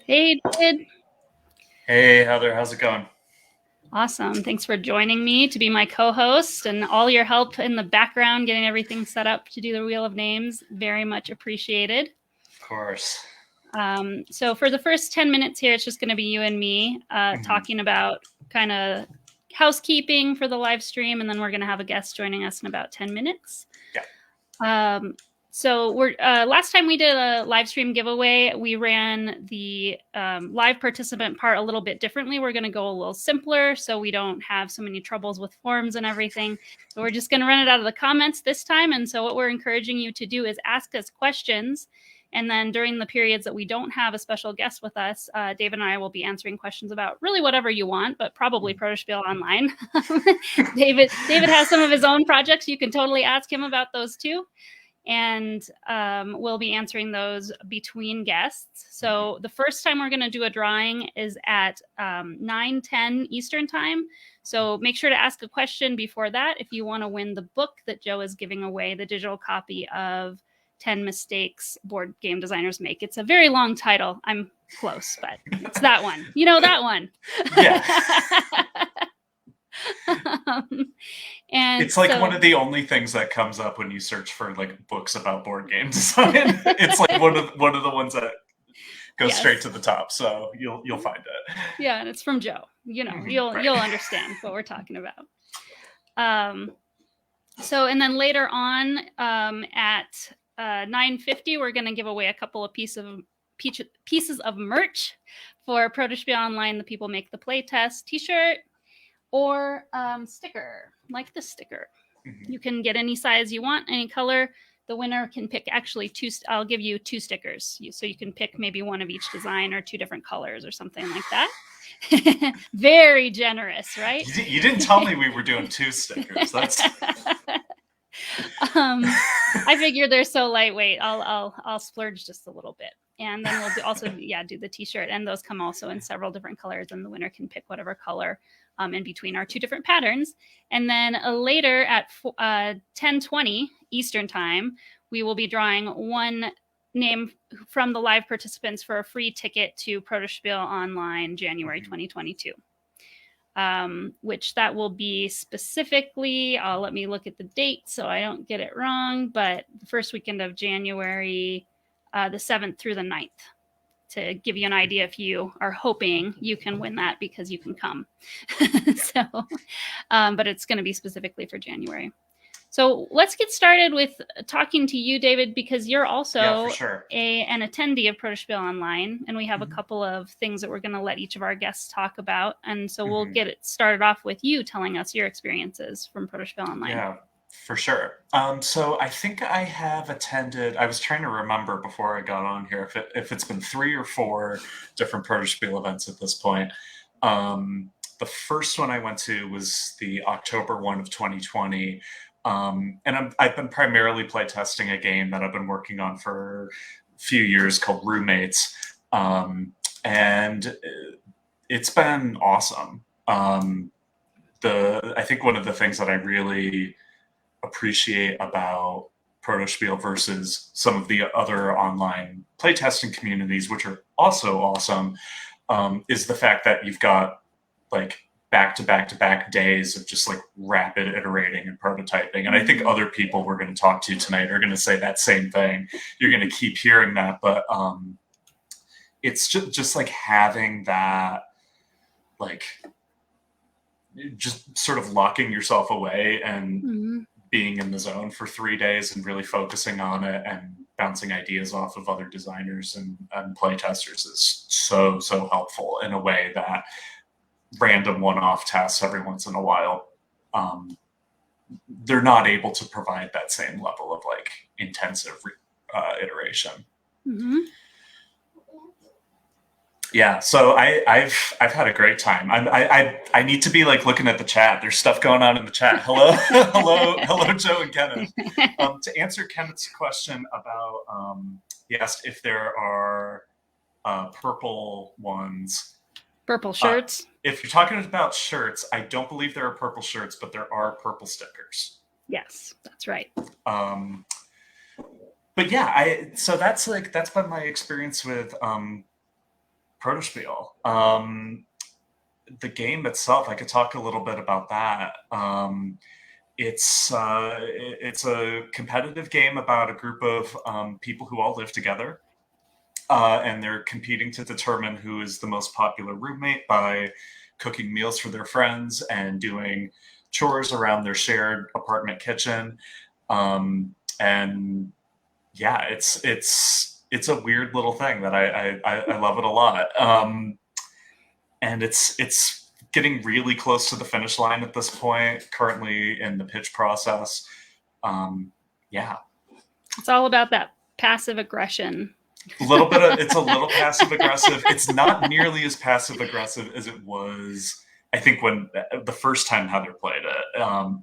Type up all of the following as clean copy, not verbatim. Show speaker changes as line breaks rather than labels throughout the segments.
Hey, David.
Hey, Heather, how's it going?
Awesome. Thanks for joining me to be my co-host and all your help in the background, getting everything set up to do the Wheel of Names. Very much appreciated.
Of course.
So for the first 10 minutes here, it's just going to be you and me talking about kind of housekeeping for the live stream, and then we're going to have a guest joining us in about 10 minutes.
Yeah.
So we're last time we did a live stream giveaway, we ran the live participant part a little bit differently. We're going to go a little simpler so we don't have so many troubles with forms and everything. So we're just going to run it out of the comments this time. And so what we're encouraging you to do is ask us questions. And then during the periods that we don't have a special guest with us, David and I will be answering questions about really whatever you want, but probably Protospiel Online. David has some of his own projects. You can totally ask him about those too. And we'll be answering those between guests. So the first time we're going to do a drawing is at 9:10 Eastern time. So make sure to ask a question before that if you want to win the book that Joe is giving away, the digital copy of 10 Mistakes Board Game Designers Make. It's a very long title. I'm close, but it's that one. You know that one.
Yeah.
And
it's like one of the only things that comes up when you search for like books about board game design. It's like one of the ones that goes straight to the top. So you'll find it.
Yeah, and it's from Joe. You know, you'll understand what we're talking about. So and then later on at 9:50, we're going to give away a couple of pieces of merch for Protospiel Online. The People Make the Playtest t-shirt or sticker, like this sticker. You can get any size you want, any color. The winner can pick actually two. I'll give you two stickers, so you can pick maybe one of each design or two different colors or something like that. Very generous, right?
You didn't tell me we were doing two stickers. That's.
I figure they're so lightweight. I'll splurge just a little bit, and then we'll also do the t-shirt, and those come also in several different colors, and the winner can pick whatever color in between our two different patterns. And then later at 10:20 Eastern time, we will be drawing one name from the live participants for a free ticket to Protospiel Online January 2022. Which that will be specifically, let me look at the date so I don't get it wrong, but the first weekend of January, the 7th through the 9th, to give you an idea if you are hoping you can win that because you can come. So, but it's going to be specifically for January. So let's get started with talking to you, David, because you're also an attendee of Protospiel Online, and we have a couple of things that we're going to let each of our guests talk about. And so we'll get it started off with you telling us your experiences from Protospiel Online.
Yeah, for sure. So I think I have attended, I was trying to remember before I got on here if it's been 3 or 4 different Protospiel events at this point. The first one I went to was the October one of 2020. And I've been primarily playtesting a game that I've been working on for a few years called Roommates. And it's been awesome. I think one of the things that I really appreciate about Protospiel versus some of the other online playtesting communities, which are also awesome, is the fact that you've got like back-to-back days of just like rapid iterating and prototyping. And I think other people we're going to talk to tonight are going to say that same thing. You're going to keep hearing that, but it's just like having that, like just sort of locking yourself away and being in the zone for 3 days and really focusing on it and bouncing ideas off of other designers and playtesters is so helpful in a way that random one-off tests every once in a while, they're not able to provide that same level of like intensive iteration. Yeah, so I've had a great time. I need to be like looking at the chat. There's stuff going on in the chat. Hello, hello, Joe and Kenneth. To answer Kenneth's question about, he asked if there are purple ones.
Purple shirts?
If you're talking about shirts, I don't believe there are purple shirts, but there are purple stickers.
Yes, that's right.
But yeah, so that's been my experience with Protospiel. The game itself, I could talk a little bit about that. It's a competitive game about a group of people who all live together, and they're competing to determine who is the most popular roommate by cooking meals for their friends and doing chores around their shared apartment kitchen. And yeah, it's a weird little thing that I love it a lot. And it's getting really close to the finish line at this point, currently in the pitch process. Yeah.
It's all about that passive aggression.
It's a little passive aggressive. It's not nearly as passive aggressive as it was, I think, when the first time Heather played it.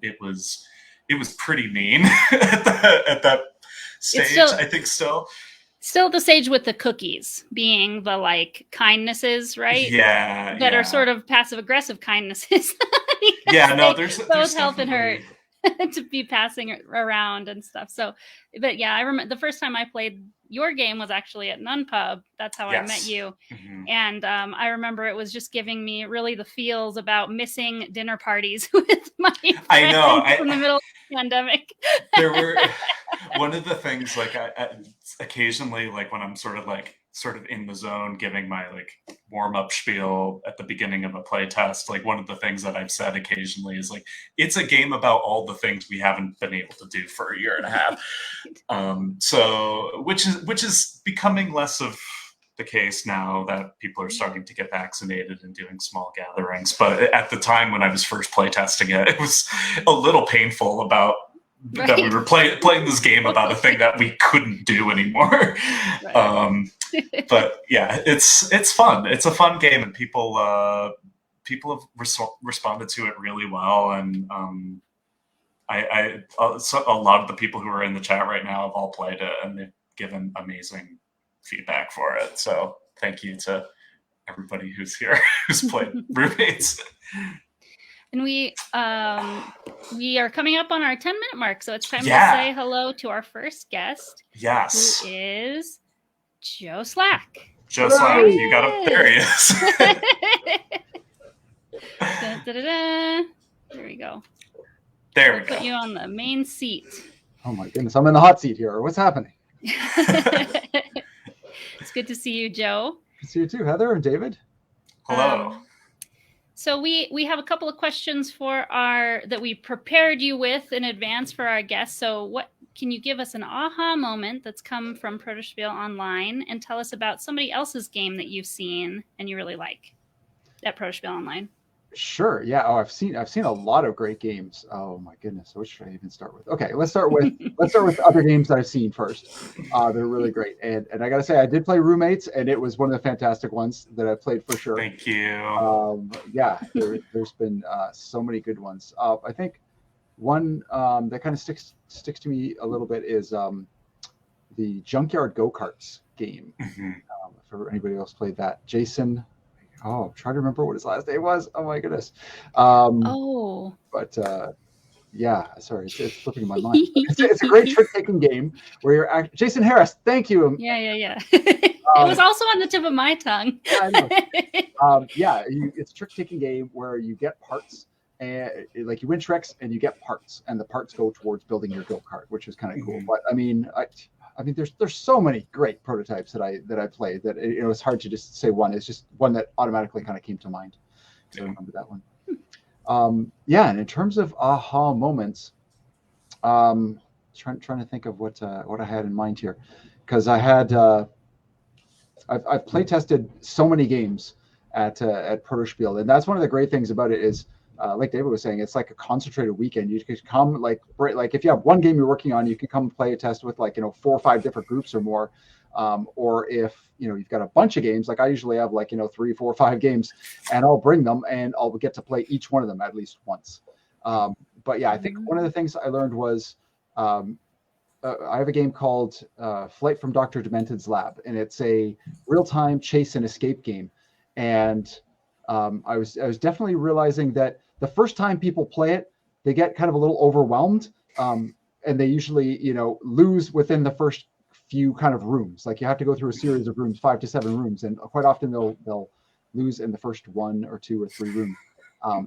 It was pretty mean at that stage. I think still the stage with the cookies being the like kindnesses, right? Yeah,
that are sort of passive aggressive kindnesses.
Yeah, no, there's
help and hurt to be passing around and stuff. So, but yeah, I remember the first time I played your game was actually at Nun Pub. That's how I met you. Mm-hmm. And I remember it was just giving me really the feels about missing dinner parties with my friends in the middle of the pandemic.
There were one of the things, like I occasionally, like when I'm sort of in the zone, giving my like warm up spiel at the beginning of a play test, like one of the things that I've said occasionally is like, it's a game about all the things we haven't been able to do for a year and a half. So which is becoming less of the case now that people are starting to get vaccinated and doing small gatherings. But at the time when I was first play testing it, it was a little painful about that we were playing this game about a thing that we couldn't do anymore. Right. But yeah, it's fun. It's a fun game, and people have responded to it really well. And a lot of the people who are in the chat right now have all played it, and they've given amazing feedback for it. So thank you to everybody who's here who's played Roommates.
And we are coming up on our 10-minute mark, so it's time to say hello to our first guest.
Yes.
Who is Joe Slack.
Joe Slack, you got him. There he is.
There we go.
There we go.
Put you on the main seat.
Oh my goodness, I'm in the hot seat here. What's happening?
It's good to see you, Joe.
Good to see you too, Heather and David.
Hello.
So we have a couple of questions that we prepared you with in advance for our guests. So what can you give us an aha moment that's come from Protospiel Online, and tell us about somebody else's game that you've seen and you really like at Protospiel Online?
Sure. Yeah. Oh, I've seen a lot of great games. Oh my goodness. Which should I even start with? Okay, let's start with other games that I've seen first. They're really great. And I gotta say, I did play Roommates, and it was one of the fantastic ones that I played for sure.
Thank you.
Yeah, there's been so many good ones. I think one that kind of sticks to me a little bit is the Junkyard Go-Karts game.
Mm-hmm.
If anybody else played that, Jason. Oh, I'm trying to remember what his last name was. Oh my goodness. But yeah, sorry, it's slipping my mind. It's a great trick-taking game where you're Jason Harris. Thank you.
Yeah. It was also on the tip of my tongue.
Yeah, I know. It's a trick-taking game where you get parts, and like you win tricks and you get parts, and the parts go towards building your go-kart, which is kind of cool. But I mean, there's so many great prototypes that I played that it's hard to just say one. It's just one that automatically kind of came to mind. So I remember that one. And in terms of aha moments, trying to think of what I had in mind here, because I had I've play tested so many games at Protospiel, and that's one of the great things about it is. Like David was saying, it's like a concentrated weekend. You can come like if you have one game you're working on, you can come play a test with 4 or 5 different groups or more. Or if you've got a bunch of games, like I usually have 3, 4, 5 games, and I'll bring them and I'll get to play each one of them at least once. But yeah, I think one of the things I learned was I have a game called Flight from Dr. Demented's Lab, and it's a real-time chase and escape game. And I was definitely realizing that the first time people play it, they get kind of a little overwhelmed, and they usually lose within the first few kind of rooms. Like you have to go through a series of rooms, 5 to 7 rooms, and quite often they'll lose in the first 1 or 2 or 3 rooms.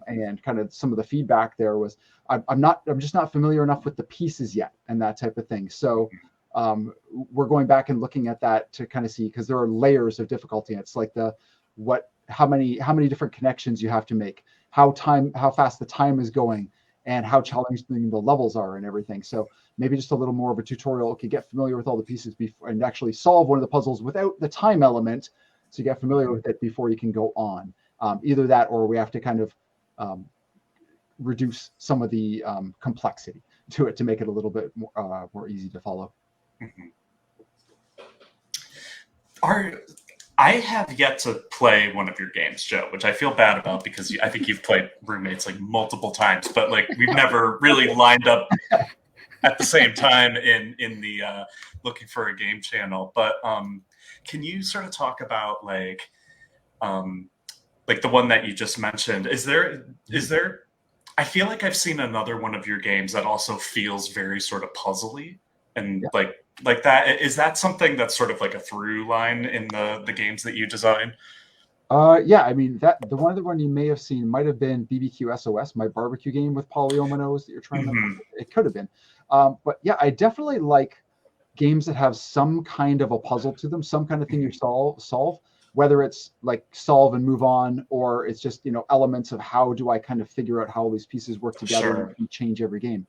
And kind of some of the feedback there was I'm just not familiar enough with the pieces yet and that type of thing. So we're going back and looking at that to kind of see, because there are layers of difficulty. It's like how many different connections you have to make, how fast the time is going, and how challenging the levels are and everything. So maybe just a little more of a tutorial. Okay, get familiar with all the pieces before and actually solve one of the puzzles without the time element. So you get familiar with it before you can go on. Either that, or we have to kind of reduce some of the complexity to it to make it a little bit more easy to follow.
I have yet to play one of your games, Joe, which I feel bad about because I think you've played Roommates like multiple times, but like we've never really lined up at the same time in the looking for a game channel. But can you sort of talk about like the one that you just mentioned? Is there? I feel like I've seen another one of your games that also feels very sort of puzzly and like that. Is that something that's sort of like a through line in the games that you design?
Yeah, I mean the other one you may have seen might have been BBQ SOS, my barbecue game with polyominoes that you're trying to. It could have been, but yeah, I definitely like games that have some kind of a puzzle to them, some kind of thing you solve. Whether it's like solve and move on, or it's just elements of how do I kind of figure out how all these pieces work together and change every game.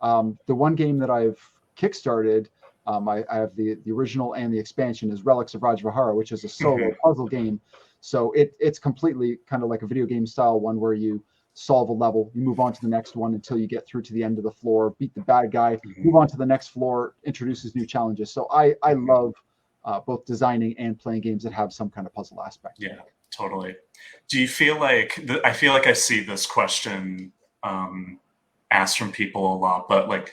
The one game that I've kickstarted, I have the original and the expansion, is Relics of Rajvihara, which is a solo puzzle game. So it's completely kind of like a video game style one where you solve a level, you move on to the next one until you get through to the end of the floor, beat the bad guy, move on to the next floor, introduces new challenges. So I love both designing and playing games that have some kind of puzzle aspect.
Yeah, totally. Do you feel like I feel like I see this question asked from people a lot, but like,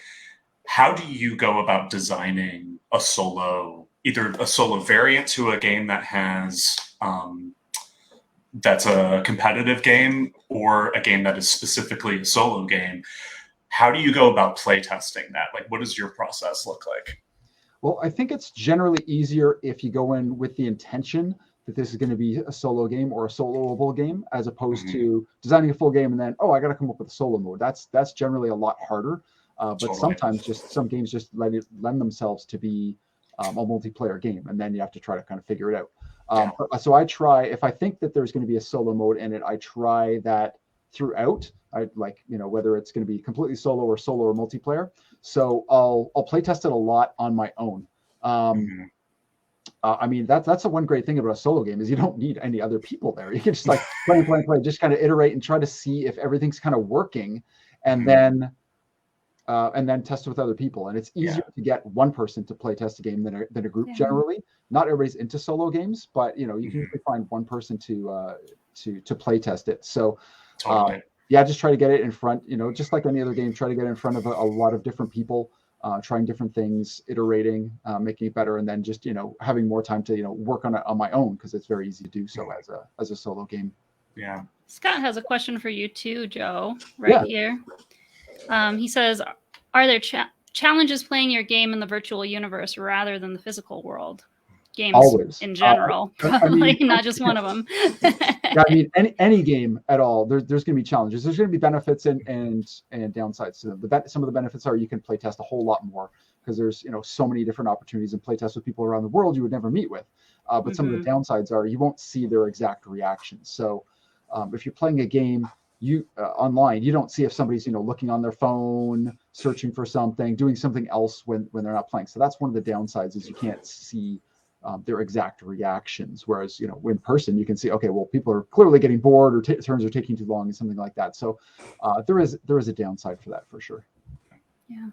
how do you go about designing either a solo variant to a game that has that's a competitive game, or a game that is specifically a solo game? How do you go about playtesting that? Like, what does your process look like?
Well, I think it's generally easier if you go in with the intention that this is going to be a solo game or a soloable game, as opposed to designing a full game and then, I got to come up with a solo mode. That's generally a lot harder. But sometimes some games just lend themselves to be a multiplayer game, and then you have to try to kind of figure it out. So I try, if I think that there's going to be a solo mode in it, I try that throughout. I like, whether it's going to be completely solo or multiplayer. So I'll play test it a lot on my own. I mean, that's the one great thing about a solo game is you don't need any other people there. You can just like play, just kind of iterate and try to see if everything's kind of working, and then test with other people. And it's easier to get one person to play test a game than a group generally. Not everybody's into solo games, but you can usually find one person to play test it. So just try to get it in front, just like any other game, try to get it in front of a lot of different people, trying different things, iterating, making it better, and then just, having more time to, work on it on my own, because it's very easy to do so as a solo game.
Yeah.
Scott has a question for you too, Joe, here. He says, are there challenges playing your game in the virtual universe rather than the physical world? Games
Always.
In general, probably not just one of them.
I mean, any game at all, there's going to be challenges. There's going to be benefits and downsides to them. Some of the benefits are you can play test a whole lot more, because there's so many different opportunities and play test with people around the world you would never meet with. But some of the downsides are you won't see their exact reactions. So if you're playing a game online, you don't see if somebody's looking on their phone, searching for something, doing something else when they're not playing. So that's one of the downsides, is you can't see their exact reactions. Whereas, in person, you can see, okay, well, people are clearly getting bored, or turns are taking too long, and something like that. So there is a downside for that, for sure.
Yeah.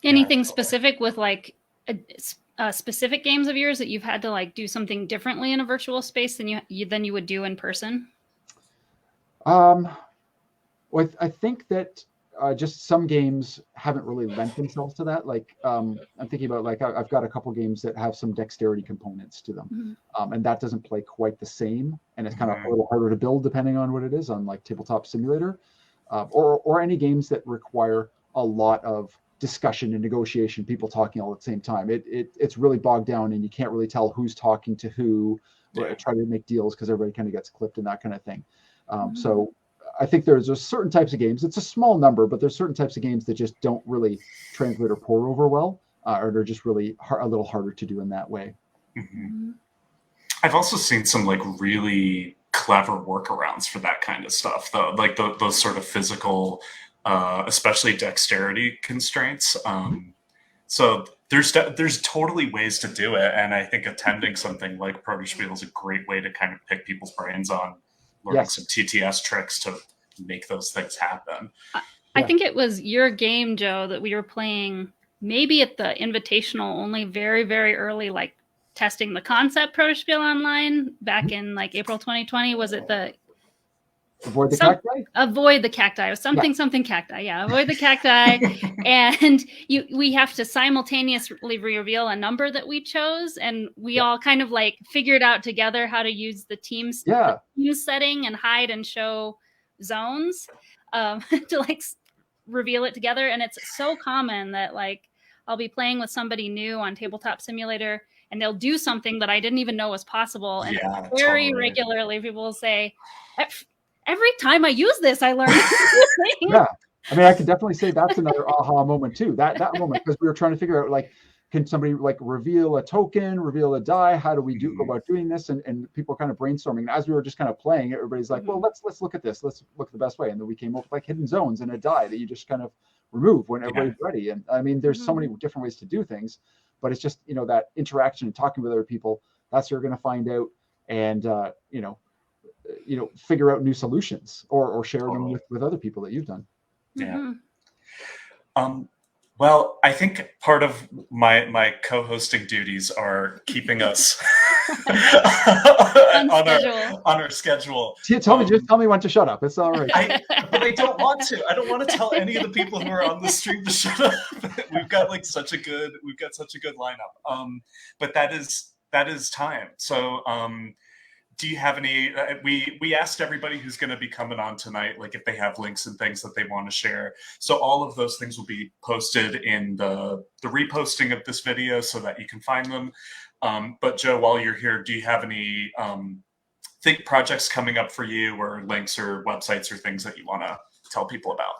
Anything specific with like specific games of yours that you've had to like do something differently in a virtual space than you would do in person?
Well, I think that just some games haven't really lent themselves to that. Like I'm thinking about, like, I've got a couple games that have some dexterity components to them, and that doesn't play quite the same, and it's kind of a little harder to build depending on what it is, on like Tabletop Simulator, or any games that require a lot of discussion and negotiation, people talking all at the same time. It's really bogged down, and you can't really tell who's talking to who, or try to make deals because everybody kind of gets clipped and that kind of thing. So I think there's certain types of games. It's a small number, but there's certain types of games that just don't really translate or pour over well, or they're just really a little harder to do in that way.
I've also seen some like really clever workarounds for that kind of stuff, though, like those sort of physical, especially dexterity constraints. So there's totally ways to do it, and I think attending something like Protospiel is a great way to kind of pick people's brains on learning some TTS tricks to make those things happen.
I think it was your game, Joe, that we were playing maybe at the Invitational only very, very early, like testing the concept Protospiel online back in like April 2020. Was it the
Avoid the cacti?
Avoid the cacti. Something cacti. Yeah, avoid the cacti. And we have to simultaneously reveal a number that we chose, and we all kind of like figured out together how to use the team setting and hide and show zones to like reveal it together. And it's so common that like I'll be playing with somebody new on Tabletop Simulator, and they'll do something that I didn't even know was possible. And very regularly people will say, every time I use this, I learn.
Yeah. I mean, I can definitely say that's another aha moment too. That moment, because we were trying to figure out, like, can somebody like reveal a token, reveal a die? How do we go about doing this? And people kind of brainstorming. And as we were just kind of playing, everybody's like, well, let's look at this. Let's look at the best way. And then we came up with like hidden zones and a die that you just kind of remove when everybody's ready. And I mean, there's so many different ways to do things, but it's just, that interaction and talking with other people, that's where you're going to find out and, figure out new solutions or share them with other people that you've done.
Yeah. Well, I think part of my co-hosting duties are keeping us on our schedule.
Just tell me when to shut up. It's all right.
But I don't want to. I don't want to tell any of the people who are on the stream to shut up. We've got such a good lineup. But that is time. So do you have any? We asked everybody who's going to be coming on tonight, like if they have links and things that they want to share. So all of those things will be posted in the reposting of this video so that you can find them. But Joe, while you're here, do you have any projects coming up for you, or links or websites or things that you want to tell people about?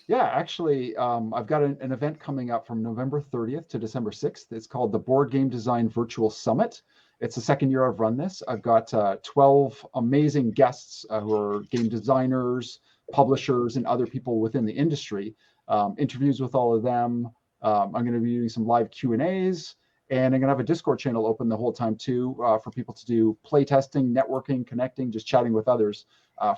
Yeah, actually, I've got an event coming up from November 30th to December 6th. It's called the Board Game Design Virtual Summit. It's the second year I've run this. I've got 12 amazing guests who are game designers, publishers, and other people within the industry. Interviews with all of them. I'm going to be doing some live Q&As, and I'm going to have a Discord channel open the whole time too for people to do play testing, networking, connecting, just chatting with others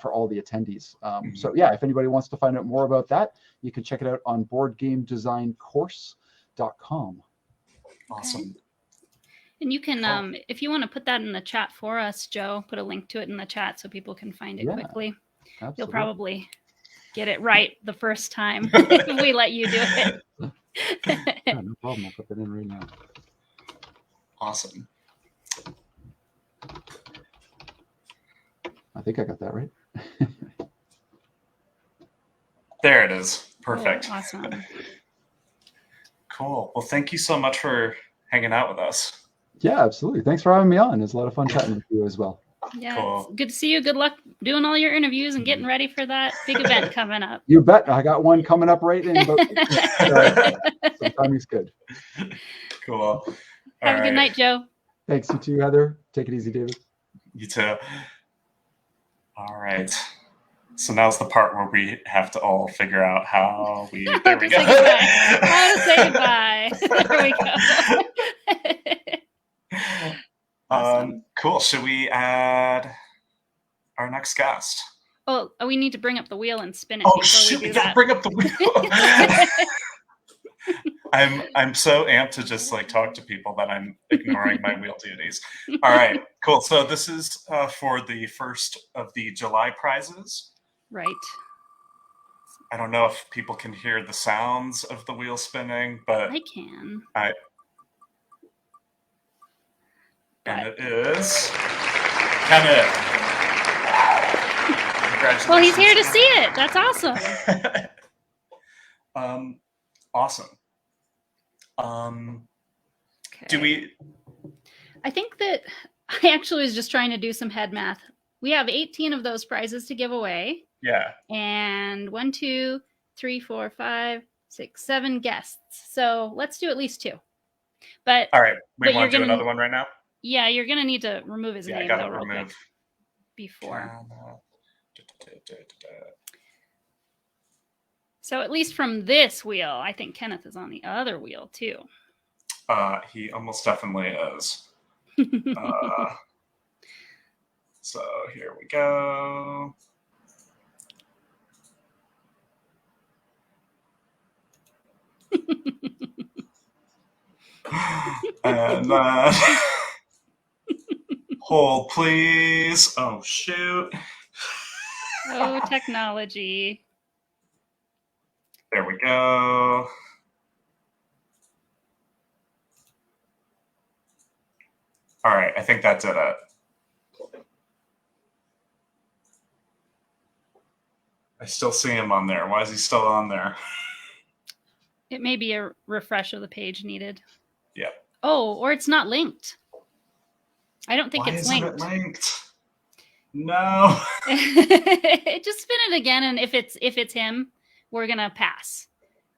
for all the attendees. So yeah, if anybody wants to find out more about that, you can check it out on boardgamedesigncourse.com.
Awesome.
Okay. And you can, if you want to put that in the chat for us, Joe, put a link to it in the chat so people can find it quickly. Absolutely. You'll probably get it right the first time if we let you do it.
Yeah, no problem. I'll put that in right now.
Awesome.
I think I got that right.
There it is. Perfect.
Oh, awesome.
Cool. Well, thank you so much for hanging out with us.
Yeah, absolutely. Thanks for having me on. It's a lot of fun chatting with you as well.
Yeah, cool. It's good to see you. Good luck doing all your interviews and getting ready for that big event coming up.
You bet. I got one coming up right in about so timing's good.
Cool.
Have a good night, Joe.
Thanks, you too, Heather. Take it easy, David.
You too. All right. So now's the part where we have to all figure out how we. There we go.
How to say goodbye. There we go.
Awesome. Cool. Should we add our next guest?
Oh, we need to bring up the wheel and spin it.
Oh shit! We gotta bring up the wheel. I'm so amped to just talk to people that I'm ignoring my wheel duties. All right, cool. So this is for the first of the July prizes.
Right.
I don't know if people can hear the sounds of the wheel spinning, but
I can.
And it is Kenneth. Congratulations.
Well, he's here to see it. That's awesome.
Awesome. Do we?
I think that I actually was just trying to do some head math. We have 18 of those prizes to give away.
Yeah.
And 1, 2, 3, 4, 5, 6, 7 guests. So let's do at least 2. But
all right, we
but
want to do
gonna,
another one right now.
Yeah, you're gonna need to remove his name.
I gotta
real
remove
quick before. So at least from this wheel, I think Kenneth is on the other wheel too.
He almost definitely is. So here we go. And hold, please. Oh, shoot.
Oh, technology.
There we go. All right, I think that did it. I still see him on there. Why is he still on there?
It may be a refresh of the page needed.
Yeah.
Oh, or it's not linked. I don't think it's linked.
Why isn't it linked? No.
Just spin it again, and if it's him, we're gonna pass.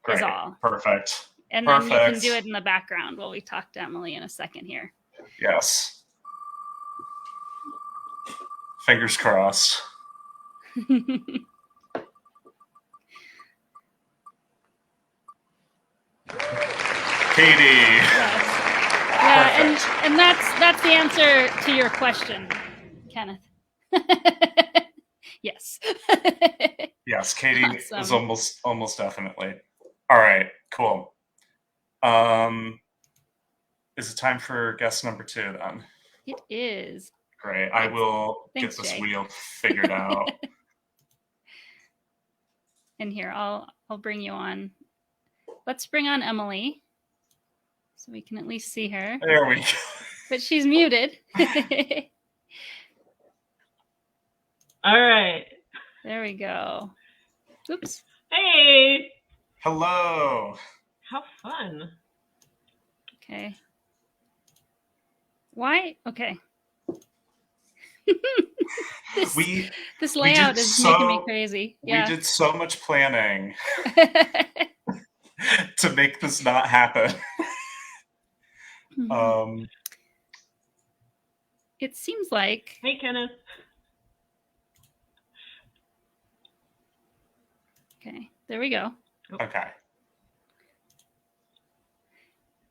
Great.
Is all.
Perfect.
And then you can do it in the background while we talk to Emily in a second here.
Yes. Fingers crossed. Katie.
Yes. Yeah, and that's the answer to your question, Kenneth. Yes.
Yes, Katie
Awesome.
is almost definitely. All right, cool. Is it time for guest number 2 then?
It is.
Great. I will get this wheel figured out.
And here, I'll bring you on. Let's bring on Emily so we can at least see her.
There we go.
But she's muted.
All right.
There we go. Oops.
Hey.
Hello.
How fun.
Okay. Why? Okay. This layout is making me crazy. Yeah.
We did so much planning to make this not happen.
It seems like.
Hey, Kenneth.
Okay, there we go.
Okay.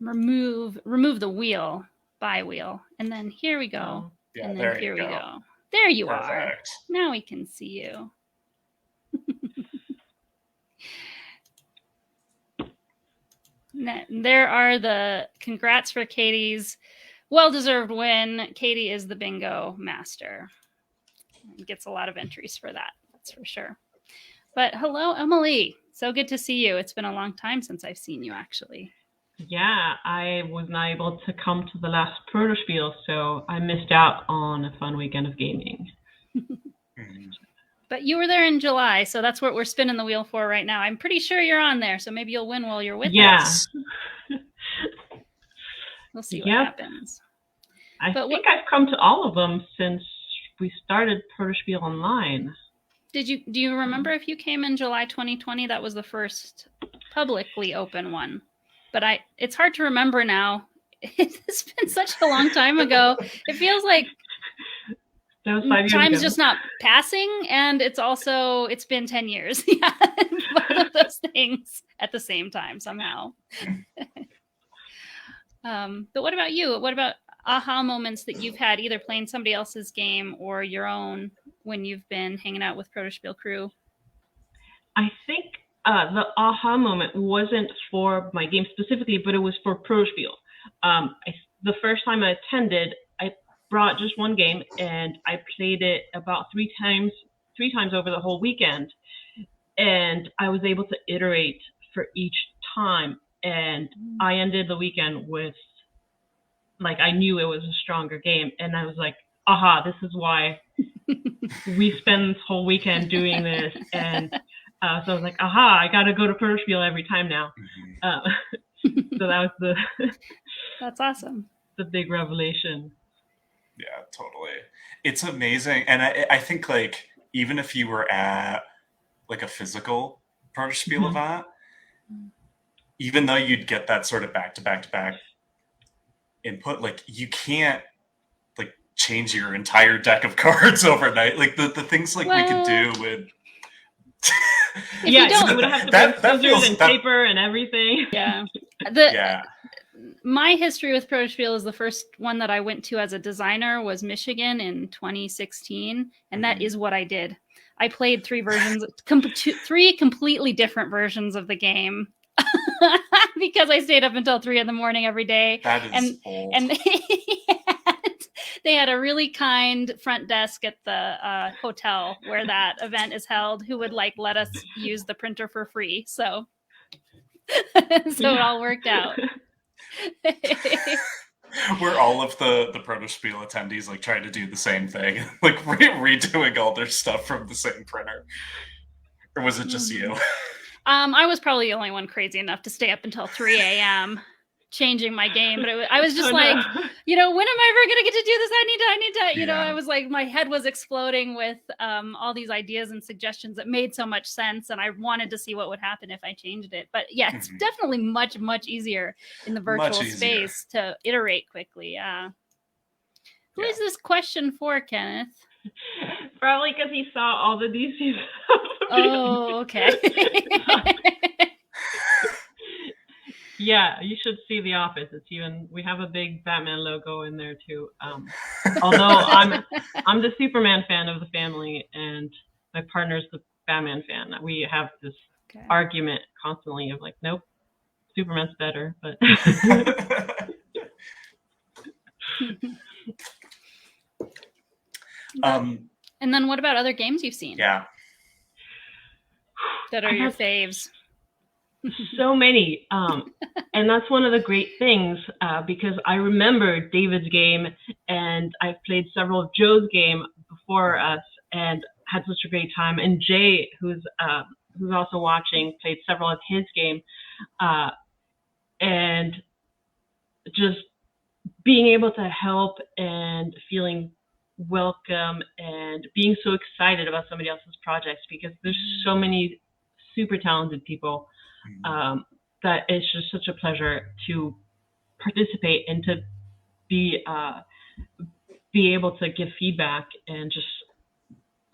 Remove the wheel, by wheel, and then here we go.
Yeah,
and then here we go. There you are. Now we can see you. There are the congrats for Katie's well-deserved win. Katie is the bingo master. Gets a lot of entries for that, that's for sure. But hello, Emily. So good to see you. It's been a long time since I've seen you, actually.
Yeah, I was not able to come to the last Protospiel, so I missed out on a fun weekend of gaming.
But you were there in July, so that's what we're spinning the wheel for right now. I'm pretty sure you're on there, so maybe you'll win while you're with us. We'll see what happens.
I think I've come to all of them since we started Protospiel Online.
Do you remember if you came in July 2020? That was the first publicly open one. But it's hard to remember now. It's been such a long time ago. It feels like time's just not passing, and it's been 10 years. Yeah, both of those things at the same time somehow. But what about you? What about aha moments that you've had either playing somebody else's game or your own when you've been hanging out with Protospiel crew?
I think the aha moment wasn't for my game specifically, but it was for Protospiel. The first time I attended, I brought just one game and I played it about three times over the whole weekend. And I was able to iterate for each time. And I ended the weekend with, I knew it was a stronger game. And I was like, aha, this is why we spend this whole weekend doing this. And so I was like, aha, I got to go to Protospiel every time now. So that was
That's awesome.
the big revelation.
Yeah, totally. It's amazing. And I think like even if you were at like a physical Protospiel
Mhm.
event, even though you'd get that sort of back to back to back input, like you can't like change your entire deck of cards overnight. Like the things like we could do with
Yeah,
you don't-
you would have to
That-
bring
that
scissors
feels-
and
that-
paper and everything.
Yeah.
yeah.
My history with Protospiel is the first one that I went to as a designer was Michigan in 2016, and that
Mhm.
is what I did. I played three completely different versions of the game because I stayed up until 3 a.m. every day.
That is
And-
old.
And they had a really kind front desk at the hotel where that event is held who would like let us use the printer for free. So it all worked out.
Where all of the Protospiel attendees like trying to do the same thing, like redoing all their stuff from the same printer. Or was it just you?
I was probably the only one crazy enough to stay up until 3 a.m. changing my game, but I was just
Oh,
like,
no.
when am I ever going to get to do this? I need to,
Yeah.
I was like, my head was exploding with all these ideas and suggestions that made so much sense. And I wanted to see what would happen if I changed it. But yeah, it's
Mhm.
definitely much, much easier in the
Much
virtual
easier.
space to iterate quickly. Yeah. Who
Yeah.
is this question for, Kenneth?
Probably because he saw all the DC stuff.
Oh, okay.
Yeah, you should see the office. It's we have a big Batman logo in there too. Although I'm the Superman fan of the family, and my partner's the Batman fan. We have this
Okay.
argument constantly of like, nope, Superman's better. But
And then what about other games you've seen
yeah.
that are
I
your
have-
faves?
so many, and that's one of the great things because I remember David's game, and I've played several of Joe's game before us, and had such a great time. And Jay, who's also watching, played several of his game, and just being able to help and feeling welcome and being so excited about somebody else's projects, because there's so many super talented people that it's just such a pleasure to participate and to be able to give feedback and just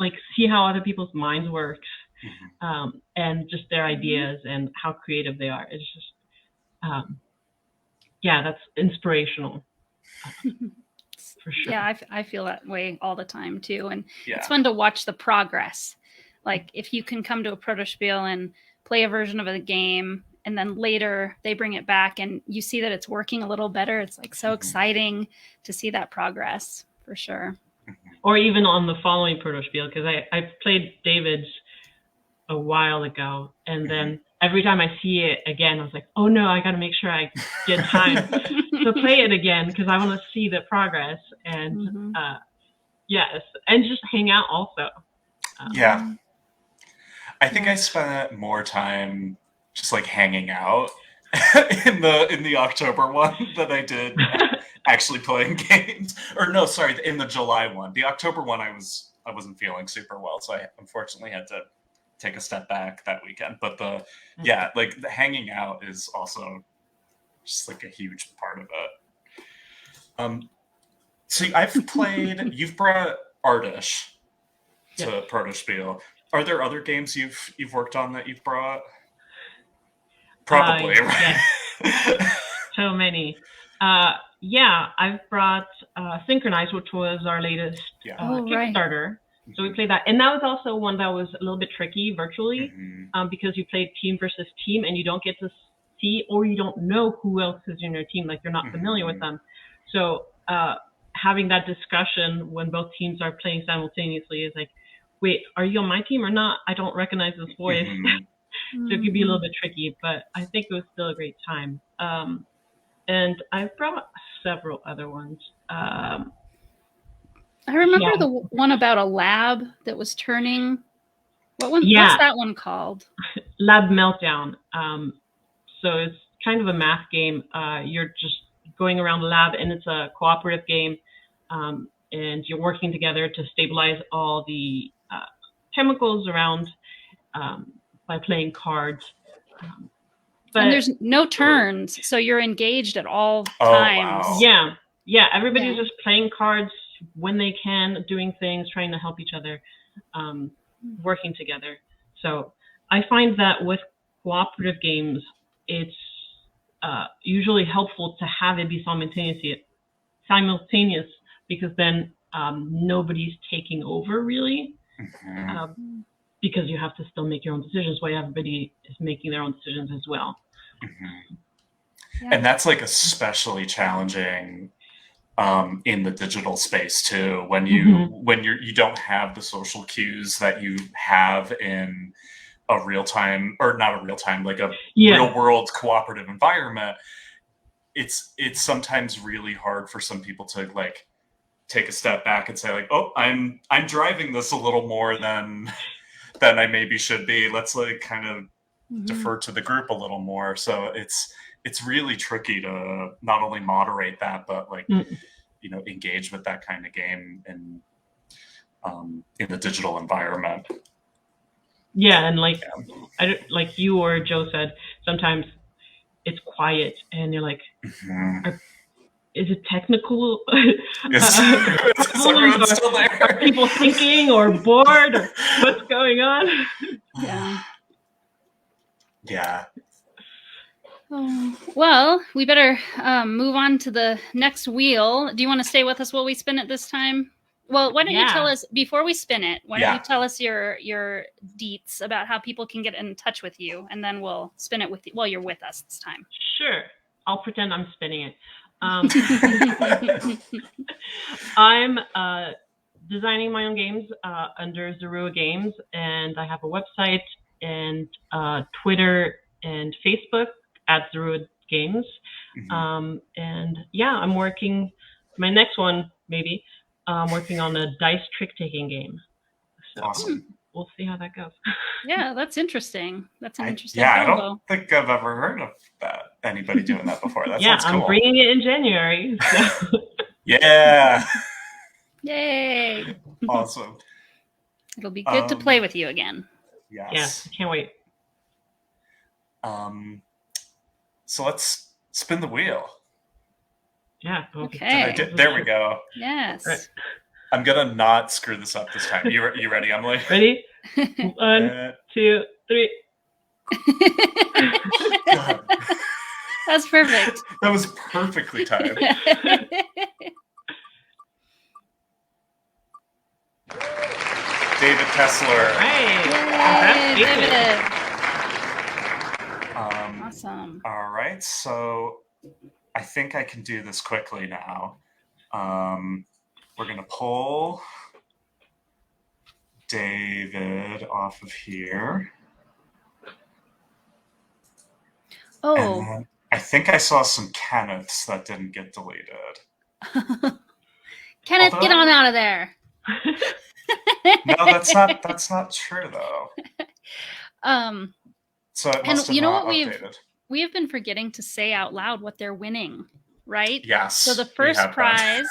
like see how other people's minds work, and just their ideas and how creative they are. It's just that's inspirational. For sure.
Yeah, I feel that way all the time too. And
Yeah.
it's fun to watch the progress. Like if you can come to a Protospiel and play a version of a game, and then later they bring it back and you see that it's working a little better. It's like so exciting to see that progress, for sure.
Or even on the following Protospiel, because I played David's a while ago, and then every time I see it again, I was like, oh no, I got to make sure I get time to play it again, because I want to see the progress, and yes, and just hang out also.
Yeah. I think I spent more time just like hanging out in the October one than I did actually playing games. Or no, sorry, in the July one. The October one I wasn't feeling super well, so I unfortunately had to take a step back that weekend. But the hanging out is also just like a huge part of it. So you've brought Artish to Protospiel. Are there other games you've worked on that you've brought? Probably, right?
Yes. So many. I've brought Synchronize, which was our latest Kickstarter. So we played that, and that was also one that was a little bit tricky virtually, because you played team versus team, and you don't get to see, or you don't know who else is in your team, like you're not familiar with them. So having that discussion when both teams are playing simultaneously is like, wait, are you on my team or not? I don't recognize this voice. So it could be a little bit tricky, but I think it was still a great time. And I brought several other ones.
I remember the one about a lab that was turning. What's that one called?
Lab Meltdown. So it's kind of a math game. You're just going around the lab, and it's a cooperative game, and you're working together to stabilize all the chemicals around by playing cards.
And there's no turns, so you're engaged at all
Oh,
times.
wow.
Yeah. Everybody's just playing cards when they can, doing things, trying to help each other, working together. So I find that with cooperative games, it's usually helpful to have it be simultaneous, because then nobody's taking over really, because you have to still make your own decisions while everybody is making their own decisions as well.
And that's like especially challenging in the digital space too, when you don't have the social cues that you have in a real-time, or not a real-time, like a real-world cooperative environment. It's sometimes really hard for some people to like take a step back and say like, oh, I'm driving this a little more than I maybe should be. Let's like kind of defer to the group a little more. So it's really tricky to not only moderate that, but like engage with that kind of game in the digital environment.
Yeah, and like like you or Joe said, sometimes it's quiet, and you're like, is it technical?
Is everyone still there?
Are people thinking or bored? Or what's going on?
Yeah.
Oh, well, we better move on to the next wheel. Do you want to stay with us while we spin it this time? Well, why don't you tell us, before we spin it, why don't you tell us your deets about how people can get in touch with you, and then we'll spin it with you while you're with us this time.
Sure. I'll pretend I'm spinning it. I'm designing my own games under Zerua Games, and I have a website and Twitter and Facebook at Zerua Games. And I'm working, my next one, maybe, I'm working on a dice trick-taking game. So
awesome.
We'll see how that goes.
Yeah, that's interesting. That's an interesting
combo. I
don't
think I've ever heard of that. Anybody doing that before. That sounds cool.
I'm bringing it in January. So.
Yeah.
Yay.
Awesome.
It'll be good to play with you again.
Yes.
Yeah, can't wait.
So let's spin the wheel.
Yeah.
Okay.
There we go.
Yes.
Right.
I'm gonna not screw this up this time. You ready, Emily?
Ready? 1, 2, 3.
That's perfect.
That was perfectly timed. David Kessler.
Hey.
David. Awesome.
All right, so I think I can do this quickly now. We're going to pull David off of here.
Oh.
And I think I saw some Kenneths that didn't get deleted.
Kenneth, get on out of there.
No, that's not true though. So it must have not updated.
We have been forgetting to say out loud what they're winning, right?
Yes.
So the first prize,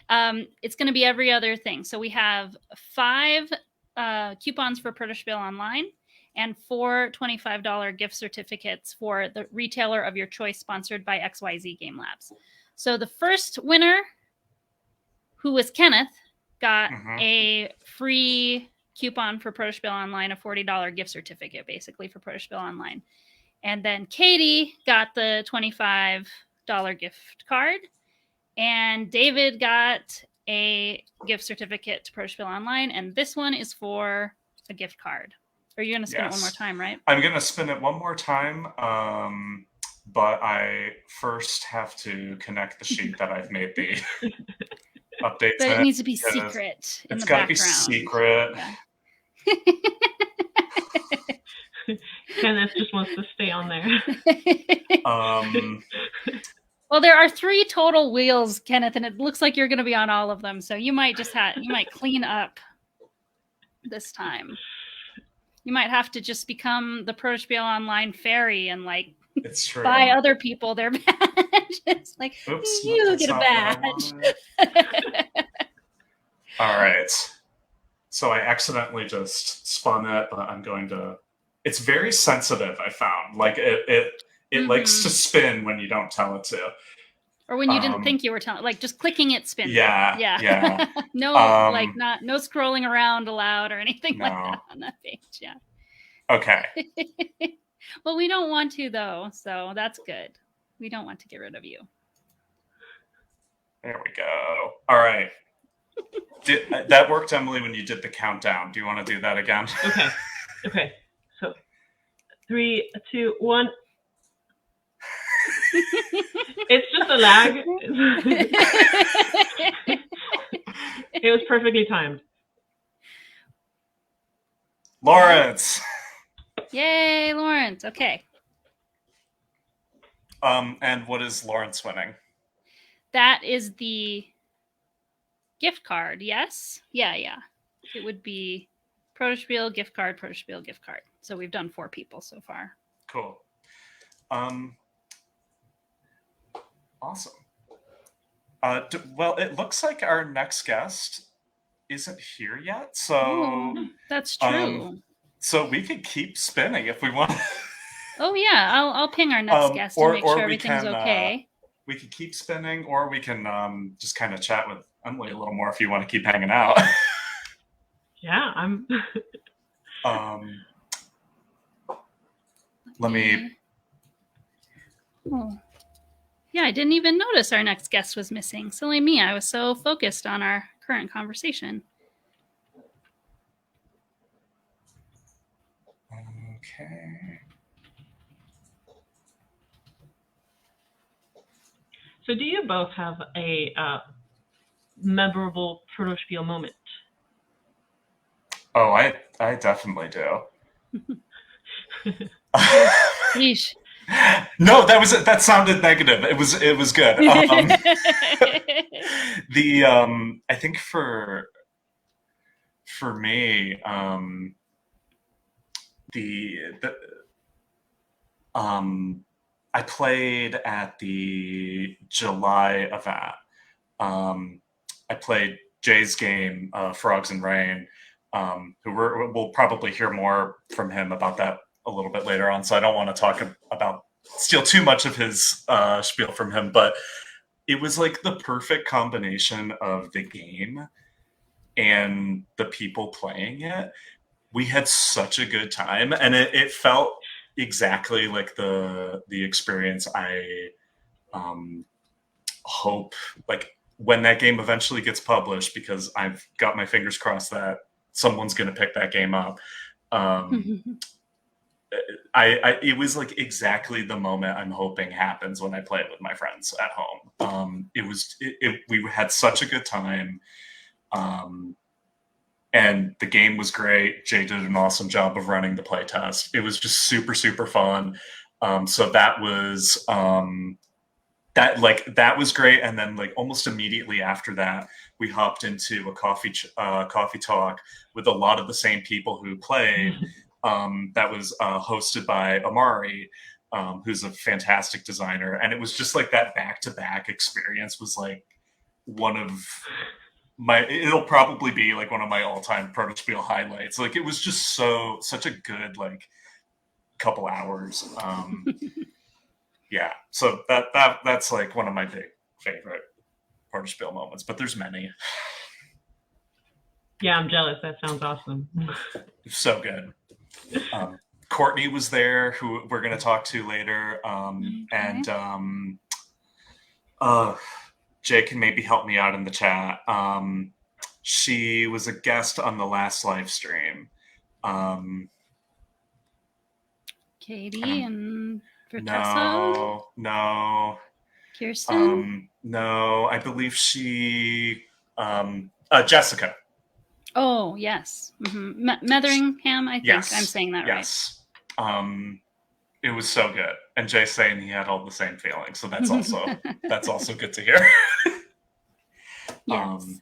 it's going to be every other thing. So we have 5 coupons for Protospiel Online and 4 $25 gift certificates for the retailer of your choice, sponsored by XYZ Game Labs. So the first winner, who was Kenneth, got a free coupon for Protospiel Online, a $40 gift certificate, basically, for Protospiel Online. And then Katie got the $25 gift card. And David got a gift certificate to Protospiel Online. And this one is for a gift card. Are you going to spin it one more time, right?
I'm going to spin it one more time. But I first have to connect the sheet that I've made the updates.
But it needs to be secret in the background. It's got to be
secret.
Yeah.
Kenneth just wants to stay on there.
Well, there are 3 total wheels, Kenneth, and it looks like you're going to be on all of them. So you might clean up this time. You might have to just become the Protospiel Online fairy and like
It's true.
buy other people their badge. It's like,
Oops,
you
that's
get a
not what I
badge.
wanted. All right. So I accidentally just spun it, but I'm going to. It's very sensitive. I found like it likes to spin when you don't tell it to.
Or when you didn't think you were telling, like just clicking it spins.
Yeah.
No, no scrolling around allowed or anything like that on that page. Yeah.
Okay.
Well, we don't want to though, so that's good. We don't want to get rid of you.
There we go. All right. That worked, Emily, when you did the countdown. Do you want to do that again?
Okay. So 3, 2, 1. It's just a lag. It was perfectly timed.
Lawrence.
Yay, Lawrence. Okay.
And what is Lawrence winning?
That is the gift card, yes? Yeah. It would be Protospiel, gift card, Protospiel, gift card. So we've done 4 people so far.
Cool. Awesome. Well, it looks like our next guest isn't here yet, so
that's true.
So we could keep spinning if we want.
Oh yeah, I'll ping our next guest to make sure everything's okay.
We could keep spinning, or we can just kind of chat with Emily a little more if you want to keep hanging out.
Yeah, I'm.
Let me.
Oh. Yeah, I didn't even notice our next guest was missing. Silly me. I was so focused on our current conversation.
Okay.
So do you both have a memorable Protospiel moment?
Oh, I definitely do.
Yeesh.
No, that sounded negative. It was good. I think for me, I played at the July event. I played Jay's game, Frogs and Rain, we'll probably hear more from him about that a little bit later on. So I don't want to steal too much of his spiel from him, but it was like the perfect combination of the game and the people playing it. We had such a good time, and it felt exactly like the experience I hope, like when that game eventually gets published, because I've got my fingers crossed that someone's going to pick that game up. It was like exactly the moment I'm hoping happens when I play it with my friends at home. We had such a good time. And the game was great. Jay did an awesome job of running the playtest. It was just super, super fun. So that was that was great. And then like almost immediately after that, we hopped into a coffee talk with a lot of the same people who played. That was hosted by Amari, who's a fantastic designer. And it was just like that back-to-back experience was like one of it'll probably be like one of my all-time Protospiel highlights. Like it was just such a good like couple hours. Yeah, so that's like one of my big favorite Protospiel moments, but there's many.
Yeah, I'm jealous. That sounds awesome.
So good. Courtney was there, who we're going to talk to later. And Jay can maybe help me out in the chat. She was a guest on the last live stream.
Katie and Vertessa?
No.
Kirsten?
No, I believe she... Jessica.
Oh, yes. Mm-hmm. Metheringham, I think.
Yes.
I'm saying that right.
Yes. It was so good. And Jay saying he had all the same feelings. So that's also good to hear.
Yes.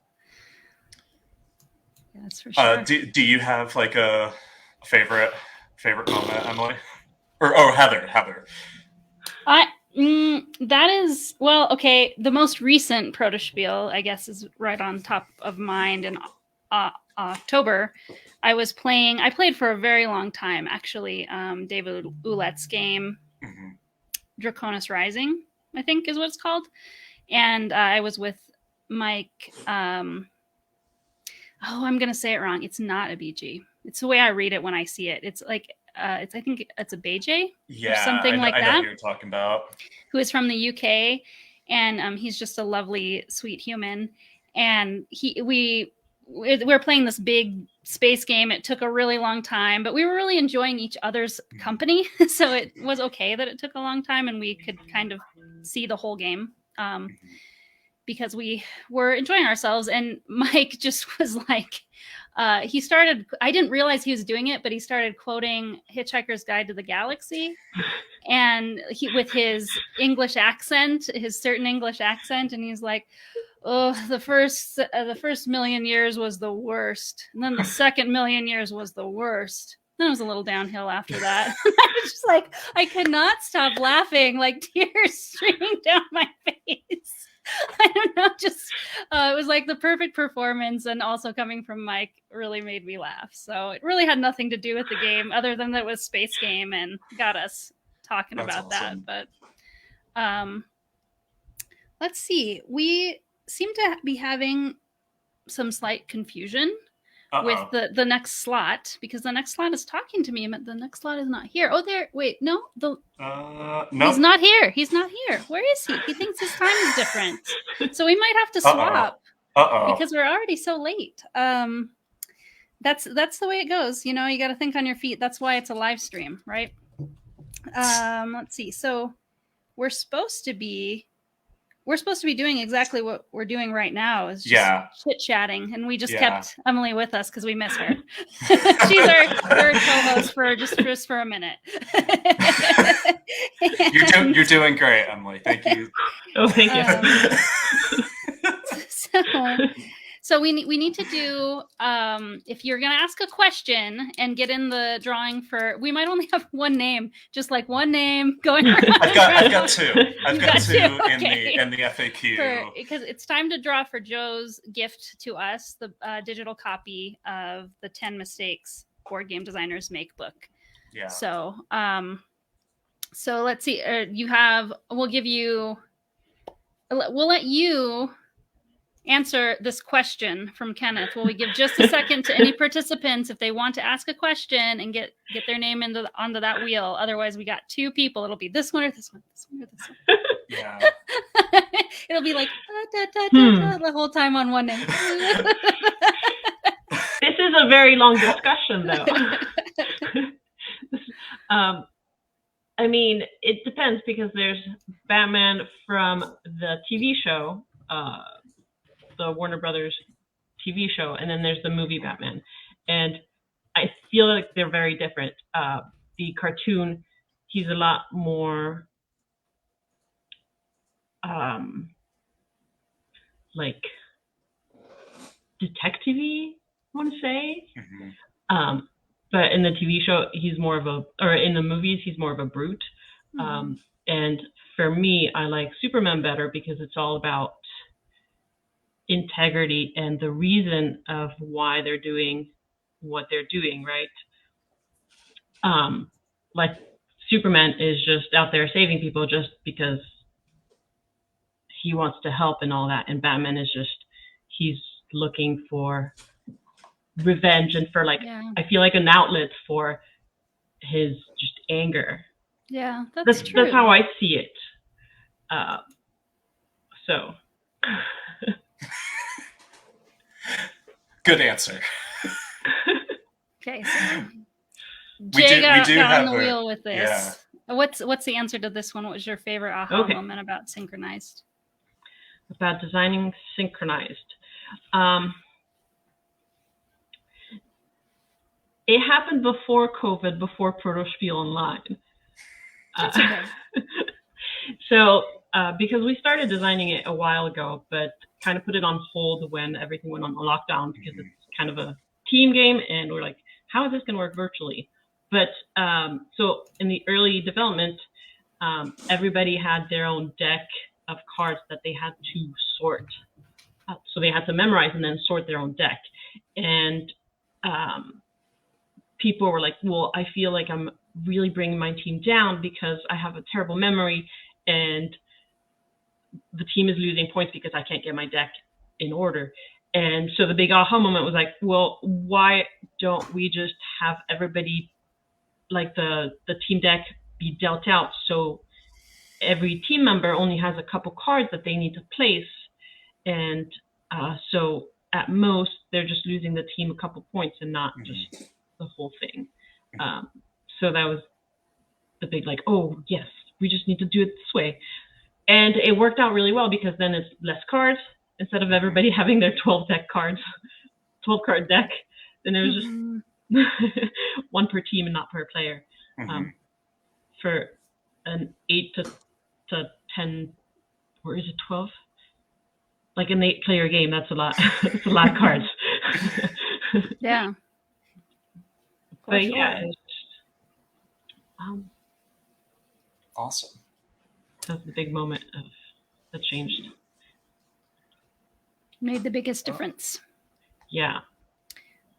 That's for sure.
Do you have like a favorite moment, Emily? Or Heather?
That is, well, okay. The most recent Protospiel, I guess, is right on top of mind. In October, I played for a very long time, actually. David Ouellette's game, Draconis Rising, I think is what it's called. And I was with Mike. I'm going to say it wrong. It's not a BG. It's the way I read it when I see it. It's like, I think it's a Beje, or something like that.
I know what you're talking about.
Who is from the UK, and he's just a lovely, sweet human. And we're playing this big space game. It took a really long time, but we were really enjoying each other's company. So it was okay that it took a long time, and we could kind of see the whole game. Because we were enjoying ourselves, and Mike just was like, I didn't realize he was doing it, but he started quoting Hitchhiker's Guide to the Galaxy, and with his English accent, his certain English accent, and he's like, oh, the first million years was the worst, and then the second million years was the worst. Then it was a little downhill after that. I was just like, I could not stop laughing, like tears streaming down my face. I don't know, just it was like the perfect performance, and also coming from Mike really made me laugh. So it really had nothing to do with the game, other than that it was space game and got us talking about
awesome.
that. But let's see, we seem to be having some slight confusion with the next slot, because the next slot is talking to me, but the next slot is not here. Oh, there. Wait, no. No. He's not here. He's not here. Where is he? He thinks his time is different. So we might have to swap because we're already so late. That's the way it goes. You know, you got to think on your feet. That's why it's a live stream, right? Let's see. So we're supposed to be doing exactly what we're doing right now, is just chit-chatting, and we just kept Emily with us because we miss her. She's our third co-host for just for a minute.
You're doing great, Emily. Thank you.
Oh, thank
you. So we need to do, if you're going to ask a question and get in the drawing we might only have one name, just like one name going around.
I've got two. I've got two
okay.
in the FAQ.
Because it's time to draw for Joe's gift to us, the digital copy of the 10 Mistakes Board Game Designers Make book.
Yeah.
So, so let's see. We'll let you answer this question from Kenneth. Will we give just a second to any participants if they want to ask a question and get their name onto that wheel? Otherwise, we got two people. It'll be this one or this one, this one or this one.
Yeah.
It'll be like the whole time on one name.
This is a very long discussion, though. I mean, it depends, because there's Batman from the TV show, the Warner Brothers TV show, and then there's the movie Batman, and I feel like they're very different. The cartoon, he's a lot more like detective-y, I want to say. Mm-hmm. But in the TV show, in the movies, he's more of a brute. Mm-hmm. And for me, I like Superman better, because it's all about integrity and the reason of why they're doing what they're doing, right? Like Superman is just out there saving people just because he wants to help and all that, and Batman is he's looking for revenge and for I feel like an outlet for his just anger.
Yeah, that's true.
That's how I see it. So.
Good answer.
Okay, so Jay got on the wheel with this. Yeah. What's the answer to this one? What was your favorite aha moment about synchronized?
About designing synchronized. It happened before COVID, before Protospiel Online.
That's okay.
So, because we started designing it a while ago, but kind of put it on hold when everything went on lockdown, because it's kind of a team game, and we're like, how is this going to work virtually? But so in the early development, everybody had their own deck of cards that they had to sort. So they had to memorize and then sort their own deck. And people were like, well, I feel like I'm really bringing my team down because I have a terrible memory and the team is losing points because I can't get my deck in order. And so the big aha moment was like, well, why don't we just have everybody, like the team deck, be dealt out, so every team member only has a couple cards that they need to place, and so at most they're just losing the team a couple points and not just the whole thing. So that was the big like, oh yes, we just need to do it this way. And it worked out really well because then it's less cards. Instead of everybody having their 12 card deck, then it was just one per team and not per player. For an 8 to 10, or is it 12? Like an 8-player game, that's a lot. It's a lot of cards.
Yeah.
But yeah,
Awesome.
That's the big moment that changed.
Made the biggest difference.
Yeah.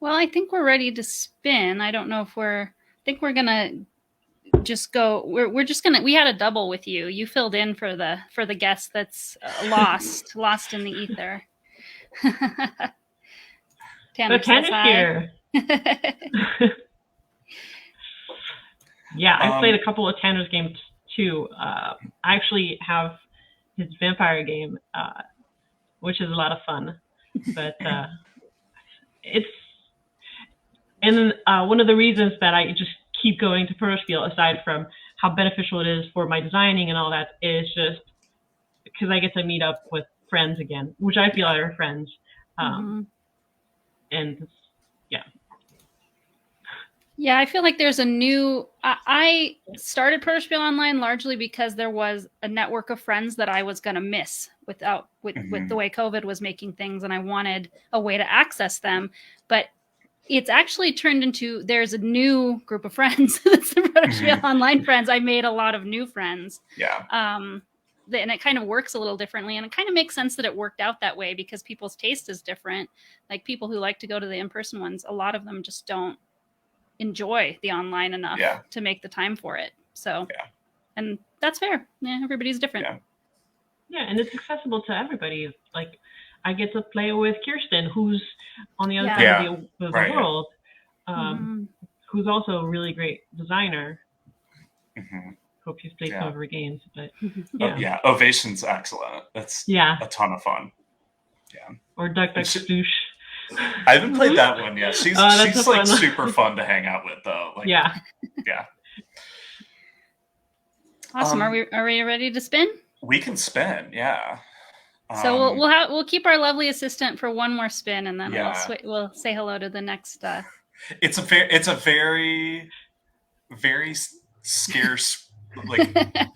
Well, I think we're ready to spin. I don't know if I think we're gonna just go. We're just gonna. We had a double with you. You filled in for the guest that's lost in the ether.
Tanner's here. Yeah, I played a couple of Tanner's games too. I actually have his vampire game, which is a lot of fun. But it's and one of the reasons that I just keep going to Protospiel, aside from how beneficial it is for my designing and all that, is just because I get to meet up with friends again, which I feel are friends. And yeah.
Yeah, I feel like there's a new... I started Protospiel Online largely because there was a network of friends that I was going to miss with the way COVID was making things, and I wanted a way to access them. But it's actually turned into... There's a new group of friends. That's the Protospiel Online friends. I made a lot of new friends.
Yeah.
And it kind of works a little differently. And it kind of makes sense that it worked out that way because people's taste is different. Like people who like to go to the in-person ones, a lot of them just don't enjoy the online enough to make the time for it. So, and that's fair. Yeah, everybody's different.
Yeah, and it's accessible to everybody. Like, I get to play with Kirsten, who's on the other side of the world, who's also a really great designer. Hope you've played some of her games, but
Ovation's excellent. That's a ton of fun. Yeah.
Or Duck Duck Sploosh.
I haven't played that one yet. She's like super fun to hang out with, though. Like, yeah.
Awesome. Are we ready to spin?
We can spin. Yeah.
So we'll keep our lovely assistant for one more spin, and then we'll say hello to the next.
It's a very, very scarce. Like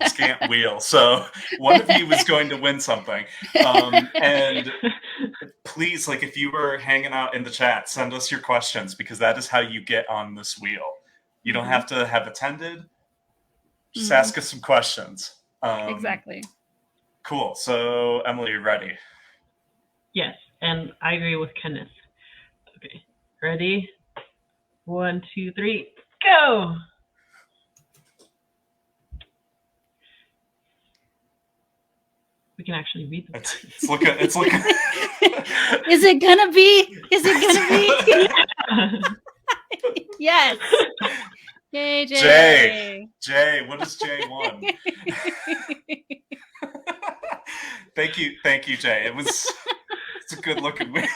scant wheel, so one of you is going to win something, and please, like, if you were hanging out in the chat, send us your questions, because that is how you get on this wheel. You don't have to have attended, just ask us some questions.
Exactly.
Cool. So Emily, you ready?
Yes, and I agree with Kenneth. Okay, ready? 1, 2, 3, go. We can actually read them.
It's looking.
Is it gonna be? Yes. Yay, Jay.
Jay, what is Jay won? Thank you, Jay. It's a good looking wheel.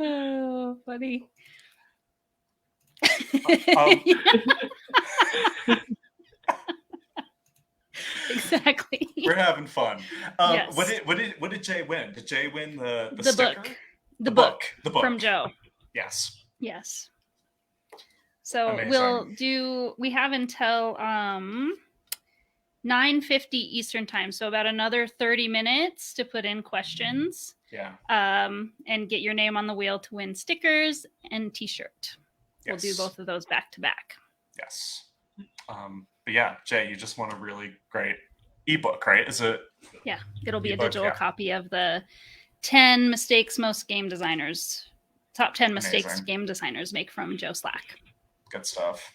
Oh, funny. Exactly.
We're having fun.
Yes.
What did Jay win? Did Jay win the
sticker? The book from Joe.
Yes.
So
amazing.
we have until 9:50 Eastern time, so about another 30 minutes to put in questions.
Yeah.
And get your name on the wheel to win stickers and t-shirt. We'll do both of those back to back.
Yes. But yeah, Jay, you just won a really great ebook, right? Is it?
Yeah, it'll be a
ebook?
digital
Yeah.
copy of the 10 mistakes most game designers, top 10 mistakes
Amazing.
game designers make from Joe Slack.
Good stuff.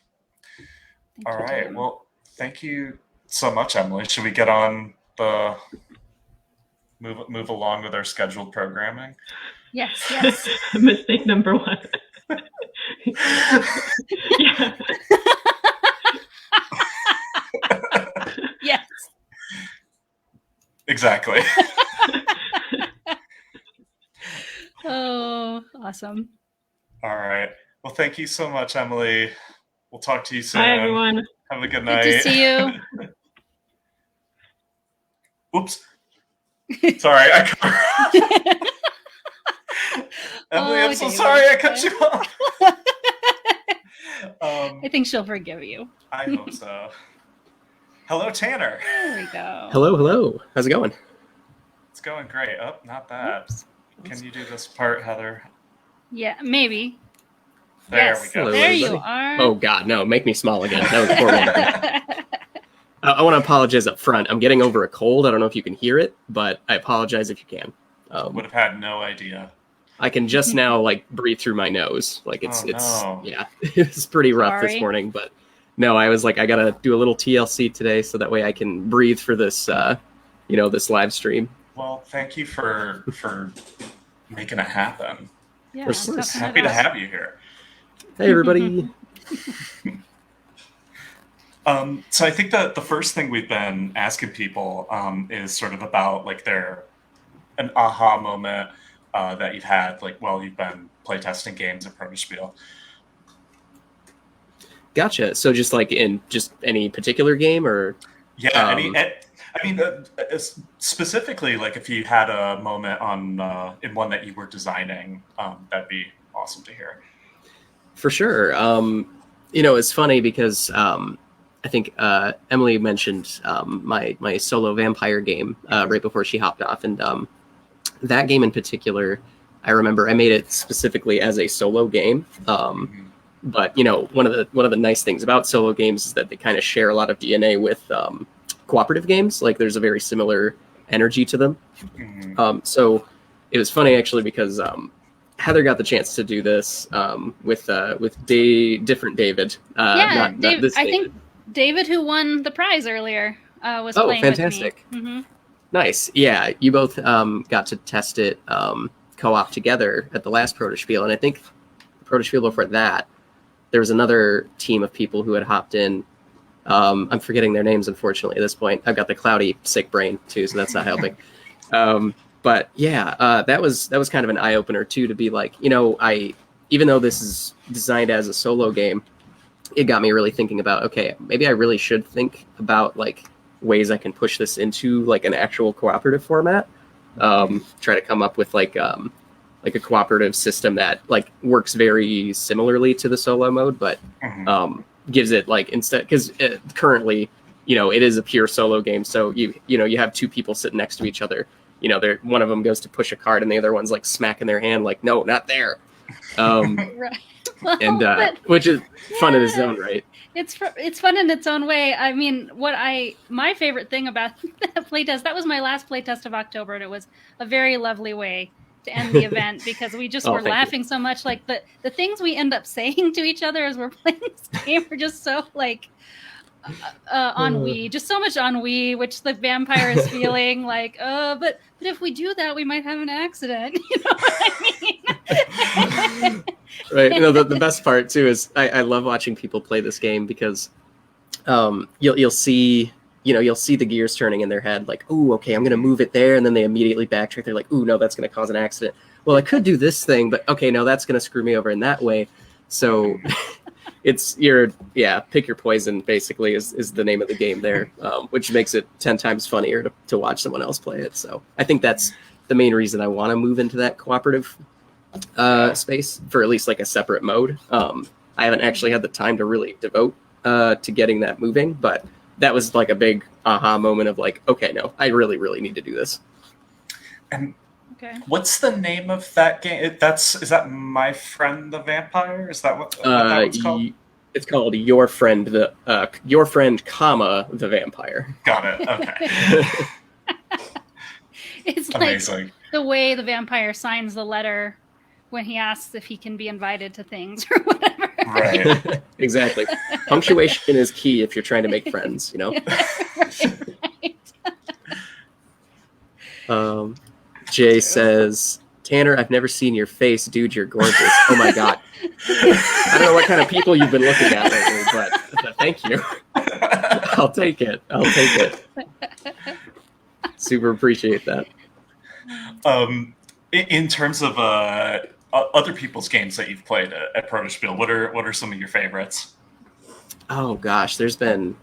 Thank
All
you,
right.
Tim.
Well, thank you so much, Emily. Should we get on the move along with our scheduled programming?
Yes, yes.
Mistake number 1. Yeah.
Yes.
Exactly.
Oh, awesome.
All right. Well, thank you so much, Emily. We'll talk to you soon.
Bye, everyone.
Have a good night.
Good to see you.
Oops. Sorry, I cut Emily, I'm so
David.
sorry I cut you off.
I think she'll forgive you.
I hope so. Hello, Tanner.
There we go.
Hello. How's it going?
It's going great. Oh, not bad.
Oops.
Can you do this part, Heather?
Yeah, maybe.
There
Yes,
we go.
Hello,
there you
everybody.
are.
Oh God, no! Make me small again. That was horrible. I want to apologize up front. I'm getting over a cold. I don't know if you can hear it, but I apologize if you can.
Would have had no idea.
I can just now breathe through my nose. It's
no.
yeah, it's pretty rough this
Sorry.
morning. But no, I was like, I gotta do a little TLC today so that way I can breathe for this, this live stream.
Well, thank you for making it happen.
Yeah,
We're so
toughen
Happy
it
to
up.
have you here.
Hey everybody.
So I think that the first thing we've been asking people is sort of about an aha moment that you've had while you've been playtesting games at Protospiel.
Gotcha. So just in any particular game or
Yeah, specifically, if you had a moment in one that you were designing, that'd be awesome to hear.
For sure. It's funny because I think Emily mentioned my solo vampire game right before she hopped off, and that game in particular, I remember I made it specifically as a solo game. But one of the nice things about solo games is that they kind of share a lot of DNA with cooperative games. There's a very similar energy to them.
Mm-hmm.
So it was funny actually because Heather got the chance to do this with different David.
Yeah,
not
Dave,
this
I
David.
think David, who won the prize earlier, was playing
fantastic.
with me. Mm-hmm.
Nice. Yeah, you both got to test it co-op together at the last Protospiel, and I think the Protospiel before that, there was another team of people who had hopped in. I'm forgetting their names, unfortunately, at this point. I've got the cloudy, sick brain, too, so that's not helping. But yeah, that was kind of an eye-opener, too, to be even though this is designed as a solo game, it got me really thinking about, okay, maybe I really should think about, ways I can push this into, an actual cooperative format. Try to come up with, a cooperative system that works very similarly to the solo mode, but gives it instead, because currently it is a pure solo game, so you have two people sitting next to each other, one of them goes to push a card and the other one's smacking their hand no, not there.
Right. Well,
And which is fun in its own right.
It's fun in its own way. I mean, my favorite thing about that playtest, that was my last playtest of October, and it was a very lovely way to end the event because we just were laughing so much. The things we end up saying to each other as we're playing this game are just so ennui, just so much ennui, which the vampire is feeling but if we do that, we might have an accident. You know what I mean?
Right. The best part too is I love watching people play this game because you'll see the gears turning in their head, ooh, okay, I'm gonna move it there, and then they immediately backtrack. They're like, ooh, no, that's gonna cause an accident. Well, I could do this thing, but okay, no, that's gonna screw me over in that way. So it's pick your poison, basically, is the name of the game there, which makes it 10 times funnier to watch someone else play it. So I think that's the main reason I want to move into that cooperative space for at least a separate mode. I haven't actually had the time to really devote to getting that moving, but that was a big aha moment of okay, no, I really, really need to do this.
And
Okay.
what's the name of that game? Is that My Friend the Vampire? Is that what that one's called?
It's called Your Friend, comma, the Vampire.
Got it. Okay.
It's
Amazing.
like the way the vampire signs the letter when he asks if he can be invited to things or whatever.
Right.
Exactly. Punctuation is key if you're trying to make friends, you know?
Right.
Jay says, Tanner, I've never seen your face. Dude, you're gorgeous. Oh my God. I don't know what kind of people you've been looking at lately, but thank you. I'll take it. Super appreciate that.
In terms of other people's games that you've played at Protospiel, what are some of your favorites?
Oh gosh, there's been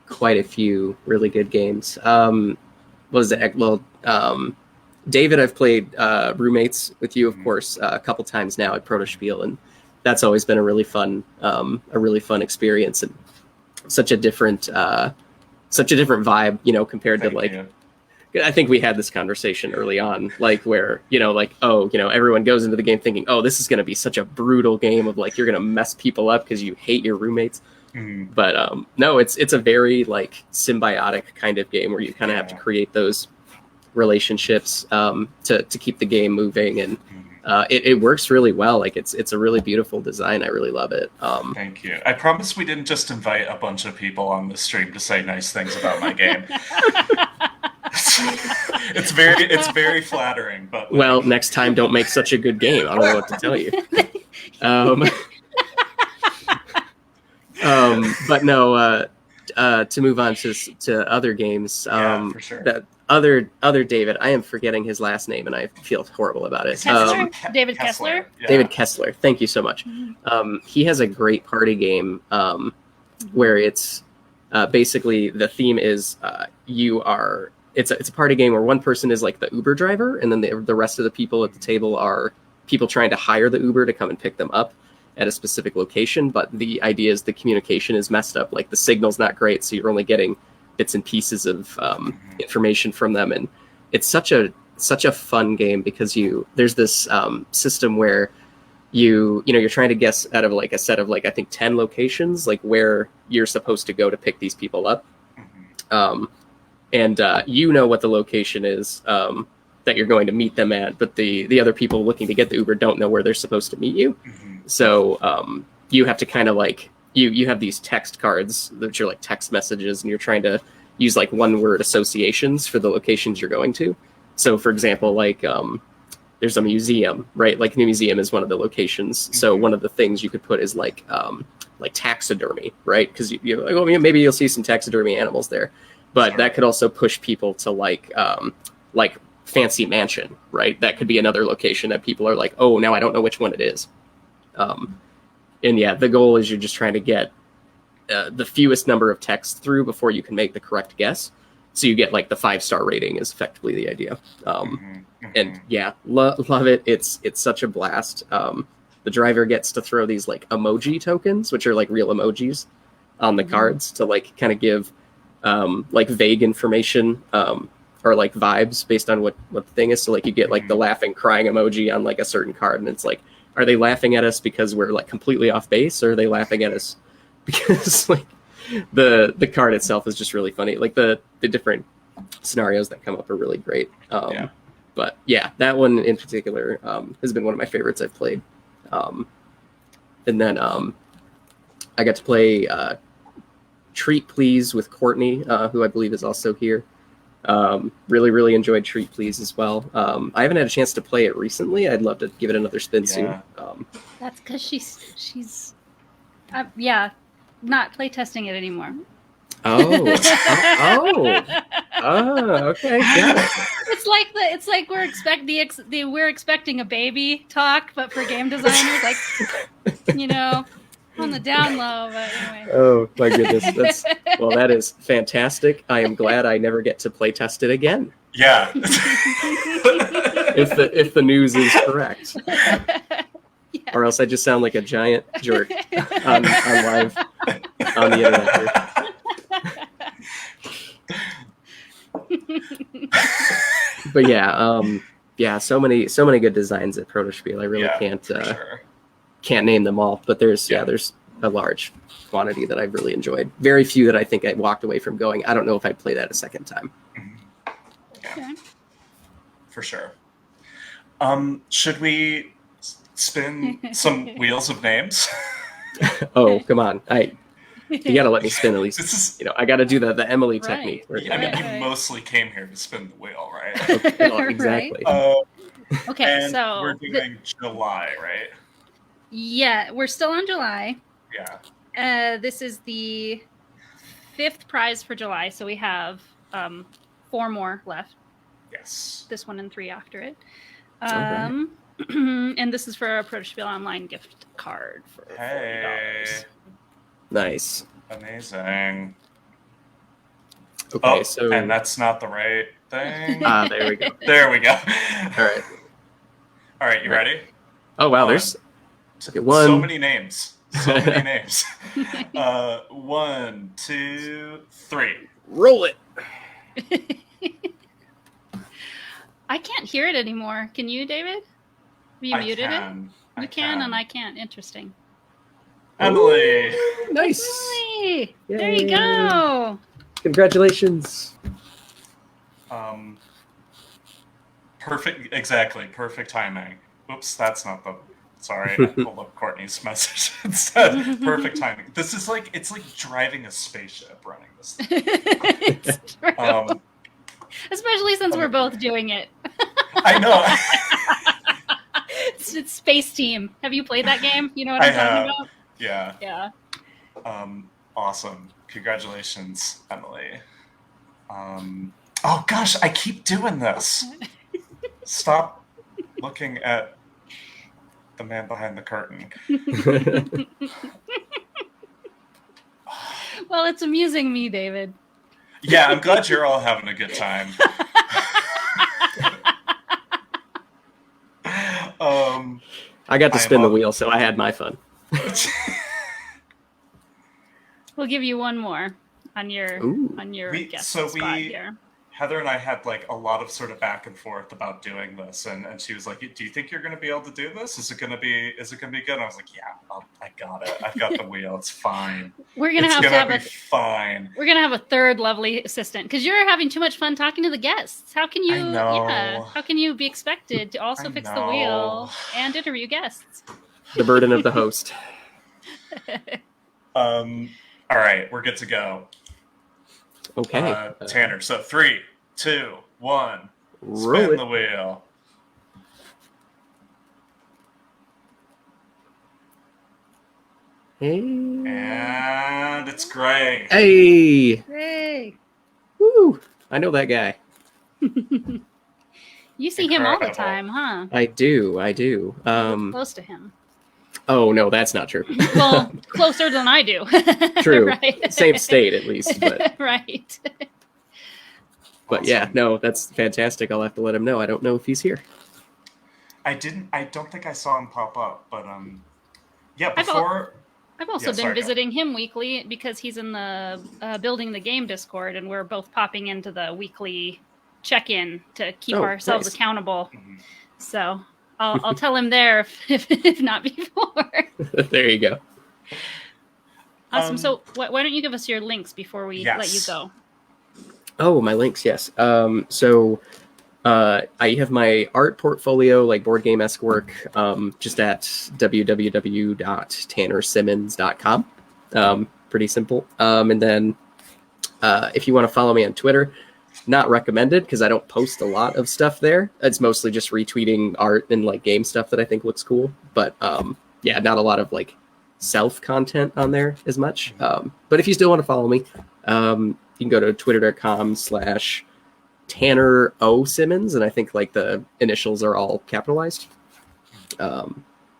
quite a few really good games. What was it? Well, David, I've played roommates with you, of course, a couple times now at Protospiel, and that's always been a really fun experience, and such a different vibe, you know, compared to like.
You.
I think we had this conversation early on, like where, you know, like, oh, you know, everyone goes into the game thinking, oh, this is going to be such a brutal game of like, you're going to mess people up because you hate your roommates. But no, it's a very like symbiotic kind of game where you kind of have to create those relationships to keep the game moving, and it works really well. Like it's a really beautiful design. I really love it.
Thank you. I promise we didn't just invite a bunch of people on the stream to say nice things about my game. It's very flattering, but
well, next time don't make such a good game. I don't know what to tell you. But no, to move on to other games.
For sure.
That other David, I am forgetting his last name, and I feel horrible about it.
Kessler? David Kessler?
Yeah.
David Kessler. Thank you so much. He has a great party game where it's basically the theme is it's a party game where one person is like the Uber driver, and then the rest of the people at the table are people trying to hire the Uber to come and pick them up at a specific location. But the idea is the communication is messed up. Like the signal's not great, so you're only getting bits and pieces of information from them. And it's such a fun game because there's this system where you're trying to guess out of like a set of like, I think 10 locations, like where you're supposed to go to pick these people up. And you know what the location is that you're going to meet them at, but the other people looking to get the Uber don't know where they're supposed to meet you. So you have to kind of like, you have these text cards that are like text messages, and you're trying to use like one word associations for the locations you're going to. So for example, like there's a museum, right? Like the museum is one of the locations. So one of the things you could put is like taxidermy, right? Because you're like, well, maybe you'll see some taxidermy animals there. But that could also push people to like fancy mansion, right? That could be another location that people are like, oh, now I don't know which one it is. And yeah, the goal is you're just trying to get the fewest number of texts through before you can make the correct guess. So you get like the 5-star rating is effectively the idea. And yeah, love it. It's such a blast. The driver gets to throw these like emoji tokens, which are like real emojis on the cards to like kind of give like vague information or like vibes based on what the thing is. So like you get like the laughing, crying emoji on like a certain card, and it's like, are they laughing at us because we're like completely off base, or are they laughing at us because like the card itself is just really funny. Like the different scenarios that come up are really great. But yeah, that one in particular has been one of my favorites I've played. And then I got to play Treat Please with Courtney, who I believe is also here. Really, really enjoyed Treat Please as well. I haven't had a chance to play it recently. I'd love to give it another spin soon.
That's because she's not playtesting it anymore.
Okay, got it.
It's like we're expecting a baby talk, but for game designers, like on the down low. But anyway.
Oh my goodness, that is fantastic. I am glad I never get to play test it again.
Yeah.
if the news is correct. Or else I just sound like a giant jerk on live on the internet here. But yeah, so many good designs at Protospiel. I really can't name them all, but there's a large quantity that I've really enjoyed. Very few that I think I walked away from going, I don't know if I'd play that a second time.
Okay.
For sure. Should we spin some wheels of names?
Oh, come on. You gotta let me spin at least.
This is,
I gotta do the Emily
Right.
technique.
I mean,
Right.
you mostly came here to spin the wheel, right?
Okay, well, exactly.
Okay,
And
so
we're doing July, right?
yeah, we're still on July.
Yeah.
This is the 5th prize for July, so we have 4 more left.
Yes.
This one and 3 after it.
Alright.
And this is for a Protospiel online gift card for
Hey.
$40.
Nice.
Amazing.
Okay, so
and that's not the right thing.
there we go.
There we go.
All right.
All right, you ready?
Oh wow, there's okay, one.
So many names. So many names. 1, 2, 3.
Roll it.
I can't hear it anymore. Can you, David? Have you muted it? You can, and I can't. Interesting.
Emily.
Ooh, nice.
Emily! There you
Yay.
go.
Congratulations.
Perfect. Exactly. Perfect timing. Oops, that's not the. Sorry, I pulled up Courtney's message instead. Perfect timing. This is like it's like driving a spaceship running this thing.
It's true. Especially since we're both doing it.
I know.
It's Space Team. Have you played that game? You know what
I
I'm talking
have.
about?
Yeah.
Yeah.
Awesome. Congratulations, Emily. Oh gosh, I keep doing this. Stop looking at the man behind the curtain.
Well, it's amusing me, David.
Yeah, I'm glad you're all having a good time.
I got to spin the wheel, so I had my fun.
We'll give you one more on your
Ooh.
guest
so
spot here.
Heather and I had like a lot of sort of back and forth about doing this, and she was like, "Do you think you're going to be able to do this? Is it going to be good?" And I was like, "Yeah, I got it. I've got the wheel. It's fine.
We're gonna
It's
have
gonna
to have
be
a
fine."
We're gonna have a third lovely assistant because you're having too much fun talking to the guests. How can you?
I know.
Yeah. How can you be expected to also fix the wheel and interview guests?
The burden of the host.
All right, we're good to go.
Okay.
Tanner. So 3, 2, 1.
Roll
Spin
it.
the wheel.
Hey.
And it's gray.
Hey.
Hey,
Woo. I know that guy.
you see him all the
Incredible.
Um,
time, huh?
I do.
Close to him.
Oh no, that's not true.
Well, closer than I do.
True.
Right.
Same state at least, but
Right.
yeah,
Awesome.
no, that's fantastic. I'll have to let him know. I don't know if he's here.
I don't think I saw him pop up, but yeah,
I've
before
I've also
Yeah,
been
sorry, go.
visiting him weekly because he's in the Building the Game Discord, and we're both popping into the weekly check-in to keep
Oh,
ourselves
nice.
accountable.
Mhm.
So I'll tell him there if not before.
There you go.
Awesome. So why don't you give us your links before we let you
Yes.
go?
Oh, my links, yes. So I have my art portfolio, like board game-esque work, just at www.tannersimmons.com. Pretty simple. And then if you want to follow me on Twitter, not recommended because I don't post a lot of stuff there. It's mostly just retweeting art and like game stuff that I think looks cool. But yeah, not a lot of like self content on there as much. But if you still want to follow me, you can go to twitter.com/Tanner O Simmons, and I think like the initials are all capitalized. But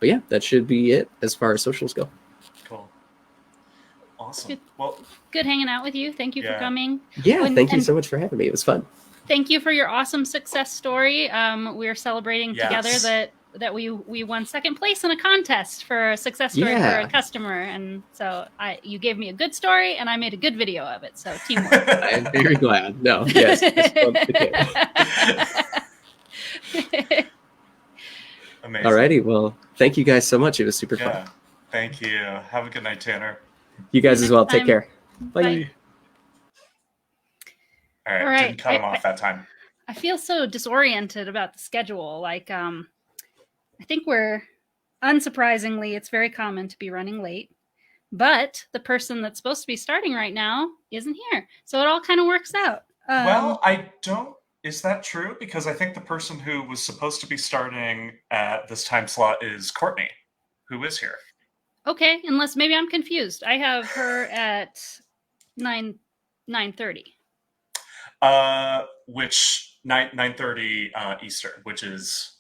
yeah, that should be it as far as socials go.
Cool. Awesome.
Good.
Well,
Good hanging out with you. Thank you for
Yeah.
coming.
Yeah, thank you
and-
so much for having me. It was fun.
Thank you for your awesome success story. We're celebrating together
Yes.
that we won second place in a contest for a success story for
Yeah.
a customer, and so you gave me a good story and I made a good video of it. So teamwork.
I'm very glad. No, yes.
amazing.
Alrighty, well, thank you guys so much. It was super fun.
Yeah. Thank you. Have a good night, Tanner.
You guys as well. Take
Time.
care. Bye.
Bye.
All right.
All right.
Didn't cut him off that time.
I feel so disoriented about the schedule. Like, I think unsurprisingly, it's very common to be running late, but the person that's supposed to be starting right now isn't here. So it all kind of works out.
Well, is that true? Because I think the person who was supposed to be starting at this time slot is Courtney, who is here.
Okay, unless maybe I'm confused. I have her at 9:30.
Which 9:30 Eastern, which is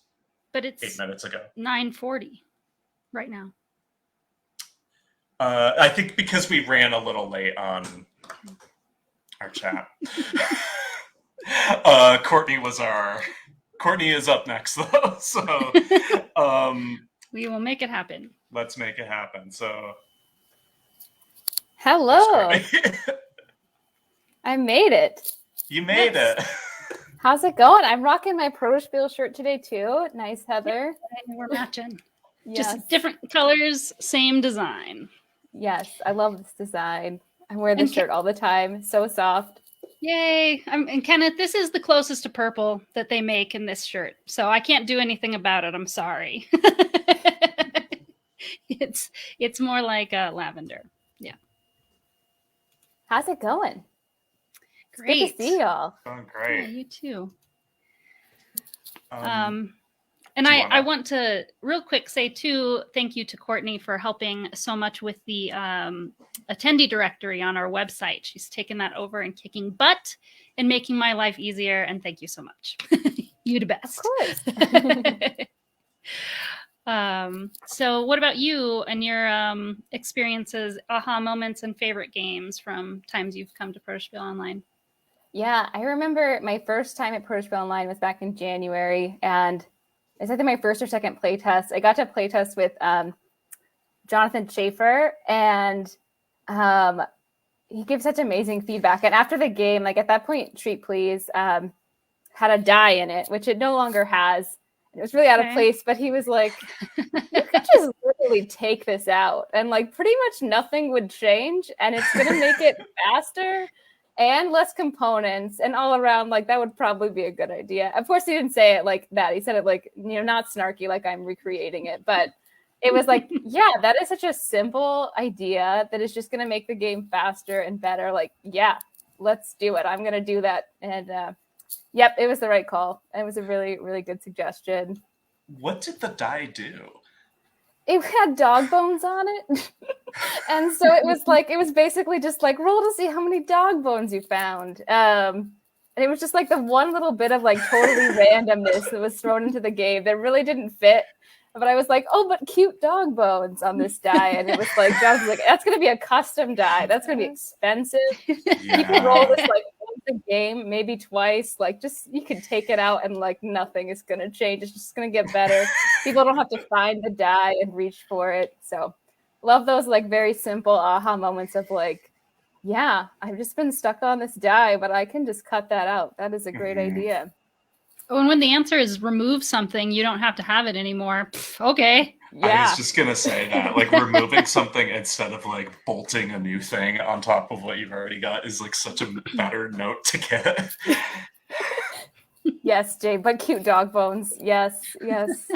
But it's
8 minutes ago.
9:40 right now.
I think because we ran a little late on our chat. Courtney is up next though, so
we will make it happen.
Let's make it happen. So
hello. I made it.
You made it.
How's it going? I'm rocking my Protospiel shirt today too. Nice, Heather.
We're matching.
Yes.
Just different colors, same design.
Yes, I love this design. I wear this shirt all the time. So soft.
Yay. And Kenneth, this is the closest to purple that they make in this shirt. So I can't do anything about it. I'm sorry. It's more like lavender. Yeah.
How's it going?
Great.
It's good to see y'all.
Going great.
Yeah, you too.
And
I want to real quick say too, thank you to Courtney for helping so much with the attendee directory on our website. She's taken that over and kicking butt and making my life easier. And thank you so much. You the best.
Of course.
So what about you and your experiences, aha moments, and favorite games from times you've come to Protospiel Online?
Yeah, I remember my first time at Protospiel Online was back in January, and it's either my first or second playtest. I got to playtest with Jonathan Schaefer, and he gives such amazing feedback. And after the game, like at that point, Treat Please had a die in it, which it no longer has. It was really out of place, but he was like, you could just literally take this out and like pretty much nothing would change, and it's going to make it faster and less components and all around, like that would probably be a good idea. Of course, he didn't say it like that. He said it like, not snarky, like I'm recreating it, but it was like, yeah, that is such a simple idea that is just going to make the game faster and better. Like, yeah, let's do it. I'm going to do that. And yep, it was the right call. It was a really, really good suggestion.
What did the die do?
It had dog bones on it. And so it was basically just like, roll to see how many dog bones you found. And it was just like the one little bit of like totally randomness that was thrown into the game that really didn't fit. But I was like, oh, but cute dog bones on this die. And it was like, John was like, that's going to be a custom die. That's going to be expensive.
Yeah.
You can roll this like once a game, maybe twice. Like just, you can take it out and like nothing is going to change. It's just going to get better. People don't have to find the die and reach for it. So love those like very simple aha moments of like, yeah, I've just been stuck on this die, but I can just cut that out. That is a great idea.
Oh, and when the answer is remove something, you don't have to have it anymore. Okay.
Yeah.
I was just going to say that, like removing something instead of like bolting a new thing on top of what you've already got is like such a better note to get.
Yes, Jay, but cute dog bones. Yes, yes.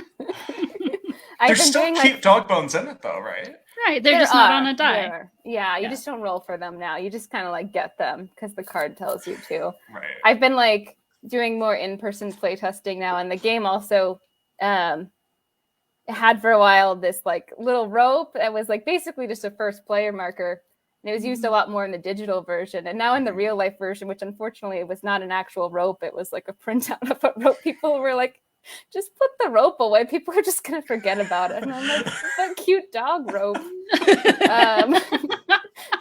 There's still cute dog bones in it though, right?
Right. They're just not on a die.
Yeah, you just don't roll for them now. You just kind of like get them because the card tells you to.
Right.
I've been like doing more in-person playtesting now, and the game also had for a while this like little rope that was like basically just a first player marker. And it was used a lot more in the digital version. And now in the real life version, which unfortunately was not an actual rope, it was like a printout of a rope. People were like, just put the rope away. People are just going to forget about it. And I'm like, that cute dog rope.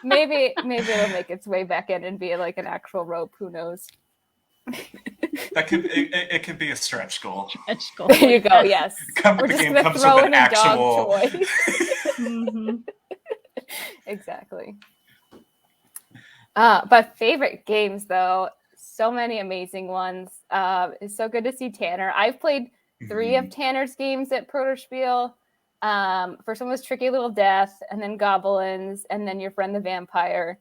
Maybe it'll make its way back in and be like an actual rope. Who knows?
It could be a stretch goal.
Stretch goal.
There you go. Yes.
The game comes with an actual
dog toy. Mm-hmm. Exactly. But favorite games though, so many amazing ones. It's so good to see Tanner. I've played 3 of Tanner's games at Protospiel. First one was Tricky Little Death, and then Goblins, and then Your Friend the Vampire.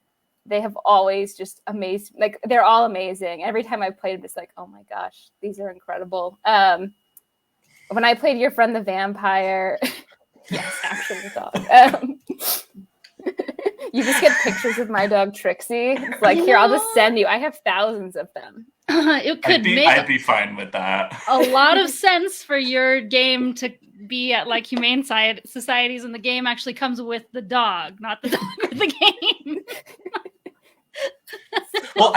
They have always just amazed. Like, they're all amazing. Every time I played, it's like, oh my gosh, these are incredible. When I played Your Friend the Vampire, yes, actual dog. You just get pictures of my dog Trixie. It's like, here, I'll just send you. I have thousands of them.
It could
I'd be fine with that.
a lot of sense for your game to be at like humane societies, and the game actually comes with the dog, not the dog with the game.
Well,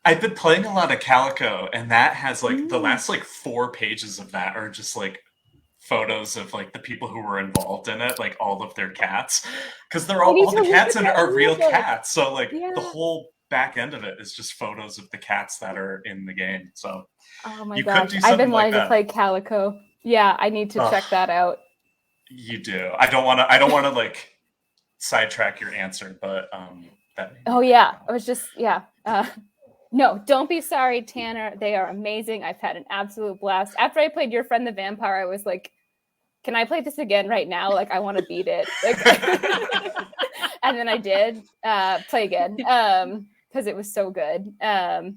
I've been playing a lot of Calico, and that has like the last like 4 pages of that are just like photos of like the people who were involved in it, like all of their cats, because they're all the cats in it are real cats. So like the whole back end of it is just photos of the cats that are in the game. So
oh my gosh, I've been wanting to play Calico. Yeah, I need to check that out.
You do. I don't want to like sidetrack your answer, but
oh yeah, I was just no, don't be sorry, Tanner. They are amazing. I've had an absolute blast. After I played Your Friend the Vampire, I was like, can I play this again right now? Like, I want to beat it. Like, and then I did play again because it was so good. One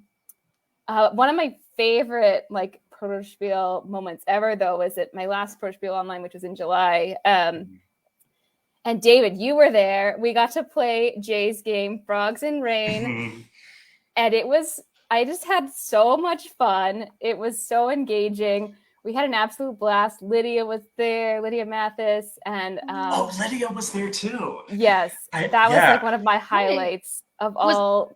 of my favorite like Protospiel moments ever, though, was at my last Protospiel online, which was in July. And David, you were there. We got to play Jay's game, Frogs in Rain. And I just had so much fun. It was so engaging. We had an absolute blast. Lydia was there, Lydia Mathis. And
Lydia was there too.
Yes. That was like one of my highlights of all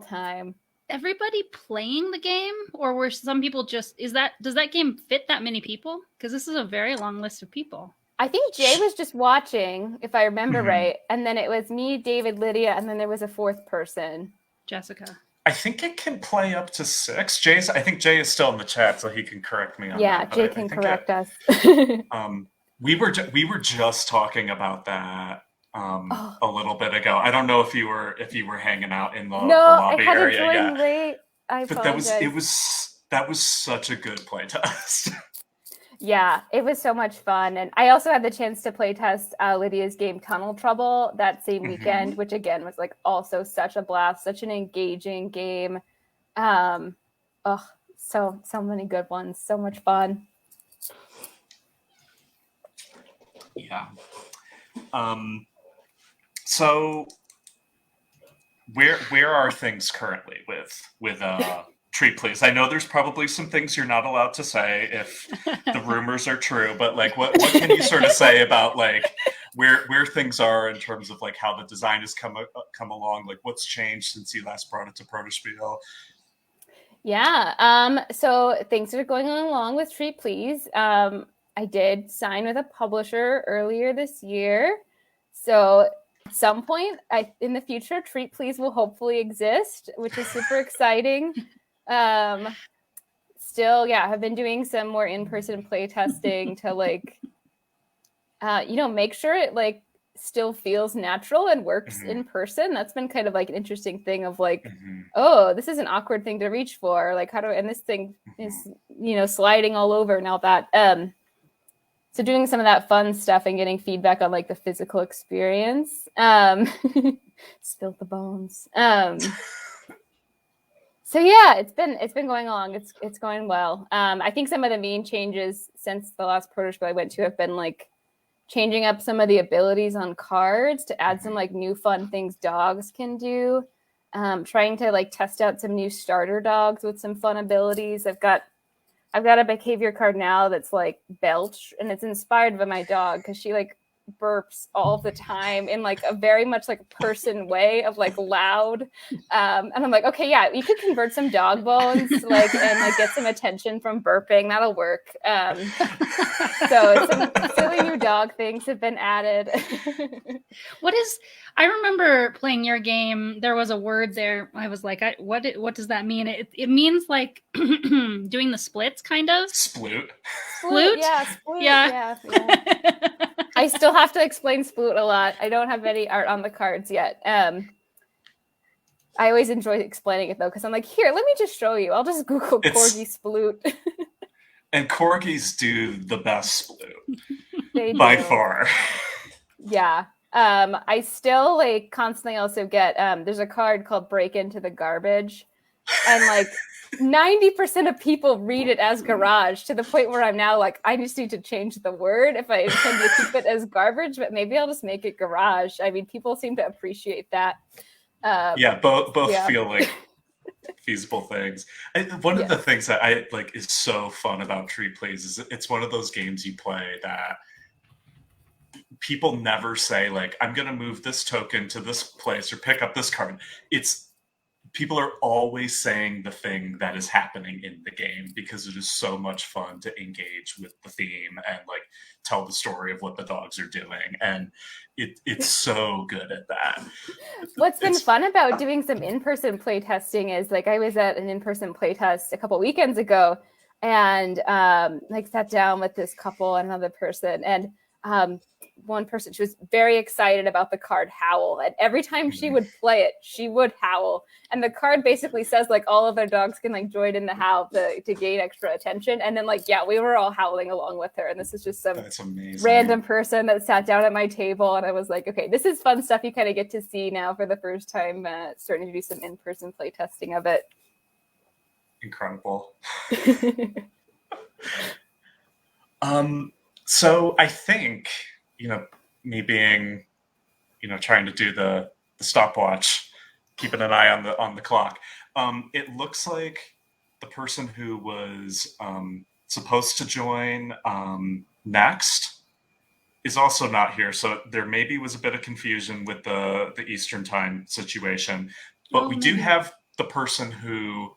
time.
Everybody playing the game, or were some people just does that game fit that many people? Because this is a very long list of people.
I think Jay was just watching, if I remember right. And then it was me, David, Lydia, and then there was a 4th person.
Jessica.
I think it can play up to 6. I think Jay is still in the chat, so he can correct me on that.
Yeah, Jay can correct us.
We were just talking about that a little bit ago. I don't know if you were hanging out in the lobby area yet.
No, I had to join late. I apologize.
That was such a good playtest.
Yeah, it was so much fun. And I also had the chance to play test Lydia's game Tunnel Trouble that same weekend, which again was like also such a blast, such an engaging game. So many good ones, so much fun.
Yeah. So where are things currently with Treat Please? I know there's probably some things you're not allowed to say if the rumors are true, but like what can you sort of say about like where things are in terms of like how the design has come along, like what's changed since you last brought it to Protospiel?
Yeah, so things are going along with Treat Please. I did sign with a publisher earlier this year, so at some point in the future, Treat Please will hopefully exist, which is super exciting. Still, I've been doing some more in-person play testing to like, make sure it like still feels natural and works in person. That's been kind of like an interesting thing of like, oh, this is an awkward thing to reach for. Like, and this thing is, sliding all over and all that. So doing some of that fun stuff and getting feedback on like the physical experience. Spilled the bones. So yeah, it's been going along. It's going well. I think some of the main changes since the last Protospiel I went to have been like changing up some of the abilities on cards to add some like new fun things dogs can do. Trying to like test out some new starter dogs with some fun abilities. I've got a behavior card now that's like Belch, and it's inspired by my dog because she like burps all the time in like a very much like person way of like loud. And I'm like, okay, yeah, you could convert some dog bones like and like get some attention from burping. That'll work. So some silly new dog things have been added.
I remember playing your game. There was a word there. I was like, what does that mean? It means like doing the splits, kind of.
Sploot.
Yeah, sploot. Yeah. I still have to explain sploot a lot. I don't have any art on the cards yet. I always enjoy explaining it though, because I'm like, here, let me just show you. I'll just Google corgi sploot.
And corgis do the best sploot.
They
by
do.
far.
Yeah. I still like constantly also get there's a card called Break Into the Garbage, and like 90% of people read it as garage, to the point where I'm now like, I just need to change the word if I intend to keep it as garbage, but maybe I'll just make it garage. I mean, people seem to appreciate that.
Yeah, both
yeah.
feel like feasible things. One of the things that I like is so fun about Tree Plays is it's one of those games you play that people never say like, I'm gonna move this token to this place or pick up this card. It's people are always saying the thing that is happening in the game, because it is so much fun to engage with the theme and like tell the story of what the dogs are doing, and it's so good at that.
What's been fun about doing some in-person playtesting is like I was at an in-person playtest a couple weekends ago, and like sat down with this couple and another person, and one person, she was very excited about the card Howl, and every time she would play it, she would howl, and the card basically says like all of their dogs can like join in the howl to gain extra attention, and then like we were all howling along with her, and this is just some random person that sat down at my table, and I was like, okay, this is fun stuff you kind of get to see now for the first time, starting to do some in-person play testing of it.
Incredible. So I think, me being, trying to do the stopwatch, keeping an eye on the clock. It looks like the person who was supposed to join next is also not here. So there maybe was a bit of confusion with the Eastern time situation, but we do have the person who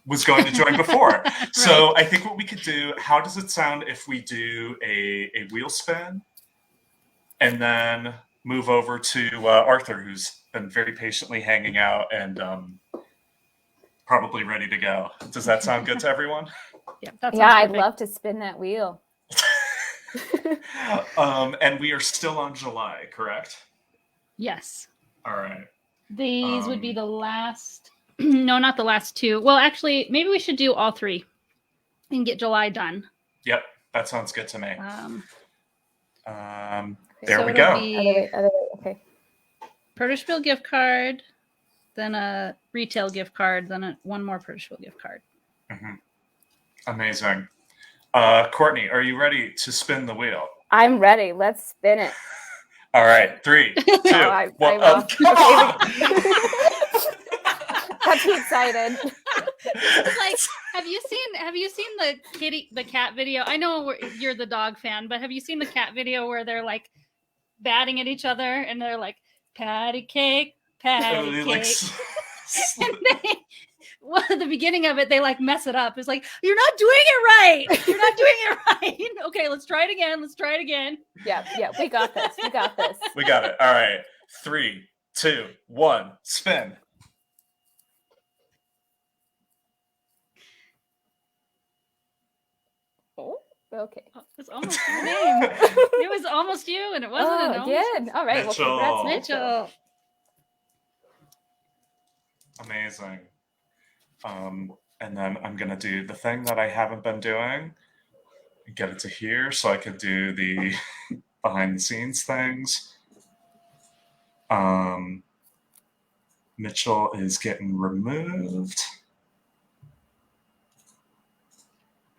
was going to join before. Right. So I think what we could do, how does it sound if we do a wheel spin and then move over to Arthur, who's been very patiently hanging out and probably ready to go. Does that sound good to everyone?
Yeah, I'd love to spin that wheel.
And we are still on July, correct?
Yes.
All right.
These would be the last. No, not the last two. Well, actually, maybe we should do all three and get July done.
Yep, that sounds good to me. There
so
we go.
Okay.
Protospiel gift card, then a retail gift card, then one more Protospiel gift card.
Mm-hmm. Amazing. Courtney, are you ready to spin the wheel?
I'm ready. Let's spin it.
All right, 3, 2, 1.
Got too excited.
Like, have you seen the cat video? I know you're the dog fan, but have you seen the cat video where they're like batting at each other and they're like patty cake, patty cake? Well, at the beginning of it, they like mess it up. It's like, you're not doing it right. You're not doing it right. Okay, let's try it again. Yeah,
we got this.
We got it. All right. 3, 2, 1, spin.
Oh, okay.
Oh, it's almost your name. It was almost you, and it wasn't.
Oh, again. All right.
Mitchell.
Well, congrats, Mitchell.
Amazing. And then I'm going to do the thing that I haven't been doing. Get it to here so I can do the behind the scenes things. Mitchell is getting removed.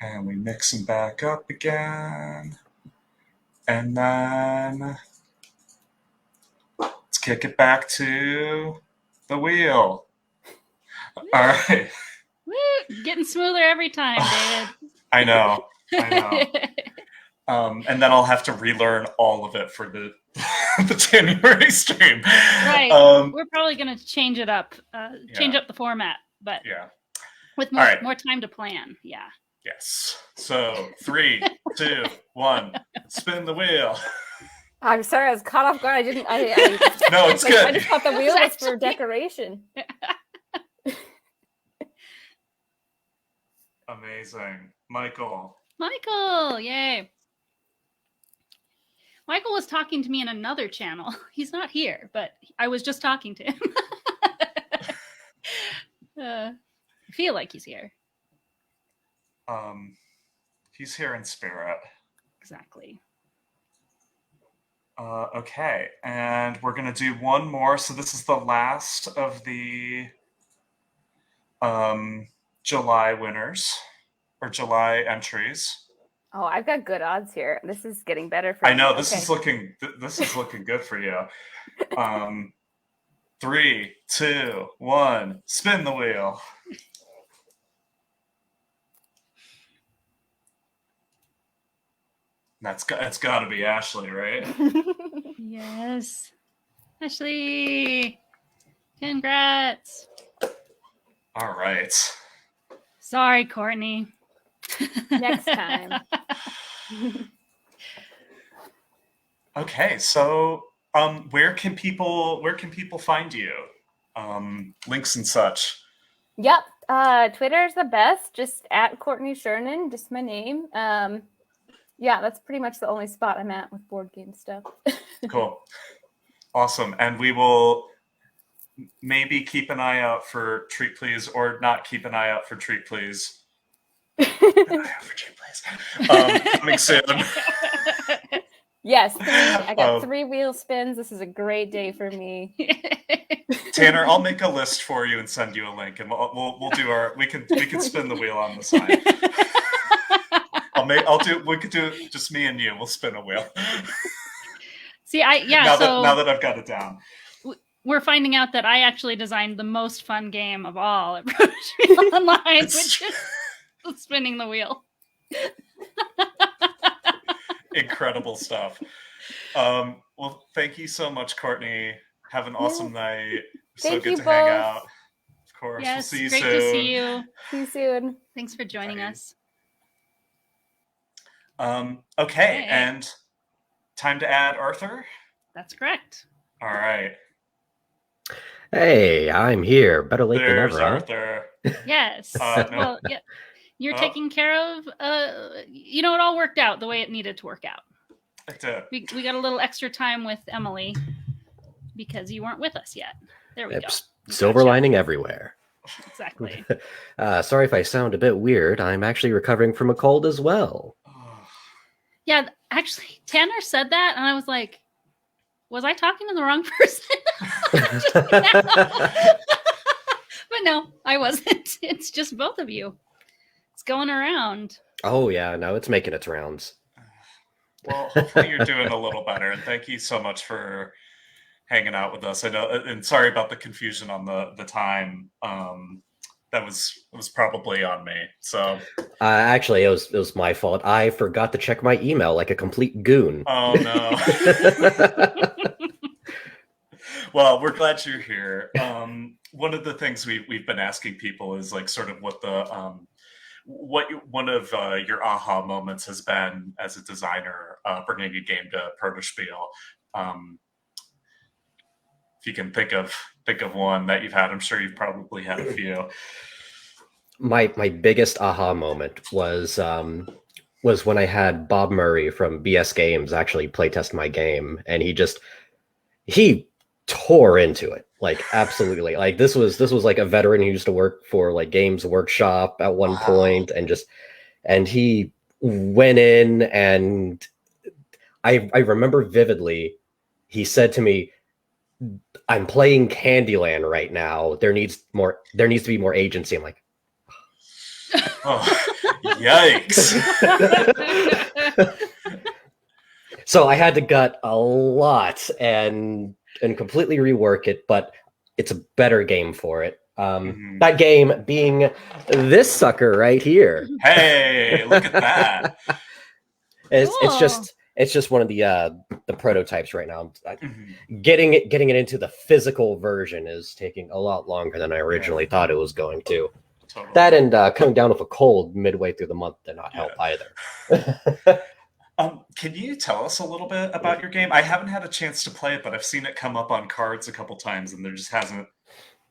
And we mix him back up again. And then let's kick it back to the wheel. All right.
Woo! Getting smoother every time, David.
I know. And then I'll have to relearn all of it for the January stream.
Right. We're probably going to change it up, change up the format, but with more time to plan. Yeah.
Yes. So 3, 2, 1, spin the wheel.
I'm sorry, I was caught off guard.
No, it's good.
I just thought the wheel was for decoration.
Amazing. Michael,
yay. Michael was talking to me in another channel. He's not here, but I was just talking to him. I feel like he's here.
He's here in spirit.
Exactly.
Okay, and we're gonna do one more. So this is the last of the July winners or July entries.
Oh, I've got good odds here. This is getting better for
I
me.
know this
Okay.
is looking good for you. 3, 2, 1, spin the wheel. It's got to be Ashley, right?
Yes. Ashley, congrats.
All right.
Sorry, Courtney.
Next time.
Okay, so where can people find you? Links and such.
Yep. Twitter's the best. Just at Courtney Shernan, just my name. Yeah, that's pretty much the only spot I'm at with board game stuff.
Cool. Awesome. And we will maybe keep an eye out for Treat Please, or not keep an eye out for Treat Please. Keep an eye out for Treat Please. Coming soon.
Yes, I got 3 wheel spins. This is a great day for me.
Tanner, I'll make a list for you and send you a link, and we'll do we can spin the wheel on the side. We could do just me and you. We'll spin a wheel.
See,
now that I've got it down.
We're finding out that I actually designed the most fun game of all at Protospiel Online, which is spinning the wheel.
Incredible stuff. Well, thank you so much, Courtney. Have an awesome night.
Thank
So
you
good to hang
both.
out. Of course.
Yes,
We'll see you
great
soon.
to see you.
See you soon.
Thanks for joining
Bye.
us.
Okay,
Hey.
and time to add Arthur.
That's correct.
All right.
Hey, I'm here. Better late than
There's
never. Huh?
Arthur.
Yes.
No.
Well, yeah. You're
Oh.
taking care of. It all worked out the way it needed to work out.
It did.
We got a little extra time with Emily because you weren't with us yet. There we
Yep,
go.
silver
Gotcha.
lining everywhere.
Exactly.
Sorry if I sound a bit weird. I'm actually recovering from a cold as well.
Yeah, actually, Tanner said that, and I was like, was I talking to the wrong person? But no, I wasn't. It's just both of you. It's going around.
Oh, yeah. No, it's making its rounds.
Well, hopefully you're doing a little better, and thank you so much for hanging out with us. I know, and sorry about the confusion on the time. That was probably on me. So
Actually, it was my fault. I forgot to check my email like a complete goon.
oh no. Well, we're glad you're here. One of the things we've been asking people is like sort of what the one of your aha moments has been as a designer bringing a game to Protospiel. If you can think of one that you've had, I'm sure you've probably had a few.
My biggest aha moment was when I had Bob Murray from BS Games actually playtest my game, and he tore into it, like absolutely. Like this was like a veteran who used to work for like Games Workshop at one point, and he went in, and I remember vividly he said to me, I'm playing Candyland right now. There needs to be more agency. I'm like,
oh, yikes.
So I had to gut a lot and completely rework it, but it's a better game for it. That game being this sucker right here.
Hey, look at that.
It's just one of the prototypes right now. Getting it into the physical version is taking a lot longer than I originally thought it was going to.
Totally.
That and coming down with a cold midway through the month did not help either.
Can you tell us a little bit about your game? I haven't had a chance to play it, but I've seen it come up on cards a couple times, and there just hasn't.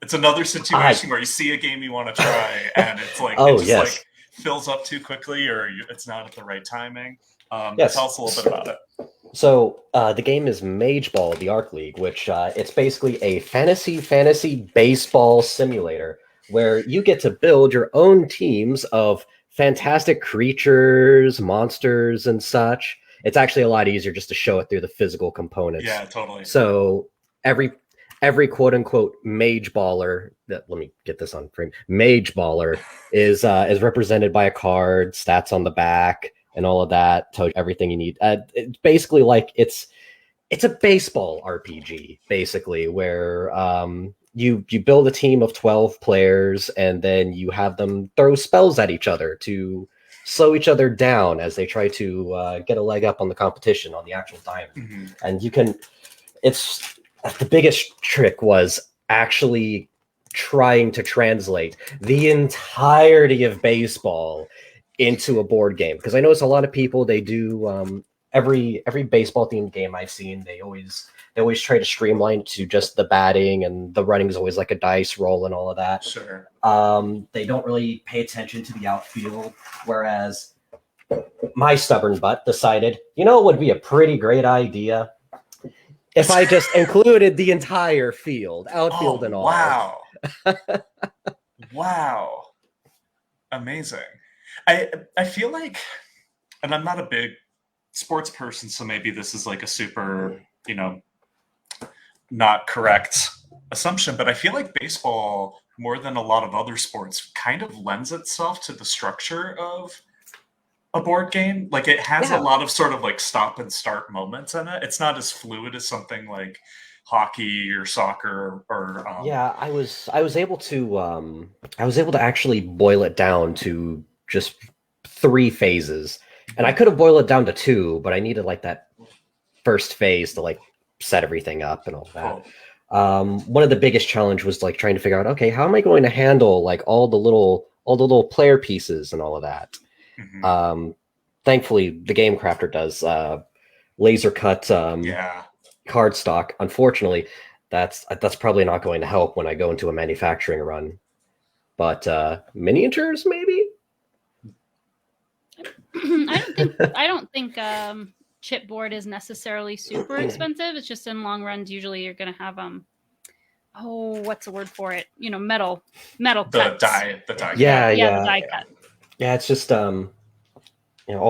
It's another situation where you see a game you want to try, and it's like like fills up too quickly, or it's not at the right timing.
Yes.
Tell us a little bit about it.
So the game is Mage Ball, the Arc League, which it's basically a fantasy baseball simulator where you get to build your own teams of fantastic creatures, monsters, and such. It's actually a lot easier just to show it through the physical components.
Yeah, totally.
So every quote unquote mage baller, let me get this on frame. Mage baller is represented by a card, stats on the back, and all of that. Tells you everything you need. It's basically like it's a baseball RPG, basically, where you build a team of 12 players, and then you have them throw spells at each other to slow each other down as they try to get a leg up on the competition on the actual diamond.
Mm-hmm.
And you can, it's the biggest trick was actually trying to translate the entirety of baseball into a board game, because I notice a lot of people, they do every baseball themed game I've seen, they always try to streamline it to just the batting, and the running is always like a dice roll and all of that.
Sure.
They don't really pay attention to the outfield, whereas my stubborn butt decided, it would be a pretty great idea if I just included the entire field, outfield and all.
Wow. Wow. Amazing. I feel like, and I'm not a big sports person, so maybe this is like a super, not correct assumption, but I feel like baseball, more than a lot of other sports, kind of lends itself to the structure of a board game. Like it has a lot of sort of like stop and start moments in it. It's not as fluid as something like hockey or soccer or
yeah, I was able to actually boil it down to just 3 phases, and I could have boiled it down to 2, but I needed like that first phase to like set everything up and all that. One of the biggest challenge was like trying to figure out, okay, how am I going to handle like all the little player pieces and all of that. Mm-hmm. Thankfully the game crafter does laser cut cardstock. Unfortunately, that's probably not going to help when I go into a manufacturing run, but miniatures maybe.
I don't think chipboard is necessarily super expensive. It's just in long runs, usually you're going to have what's the word for it? Metal cuts.
The die.
Yeah,
the die cut.
Yeah, it's just all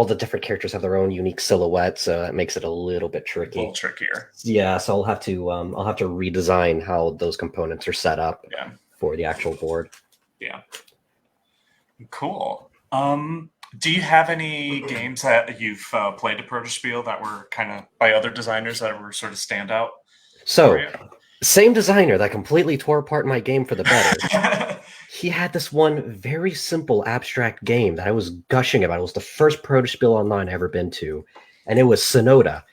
the different characters have their own unique silhouette, so that makes it a little bit tricky.
A little trickier.
Yeah, so I'll have to redesign how those components are set up for the actual board.
Yeah. Cool. Do you have any games that you've played at Protospiel that were kind of by other designers that were sort of standout?
So, same designer that completely tore apart my game for the better. He had this one very simple abstract game that I was gushing about. It was the first Protospiel online I ever been to, and it was Sonoda.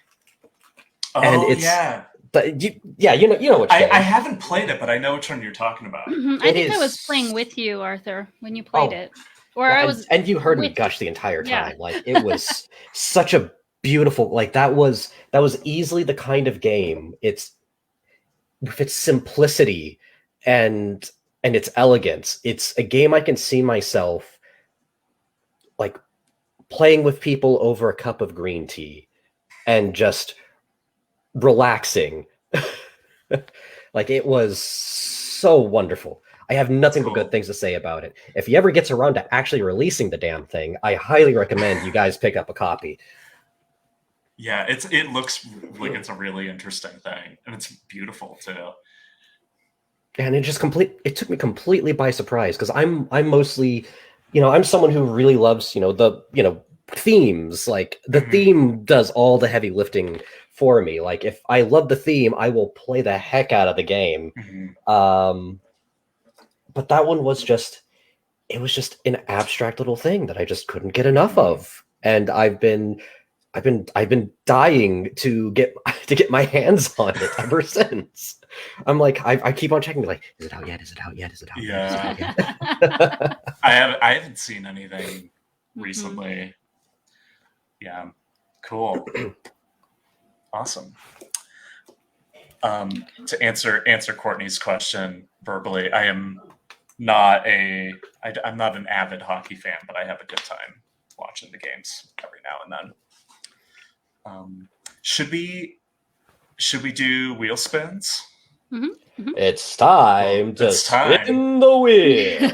Oh,
and it's, you know what.
I haven't played it, but I know which one you're talking about.
Mm-hmm. I think I was playing with you, Arthur, when you played it. Or I was,
and you heard me gush the entire time. Like it was such a beautiful, like that was easily the kind of game. It's with its simplicity and its elegance. It's a game I can see myself like playing with people over a cup of green tea and just relaxing. Like it was so wonderful. I have nothing but good things to say about it. If he ever gets around to actually releasing the damn thing, I highly recommend you guys pick up a copy.
Yeah, it looks like it's a really interesting thing, and it's beautiful too.
And it took me completely by surprise, because I'm mostly, I'm someone who really loves, the themes. Like the theme does all the heavy lifting for me. Like if I love the theme, I will play the heck out of the game. But that one was just an abstract little thing that I just couldn't get enough of. And I've been dying to get my hands on it ever since. I'm like, I keep on checking, like, is it out yet? Is it out yet? Is it out yet?
Yeah. I haven't seen anything recently. Yeah. Cool. Awesome. To answer Courtney's question verbally, I'm not an avid hockey fan, but I have a good time watching the games every now and then. Should we do wheel spins?
It's time to spin the wheel.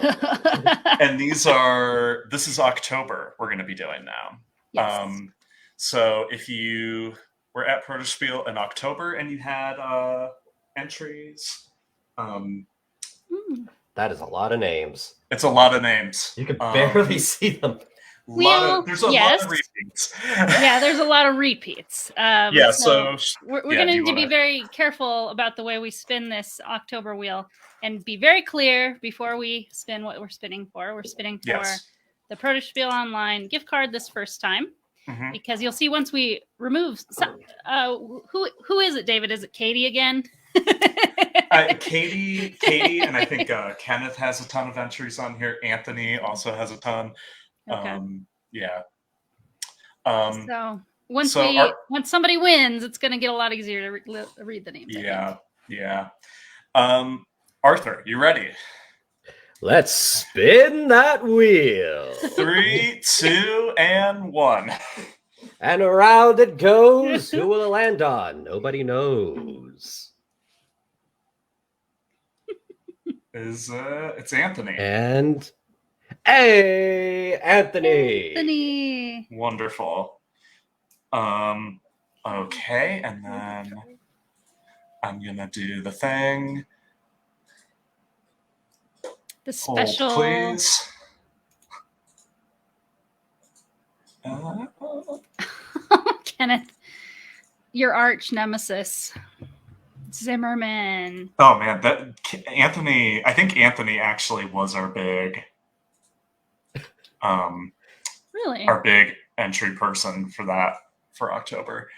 And this is October we're going to be doing now.
Yes.
So if you were at Protospiel in October and you had entries,
That is a lot of names.
it's a lot of names.
You can barely see them.
There's a lot of repeats.
Yeah, there's a lot of repeats.
Yeah, so
we're
yeah,
going
do you
to be
wanna-
very careful about the way we spin this October wheel and be very clear before we spin what we're spinning for. We're spinning for
Yes.
the Protospiel Online gift card this first time,
Mhm.
because you'll see once we remove some, who is it, David? Is it Katie again?
Katie, and I think Kenneth has a ton of entries on here. Anthony also has a ton.
Okay.
Yeah.
So once
so
once somebody wins, it's going to get a lot easier to read the names.
Yeah. Arthur, you ready?
Let's spin that wheel.
3, 2, and 1.
And around it goes. Who will it land on? Nobody knows.
It's Anthony.
And hey, Anthony.
Anthony.
Wonderful. Okay, and then I'm gonna do the thing.
The special.
Hold, please.
Kenneth, your arch nemesis, Zimmerman.
Oh man, that Anthony. I think Anthony actually was our big,
Really?
our big entry person for October.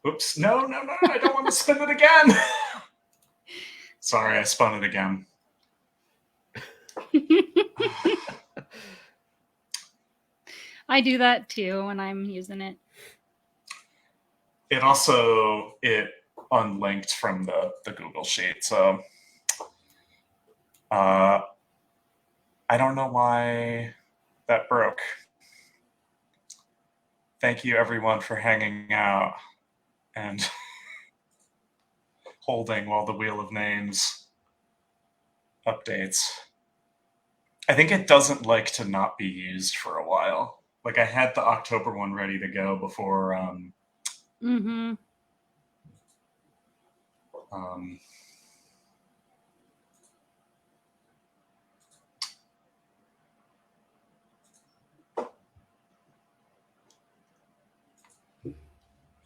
Oops! No! I don't want to spin it again. Sorry, I spun it again.
I do that too when I'm using it.
It unlinked from the Google sheet, so I don't know why that broke. Thank you everyone for hanging out and holding while the Wheel of Names updates. I think it doesn't like to not be used for a while. Like I had the October one ready to go before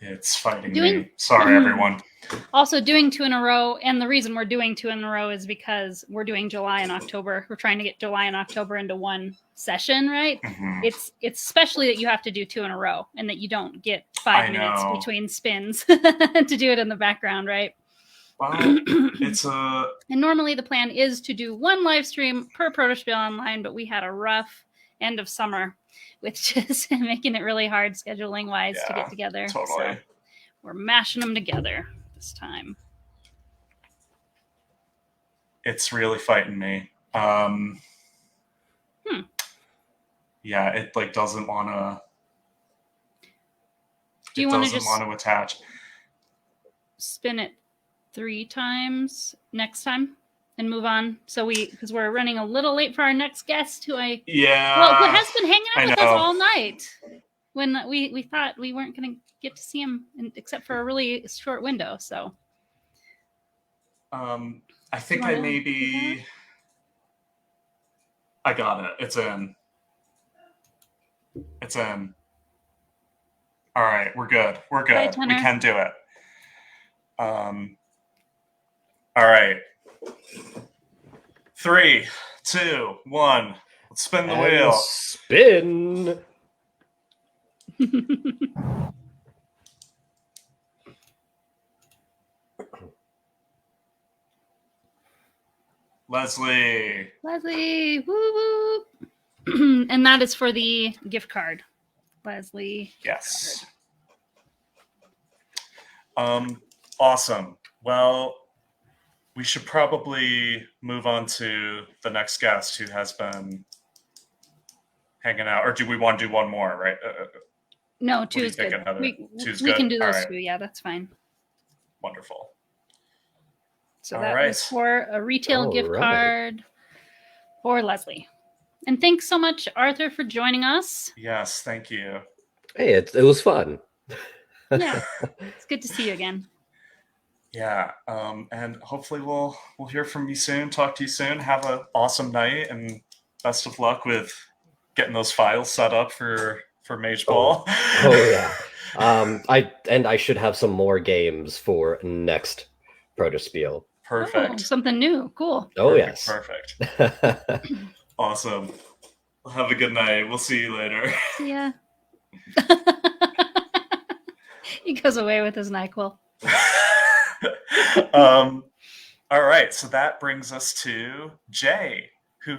it's fighting me. Sorry, everyone.
Also, doing 2 in a row, and the reason we're doing 2 in a row is because we're doing July and October. We're trying to get July and October into one session, right?
Mhm.
It's especially that you have to do 2 in a row, and that you don't get 5 minutes
know.
between spins to do it in the background, right?
Well,
And normally the plan is to do 1 live stream per Protospiel Online, but we had a rough end of summer, which is making it really hard scheduling wise to get together.
Totally.
So we're mashing them together this time.
It's really fighting me. Yeah, it like doesn't want to.
Do you want to
doesn't
just
want to attach?
spin it 3 times next time and move on? So because we're running a little late for our next guest, who has been hanging out with us all night. When we thought we weren't going to get to see him except for a really short window. So
I think I maybe. I got it. It's in. It's in. All right, we're good. We're good.
Bye,
We
Tanner.
can do it. All right. 3, 2, 1. Let's spin the wheel.
Spin.
Leslie.
Leslie, woo woo. And that is for the gift card. Leslie.
Yes. Awesome. Well, we should probably move on to the next guest who has been hanging out. Or do we want to do one more, right?
No, 2
do you
is
think?
good.
Two's
We
good?
can do those
All right.
2. Yeah, that's fine.
Wonderful.
So
All
that
right.
was for a retail
All
gift
right.
card for Leslie. And thanks so much, Arthur, for joining us.
Yes, thank you.
Hey, it was fun.
Yeah, it's good to see you again.
Yeah, and hopefully we'll hear from you soon. Talk to you soon. Have an awesome night, and best of luck with getting those files set up for Mage Ball.
Oh yeah. I should have some more games for next Protospiel.
Perfect.
Oh, something new. Cool.
Oh
Perfect,
yes.
Perfect. Awesome. Have a good night. We'll see you later.
See ya. He goes away with his NyQuil.
All right, so that brings us to Jay, who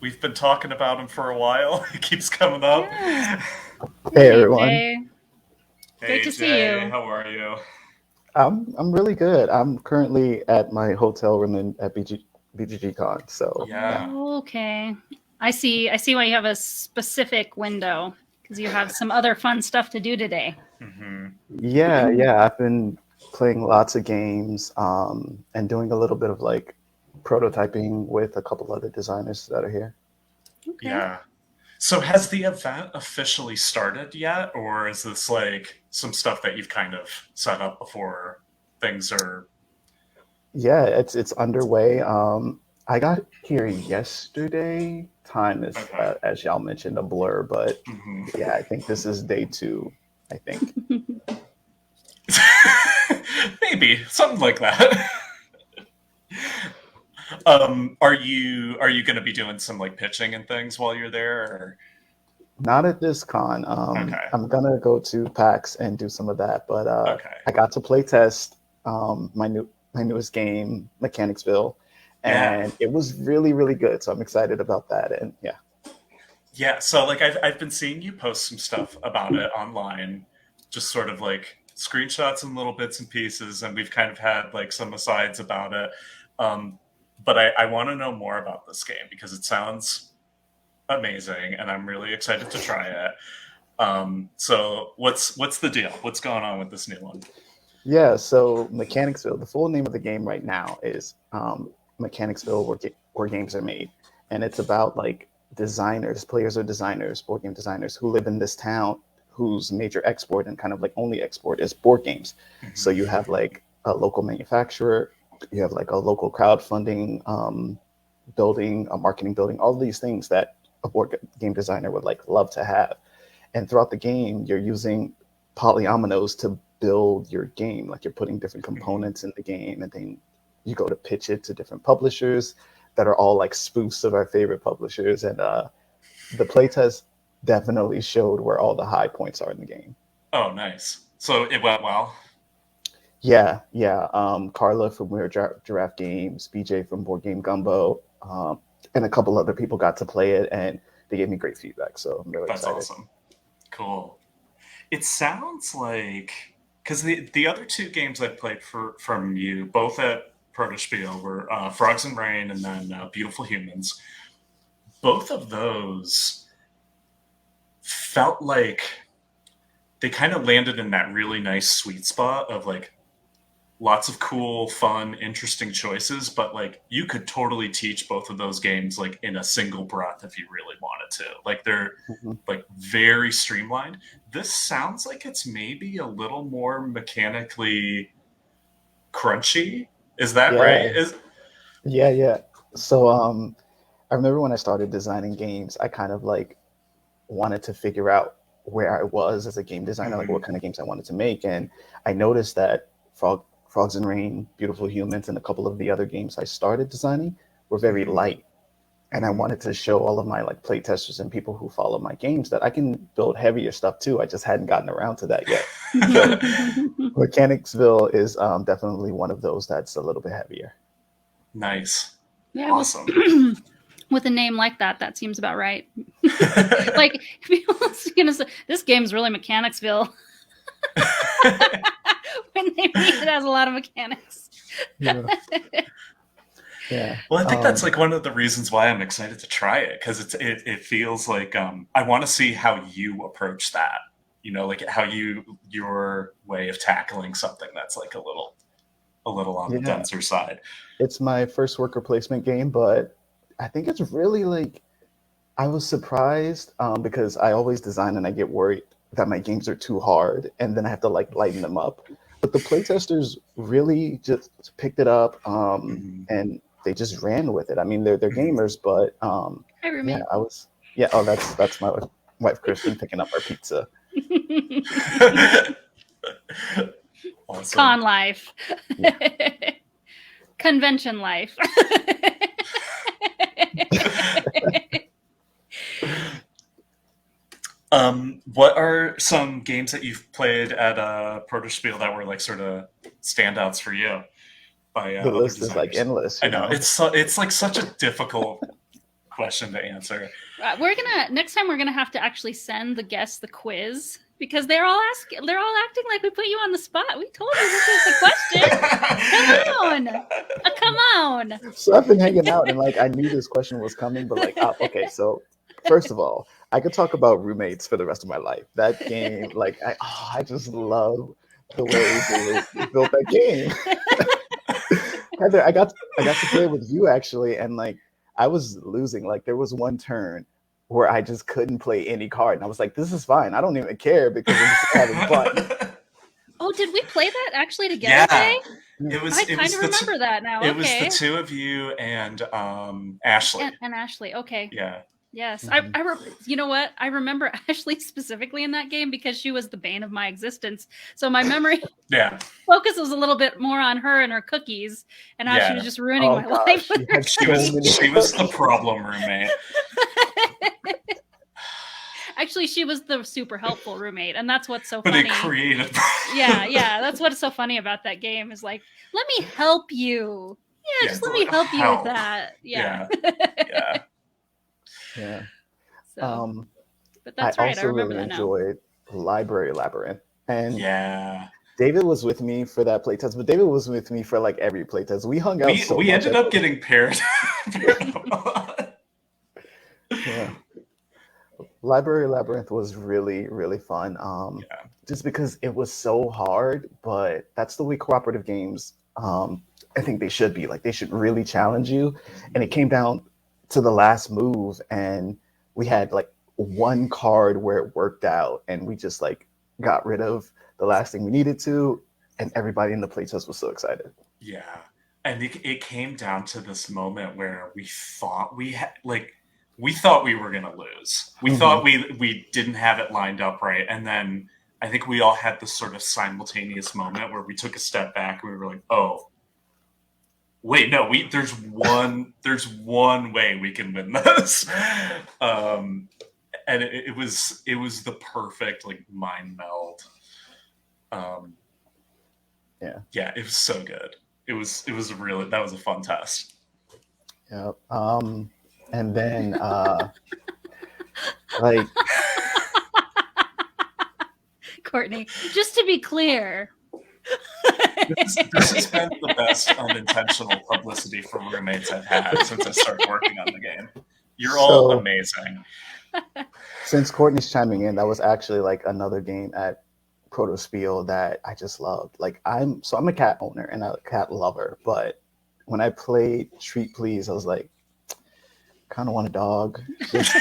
we've been talking about him for a while. He keeps coming up.
Yeah.
Hey everyone.
Jay.
Hey,
Great to see
Jay,
you.
how are you?
I'm really good. I'm currently at my hotel room at BGG Con. So
Yeah.
Okay. I see why you have a specific window, because you have some other fun stuff to do today.
Mm-hmm.
yeah. I've been playing lots of games and doing a little bit of like prototyping with a couple other designers that are here.
Okay.
Yeah. So has the event officially started yet, or is this like some stuff that you've kind of set up before things are?
Yeah, it's underway. I got here yesterday. Time is,
Okay.
as y'all mentioned, a blur, but
Mhm.
yeah, I think this is day 2. I think.
Maybe something like that. Are you going to be doing some like pitching and things while you're there? Or?
Not at this con.
Okay.
I'm gonna go to PAX and do some of that, but
Okay.
I got to play test my newest game, Mechanicsville, and
Yeah.
it was really, really good. So I'm excited about that. And yeah.
Yeah, so like I've been seeing you post some stuff about it online, just sort of like screenshots and little bits and pieces, and we've kind of had like some asides about it. But I want to know more about this game because it sounds amazing, and I'm really excited to try it. So what's the deal? What's going on with this new one?
Yeah, so Mechanicsville, the full name of the game right now is Mechanicsville, where games are made. And it's about like designers, players or designers, board game designers who live in this town whose major export and kind of like only export is board games.
Mhm.
So you have like a local manufacturer, you have like a local crowdfunding building, a marketing building, all these things that a board game designer would like love to have. And throughout the game, you're using polyominoes to build your game. Like you're putting different components in the game, and then you go to pitch it to different publishers that are all like spoofs of our favorite publishers. And the playtest definitely showed where all the high points are in the game.
Oh, nice. So it went well.
Yeah. Carla from Weird Giraffe Games, BJ from Board Game Gumbo, and a couple other people got to play it, and they gave me great feedback. So I'm really
That's
excited.
awesome. Cool. It sounds like, because the other two games I played from you, both at Protospiel, were Frogs and Rain and then Beautiful Humans. Both of those felt like they kind of landed in that really nice sweet spot of like lots of cool, fun, interesting choices, but like you could totally teach both of those games like in a single breath if you really wanted to. Like they're like very streamlined. This sounds like it's maybe a little more mechanically crunchy. Is that right?
Yeah. So I remember when I started designing games, I kind of like wanted to figure out where I was as a game designer, like what kind of games I wanted to make. And I noticed that Frogs and Rain, Beautiful Humans, and a couple of the other games I started designing were very light. And I wanted to show all of my like playtesters and people who follow my games that I can build heavier stuff too. I just hadn't gotten around to that yet. So Mechanicsville is definitely one of those that's a little bit heavier.
Nice.
Yeah,
Awesome.
With a name like that seems about right. Like people's gonna say this game's really Mechanicsville. When they mean it has a lot of mechanics.
Yeah.
Well, I think that's like one of the reasons why I'm excited to try it, because it feels like I want to see how you approach that. You know, like how your way of tackling something that's like a little on the denser side.
It's my first worker placement game, but I think it's really like I was surprised because I always design and I get worried that my games are too hard and then I have to like lighten them up. But the playtesters really just picked it up and they just ran with it. I mean, they're gamers, but
Hi, roommate.
yeah, I was Oh, that's my wife Kristen picking up our pizza.
Awesome.
Con life. Convention life.
What are some games that you've played at Protospiel that were like sort of standouts for you? By
The list is like endless.
I know. It's like such a difficult question to answer.
Next time we're gonna have to actually send the guests the quiz because they're all acting like we put you on the spot. We told you this is the question. Come on.
So I've been hanging out and like I knew this question was coming, but like okay, so first of all, I could talk about roommates for the rest of my life. That game, like I just love the way they built that game. Heather, I got to play with you actually, and like I was losing. Like there was one turn where I just couldn't play any card, and I was like, "This is fine. I don't even care because I'm just having fun."
Oh, did we play that actually together?
Yeah,
I kind of remember that now.
It was the two of you and Ashley.
And Ashley. Okay.
Yeah.
Yes, you know what? I remember Ashley specifically in that game because she was the bane of my existence. So my memory focus was a little bit more on her and her cookies, and how she was just ruining my life.
She was the problem roommate.
Actually, she was the super helpful roommate, and that's what's so funny.
But it created.
yeah, that's what's so funny about that game is like, let me help you. Yeah, just let me help you with that. Yeah.
Yeah.
So, but that's right. I remember that now.
I also really enjoyed Library Labyrinth, and
yeah,
David was with me for that playtest, but David was with me for like every playtest. We hung out.
We ended up getting paired.
Yeah. Library Labyrinth was really, really fun. Just because it was so hard, but that's the way cooperative games. I think they should be. Like they should really challenge you, and it came down to the last move, and we had like one card where it worked out, and we just like got rid of the last thing we needed to, and everybody in the playtest was so excited.
Yeah, and it came down to this moment where we thought we were gonna lose. We thought we didn't have it lined up right, and then I think we all had this sort of simultaneous moment where we took a step back and we were like, oh. Wait, no, there's one way we can win this. And it was the perfect like mind meld. Yeah, it was so good. It was that was a fun test.
Yeah. And then like
Courtney, just to be clear.
This has been the best unintentional publicity for roommates I've had since I started working on the game. You're all amazing.
Since Courtney's chiming in, that was actually like another game at Protospiel that I just loved. Like I'm a cat owner and a cat lover, but when I played Treat Please, I was like, kind of want a dog. It's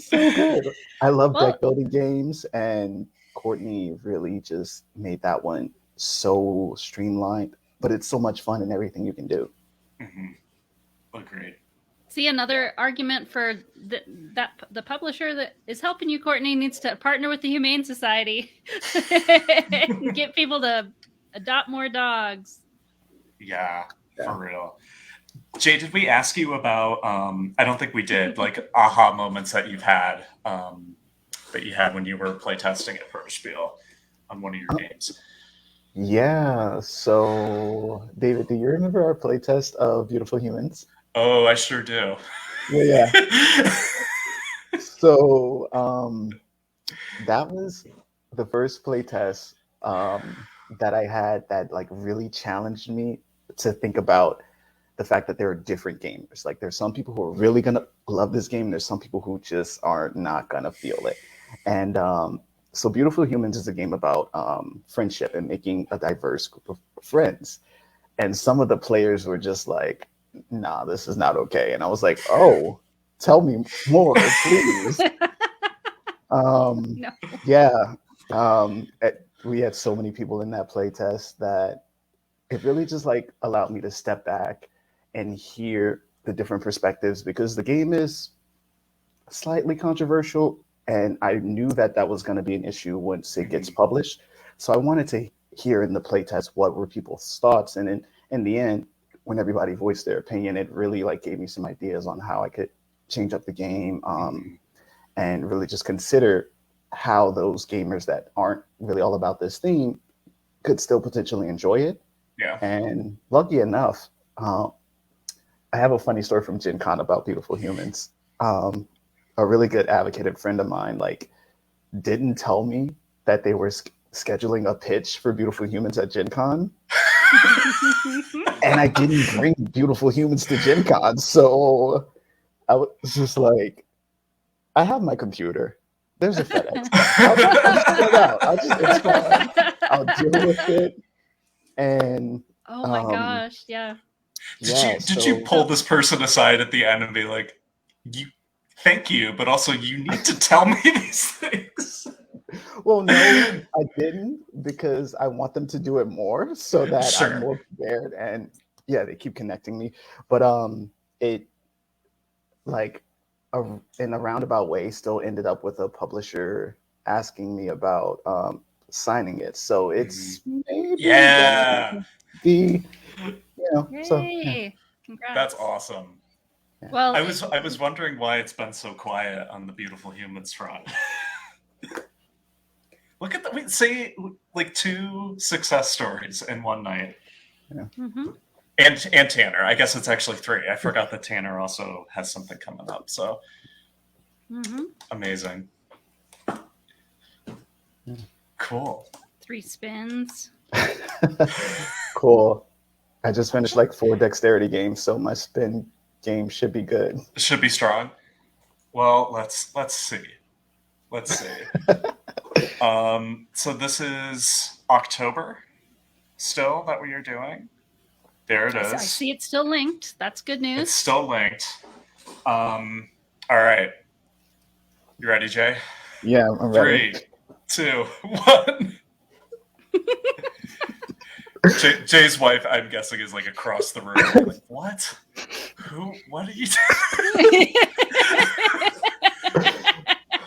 so good. I love deck building games, and Courtney really just made that one so streamlined, but it's so much fun in everything you can do.
Agreed.
See, another argument for that the publisher that is helping you, Courtney, needs to partner with the Humane Society and get people to adopt more dogs.
Yeah, for real. Jay, did we ask you about, I don't think we did, like aha moments that you've had, that you had when you were playtesting at Protospiel on one of your games?
Yeah, so David, do you remember our playtest of Beautiful Humans?
Oh, I sure do.
Yeah. So that was the first playtest that I had that like really challenged me to think about the fact that there are different gamers. Like there's some people who are really gonna love this game. There's some people who just are not gonna feel it. And so Beautiful Humans is a game about friendship and making a diverse group of friends. And some of the players were just like, nah, this is not okay. And I was like, oh, tell me more, please.
No.
Yeah. We had so many people in that playtest that it really just like allowed me to step back and hear the different perspectives, because the game is slightly controversial, and I knew that that was going to be an issue once it gets published. So I wanted to hear in the playtest what were people's thoughts, and in the end, when everybody voiced their opinion, it really like gave me some ideas on how I could change up the game, and really just consider how those gamers that aren't really all about this theme could still potentially enjoy it.
Yeah.
And lucky enough, I have a funny story from Gen Con about Beautiful Humans. A really good advocate friend of mine like didn't tell me that they were scheduling a pitch for Beautiful Humans at Gen Con. And I didn't bring Beautiful Humans to Gen Con. So I was just like, I have my computer. There's a FedEx. I'll just fill it out. It's fine. I'll deal with it. And
Oh my gosh, yeah.
Did you pull this person aside at the end and be like, thank you, but also you need to tell me these things?
Well, no, I didn't, because I want them to do it more so that I'm more prepared. And yeah, they keep connecting me. But it like in a roundabout way still ended up with a publisher asking me about signing it. So it's maybe be, so
Yay. Congrats.
That's awesome.
Well,
I was wondering why it's been so quiet on the Beautiful Humans front. Look at that. Say like 2 success stories in one night.
Yeah.
Mm-hmm.
And Tanner. I guess it's actually 3. I forgot that Tanner also has something coming up. So amazing. Cool.
3 spins.
Cool. I just finished like 4 dexterity games, so my spin game should be good.
Should be strong. Well, let's see. Let's see. So this is October still that we are doing. There it is.
I see it's still linked. That's good news.
It's still linked. All right. You ready, Jay?
Yeah, I'm ready.
3, 2, 1. Jay's wife, I'm guessing, is like across the room. Like, what? Who? What are you doing?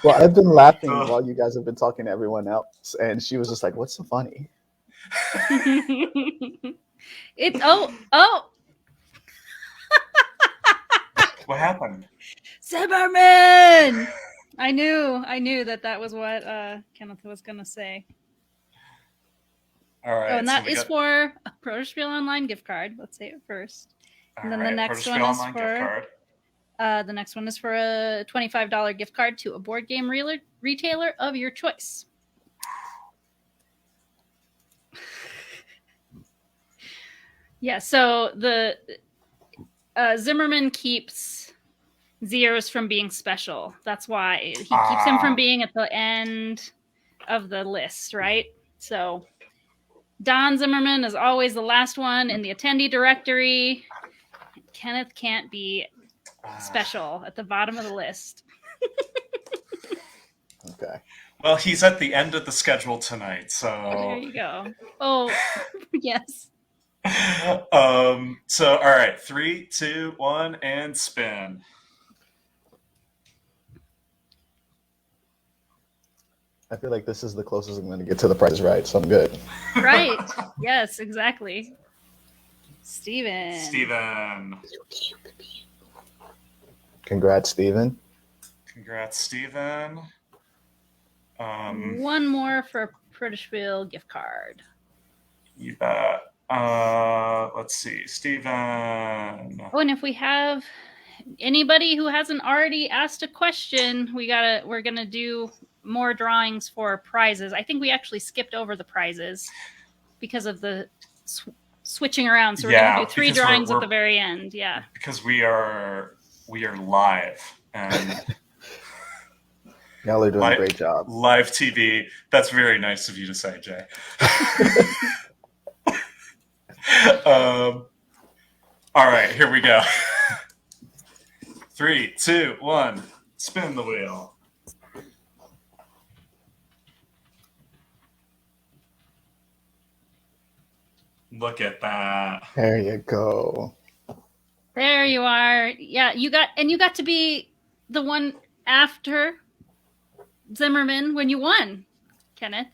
Well, I've been laughing while you guys have been talking to everyone else, and she was just like, "What's so funny?"
It's oh.
What happened?
Zimmerman. I knew that was what Kenneth was gonna say.
All right.
Oh, and that is for a Protospiel Online gift card. Let's say it first. And then the next one is for the next one is for a $25 gift card to a board game retailer of your choice. Yeah, so the Zimmerman keeps Zieres from being special. That's why he keeps him from being at the end of the list, right? So Don Zimmerman is always the last one in the attendee directory. Kenneth can't be special at the bottom of the list.
Okay.
Well, he's at the end of the schedule tonight, so
there you go. Oh, yes.
So all right, 3, 2, 1, and spin.
I feel like this is the closest I'm going to get to the Price is Right, so I'm good.
Right. Yes, exactly. Steven.
Congrats, Steven.
Congrats, Steven.
One more for Protospiel gift card.
You bet. Let's see, Steven.
Oh, and if we have anybody who hasn't already asked a question, we're gonna do more drawings for prizes. I think we actually skipped over the prizes because of the switching around. So we're gonna do 3 drawings at the very end. Yeah,
because we are live and
y'all are doing a great job.
Live TV. That's very nice of you to say, Jay. All right, here we go. 3, 2, 1. Spin the wheel. Look at that.
There you go.
There you are. Yeah, you got to be the one after Zimmerman when you won, Kenneth.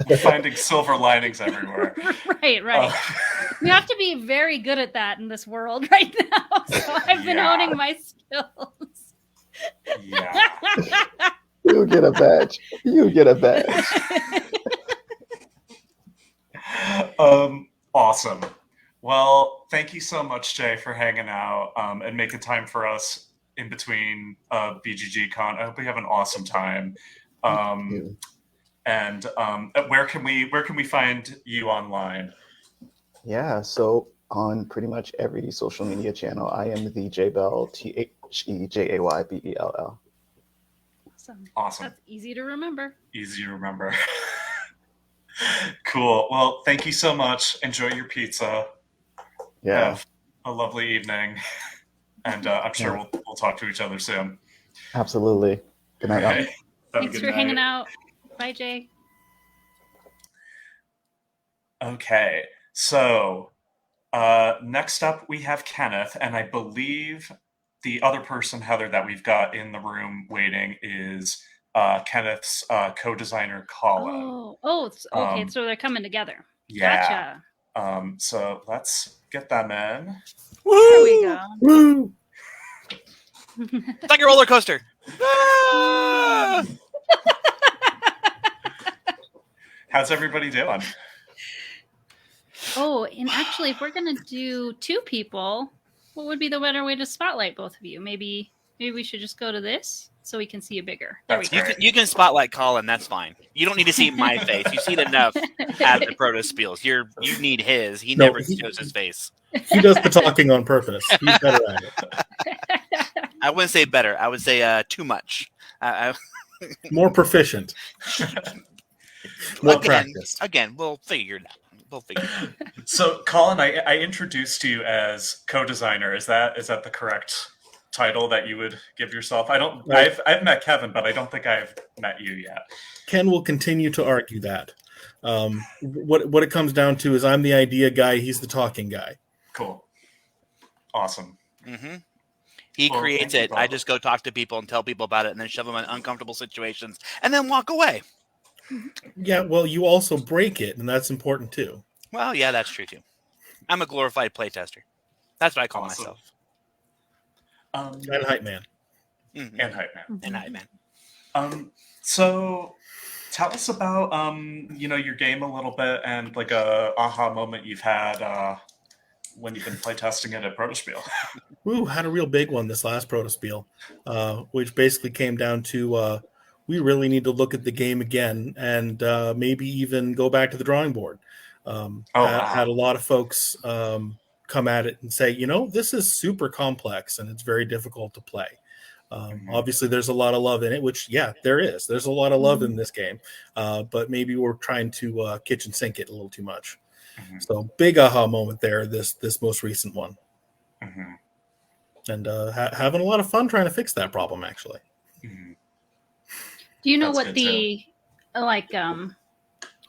We're finding silver linings everywhere.
Right. You have to be very good at that in this world right now. So I've been honing my skills.
Yeah.
You get a badge.
Awesome. Well, thank you so much, Jay, for hanging out and making time for us in between BGG Con. I hope we have an awesome time. And where can we find you online?
Yeah, so on pretty much every social media channel, I am the Jbell, TheJaybell.
Awesome.
That's easy to remember.
Cool. Well, thank you so much. Enjoy your pizza.
Yeah.
Have a lovely evening. And I'm sure we'll talk to each other soon.
Absolutely. Good night.
Right.
Thanks for hanging out. Bye, Jay.
Okay. So next up we have Kenneth, and I believe the other person, Heather, that we've got in the room waiting is Kenneth's co-designer, Colin.
Okay. So they're coming together.
Yeah.
Gotcha.
So let's get them in.
There we go.
Woo! It's like a roller coaster. Ah!
How's everybody doing?
Oh, and actually, if we're gonna do 2 people, what would be the better way to spotlight both of you? Maybe we should just go to this so we can see you bigger. There we go.
You can spotlight Colin. That's fine. You don't need to see my face. You see it enough at the Protospiels. You need his. He never shows his face.
He does the talking on purpose. He's better at it.
I wouldn't say better. I would say too much.
More proficient. More practiced.
Again, we'll figure it out.
So, Colin, I introduced you as co-designer. Is that the correct title that you would give yourself? I've met Kevin, but I don't think I've met you yet.
Ken will continue to argue that. What it comes down to is I'm the idea guy. He's the talking guy.
Cool. Awesome.
Mm-hmm. He creates it. I just go talk to people and tell people about it and then shove them in uncomfortable situations and then walk away.
Yeah, well, you also break it, and that's important too.
Well, yeah, that's true too. I'm a glorified playtester. That's what I call myself.
And hype man.
Mm-hmm.
And hype man.
And hype man.
So tell us about your game a little bit and like a aha moment you've had when you've been playtesting it at Protospiel.
Woo, had a real big one this last Protospiel, which basically came down to we really need to look at the game again and maybe even go back to the drawing board. Had a lot of folks come at it and say, this is super complex and it's very difficult to play. Obviously, there's a lot of love in it, which, there is. There's a lot of love in this game, but maybe we're trying to kitchen sink it a little too much. Mm-hmm. So big aha moment there, this most recent one. Mm-hmm. And having a lot of fun trying to fix that problem, actually.
Mm-hmm.
Do you know what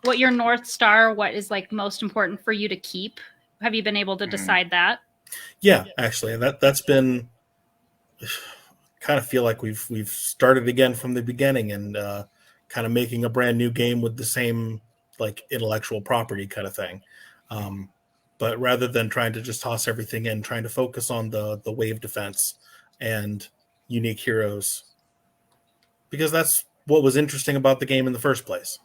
what your North Star, what is like most important for you to keep? Have you been able to decide that?
Yeah, actually, that's been kind of feel like we've started again from the beginning and kind of making a brand new game with the same like intellectual property kind of thing. But rather than trying to just toss everything in, trying to focus on the wave defense and unique heroes, because that's what was interesting about the game in the first place.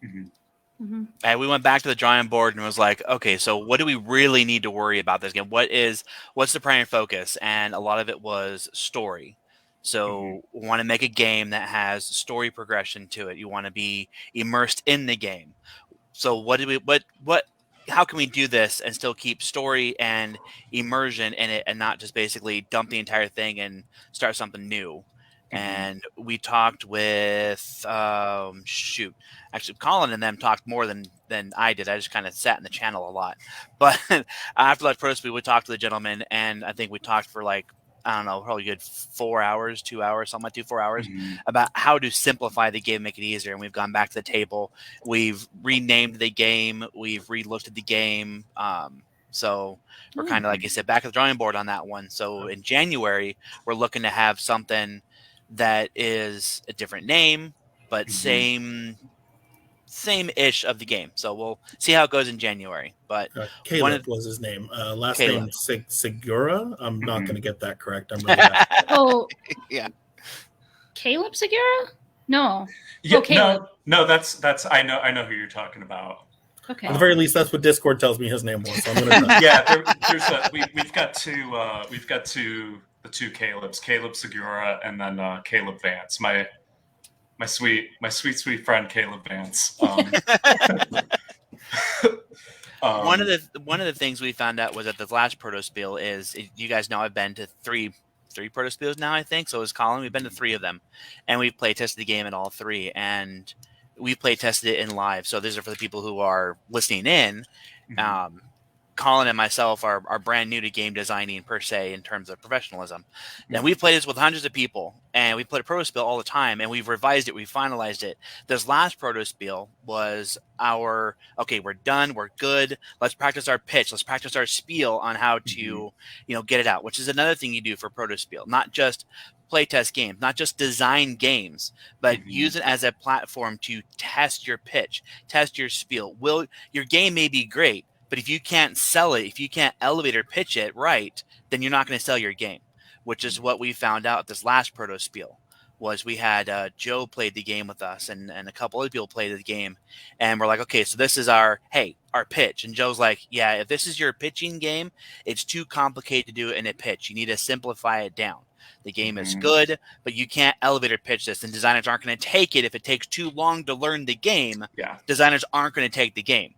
Mm-hmm.
Mm-hmm. And we went back to the drawing board and was like, okay, so what do we really need to worry about this game? What's the primary focus? And a lot of it was story. So we want to make a game that has story progression to it. You want to be immersed in the game. So how can we do this and still keep story and immersion in it and not just basically dump the entire thing and start something new? And we talked with actually Colin and them talked more than I did. I just kind of sat in the channel a lot. But after that Protospiel, we talked to the gentleman, and I think we talked for like, I don't know, probably good 4 hours, 2 hours, something like 4 hours, about how to simplify the game, make it easier. And we've gone back to the table. We've renamed the game. We've re-looked at the game. So we're kind of, like I said, back at the drawing board on that one. So in January, we're looking to have something that is a different name, but same-ish of the game. So we'll see how it goes in January. But
Caleb was his name. Last
Caleb.
name Segura. I'm not going to get that correct. I'm really bad.
Oh,
yeah.
Caleb Segura? No.
Yeah,
Caleb.
no, that's I know who you're talking about.
Okay.
At the very least, that's what Discord tells me his name was. So I'm gonna
we've got the two Calebs, Caleb Segura and then Caleb Vance. My sweet friend Caleb Vance.
One of the things we found out was at the last Protospiel is, you guys know I've been to three Protospiels now, I think. So is Colin. We've been to 3 of them, and we've play tested the game at all 3, and we play tested it in live. So these are for the people who are listening in. Colin and myself are brand new to game designing per se in terms of professionalism. And we've played this with hundreds of people, and we played a Protospiel all the time, and we've revised it, we finalized it. This last Protospiel was our, okay, we're done, we're good, let's practice our pitch, let's practice our spiel on how to get it out, which is another thing you do for Protospiel. Not just playtest games, not just design games, but use it as a platform to test your pitch, test your spiel. Your game may be great, but if you can't sell it, if you can't elevate or pitch it right, then you're not going to sell your game, which is what we found out at this last Protospiel. Was we had Joe played the game with us, and a couple other people played the game, and we're like, okay, so this is our pitch. And Joe's like, yeah, if this is your pitching game, it's too complicated to do it in a pitch. You need to simplify it down. The game is good, but you can't elevator pitch this, and designers aren't going to take it if it takes too long to learn the game.
Yeah.
Designers aren't going to take the game.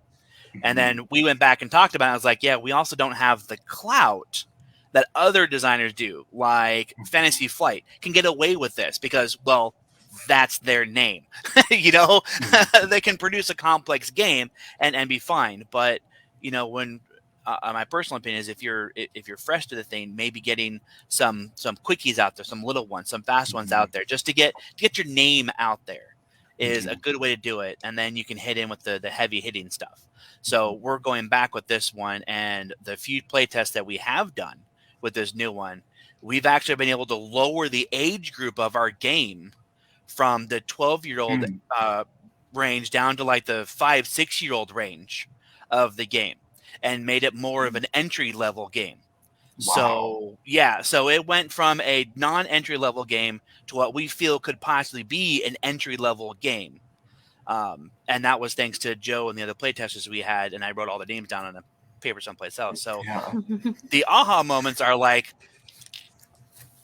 And then we went back and talked about it. I was like, yeah, we also don't have the clout that other designers do, like Fantasy Flight can get away with this because, well, that's their name. They can produce a complex game and be fine. But, when my personal opinion is if you're fresh to the thing, maybe getting some quickies out there, some little ones, some fast ones out there, just to get your name out there is a good way to do it. And then you can hit in with the heavy hitting stuff. So we're going back with this one, and the few play tests that we have done with this new one, we've actually been able to lower the age group of our game from the 12-year-old range down to like the 5-6-year-old range of the game, and made it more of an entry-level game. Wow. So it went from a non-entry level game to what we feel could possibly be an entry level game. And that was thanks to Joe and the other playtesters we had, and I wrote all the names down on a paper someplace else. So the aha moments are like,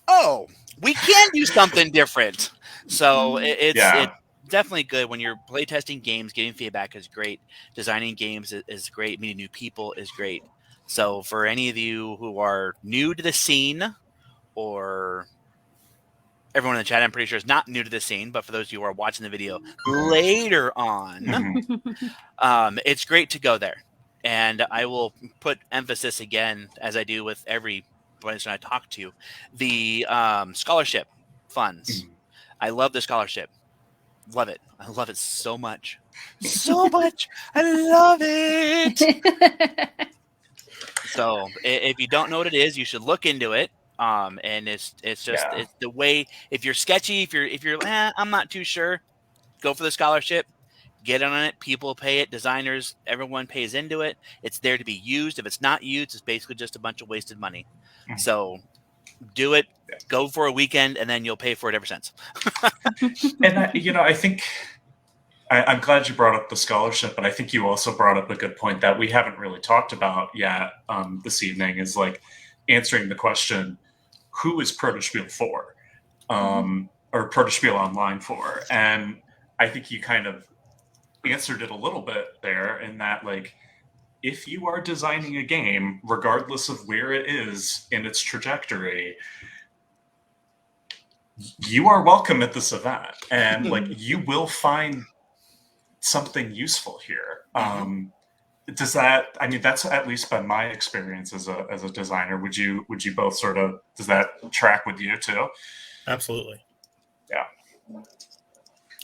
oh, we can do something different. So it's definitely good when you're playtesting games. Getting feedback is great. Designing games is great. Meeting new people is great. So for any of you who are new to the scene, or everyone in the chat, I'm pretty sure is not new to the scene, but for those of you who are watching the video later on, it's great to go there. And I will put emphasis again, as I do with every person I talk to, the scholarship funds. I love the scholarship. Love it. I love it so much. So much. I love it. So if you don't know what it is, you should look into it. And it's just it's the way, if you're sketchy, if you're I'm not too sure, go for the scholarship, get on it. People pay it, designers, everyone pays into it. It's there to be used. If it's not used, it's basically just a bunch of wasted money. So do it, go for a weekend, and then you'll pay for it ever since.
And I think I'm glad you brought up the scholarship, but I think you also brought up a good point that we haven't really talked about yet this evening, is like answering the question, who is Protospiel for? Or Protospiel Online for? And I think you kind of answered it a little bit there, in that, like, if you are designing a game, regardless of where it is in its trajectory, you are welcome at this event, and like you will find something useful here. Does that? I mean, that's at least been my experience as a designer. Would you both sort of? Does that track with you too?
Absolutely.
Yeah.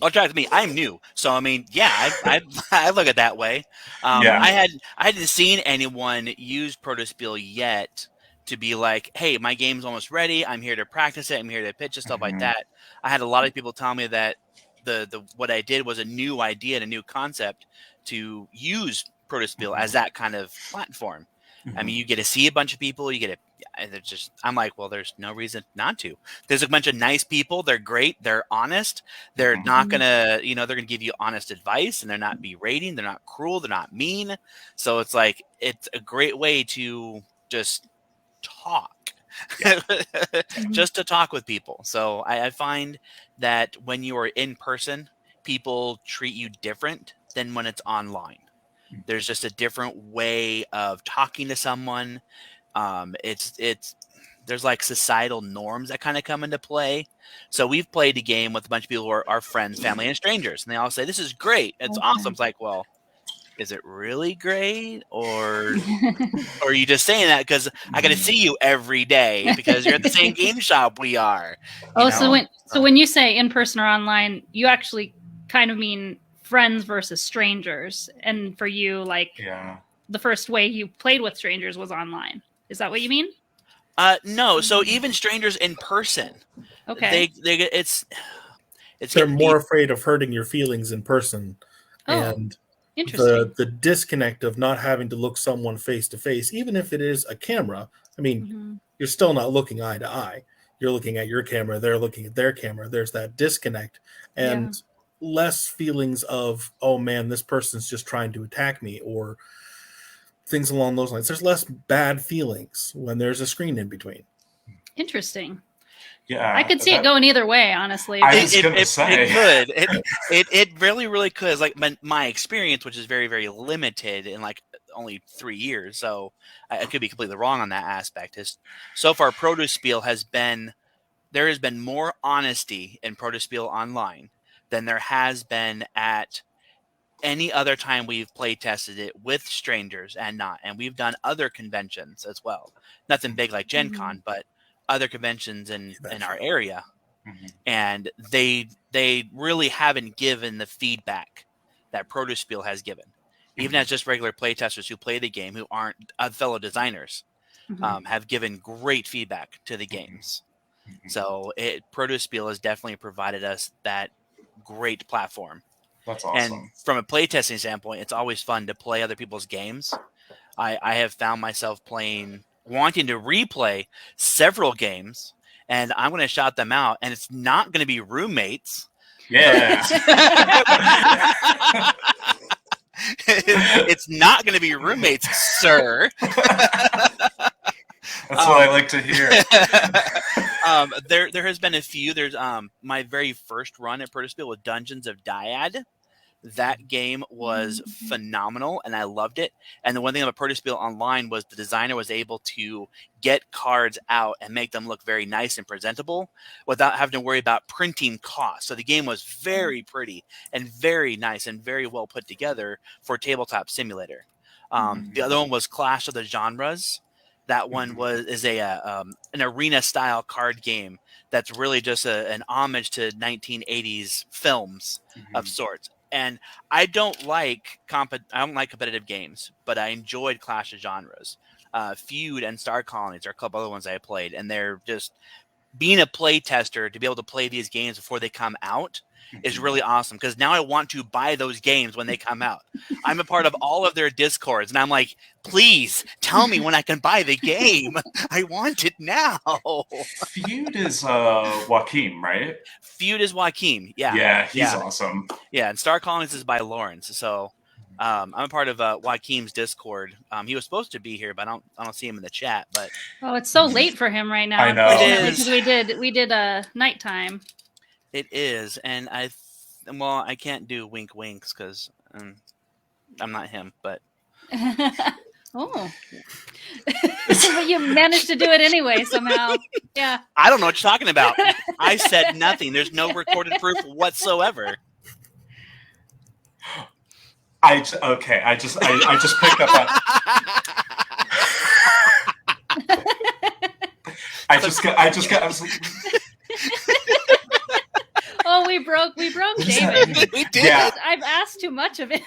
Well, track with me. I'm new, so I mean, yeah, I look at it that way.
Yeah.
I hadn't seen anyone use Protospiel yet to be like, hey, my game's almost ready. I'm here to practice it. I'm here to pitch it, stuff like that. I had a lot of people tell me that the what I did was a new idea and a new concept to use Protospiel as that kind of platform. I mean, you get to see a bunch of people. You get to, I'm like, well, there's no reason not to. There's a bunch of nice people. They're great. They're honest. They're not gonna, they're gonna give you honest advice, and they're not berating. They're not cruel. They're not mean. So it's like, it's a great way to just talk, just to talk with people. So I find that when you are in person, people treat you different than when it's online. There's just a different way of talking to someone. There's like societal norms that kind of come into play. So we've played a game with a bunch of people who are our friends, family, and strangers, and they all say, this is great. It's awesome. It's like, well, is it really great? Or are you just saying that because I got to see you every day because you're at the same game shop we are?
So when you say in person or online, you actually kind of mean friends versus strangers. And for you, like, the first way you played with strangers was online. Is that what you mean?
No. So even strangers in person,
okay,
they're more afraid of hurting your feelings in person, and the disconnect of not having to look someone face to face, even if it is a camera. I mean, you're still not looking eye to eye. You're looking at your camera. They're looking at their camera. There's that disconnect, and less feelings of, oh man, this person's just trying to attack me, or things along those lines. There's less bad feelings when there's a screen in between.
Interesting.
Yeah,
I could see it going either way, honestly.
I was going to say.
It could. It really, really could. It's like my experience, which is very, very limited in like only 3 years. So I could be completely wrong on that aspect. So far, Protospiel there has been more honesty in Protospiel online than there has been at any other time we've play tested it with strangers and not. And we've done other conventions as well. Nothing big like Gen Con, but other conventions in our area. And they really haven't given the feedback that Protospiel has given. Even as just regular playtesters who play the game, who aren't fellow designers, have given great feedback to the games. So Protospiel has definitely provided us that great platform.
That's awesome.
And from a playtesting standpoint, it's always fun to play other people's games. I have found myself wanting to replay several games, and I'm going to shout them out, and it's not going to be roommates.
Yeah.
It's not going to be roommates, sir.
That's what I like to hear.
There has been a few. There's my very first run at Protospiel with Dungeons of Dyad. That game was phenomenal, and I loved it. And the one thing about Protospiel Online was the designer was able to get cards out and make them look very nice and presentable without having to worry about printing costs. So the game was very pretty and very nice and very well put together for Tabletop Simulator. The other one was Clash of the Genres. That one is an arena style card game that's really just an homage to 1980s films of sorts. And I don't like competitive games, but I enjoyed Clash of Genres. Feud and Star Colonies are a couple other ones I played, and they're just being a play tester to be able to play these games before they come out is really awesome, because now I want to buy those games when they come out. I'm a part of all of their Discords, and I'm like, please tell me when I can buy the game. I want it now.
Feud is Joaquim, right?
Feud is Joaquim. Yeah.
Yeah, he's awesome.
Yeah, and Star Colonies is by Lawrence. So I'm a part of Joaquim's Discord. He was supposed to be here, but I don't see him in the chat. But
it's so late for him right now.
I know.
It is.
Because we did a nighttime.
It is, and I can't do wink winks because I'm not him. But
Oh. But you managed to do it anyway somehow. Yeah.
I don't know what you're talking about. I said nothing. There's no recorded proof whatsoever.
I just picked up that. I was like,
Oh, we broke David.
We did.
Yeah.
I've asked too much of him.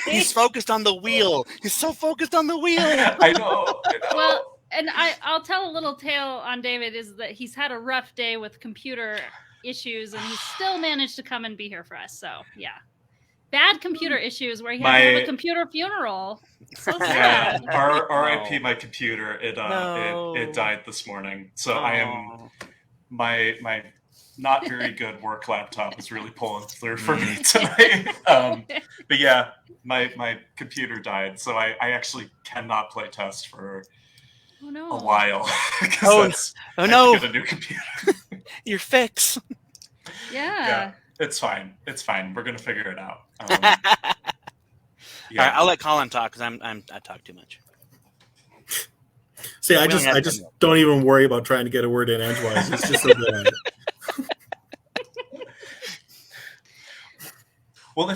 He's focused on the wheel. He's so focused on the wheel.
I know.
Well, and I'll tell a little tale on David is that he's had a rough day with computer issues, and he's still managed to come and be here for us. So yeah, bad computer issues where he had to have a computer funeral. So
Yeah,
sad.
R.I.P. my computer. It died this morning. So I am my not very good work laptop is really pulling through for me tonight. But yeah, my computer died, so I actually cannot play test for a while.
Oh no!
Get a new computer.
Your fix.
Yeah.
It's fine. It's fine. We're gonna figure it out.
All right, I'll let Colin talk because I talk too much.
See, I just don't even worry about trying to get a word in edgewise. It's just so good at it.
Well,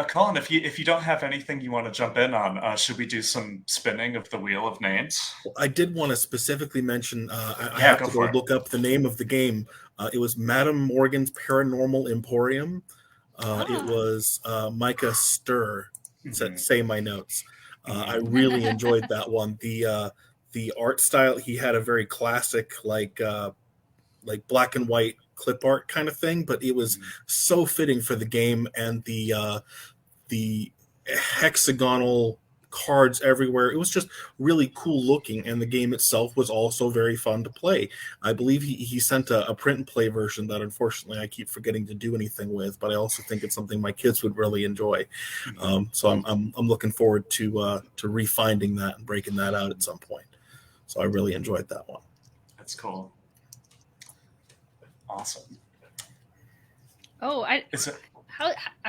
Colin, if you don't have anything you want to jump in on, should we do some spinning of the wheel of names?
Well, I did want to specifically mention. I have to go look up the name of the game. It was Madame Morgan's Paranormal Emporium. It was Micah Stir. Say my notes. I really enjoyed that one. The art style, he had a very classic like black and white clip art kind of thing, but it was so fitting for the game, and the hexagonal cards everywhere. It was just really cool looking, and the game itself was also very fun to play. I believe he sent a print and play version that unfortunately I keep forgetting to do anything with, but I also think it's something my kids would really enjoy. So I'm looking forward to refinding that and breaking that out at some point. So I really enjoyed that one.
That's cool. Awesome.
Oh, I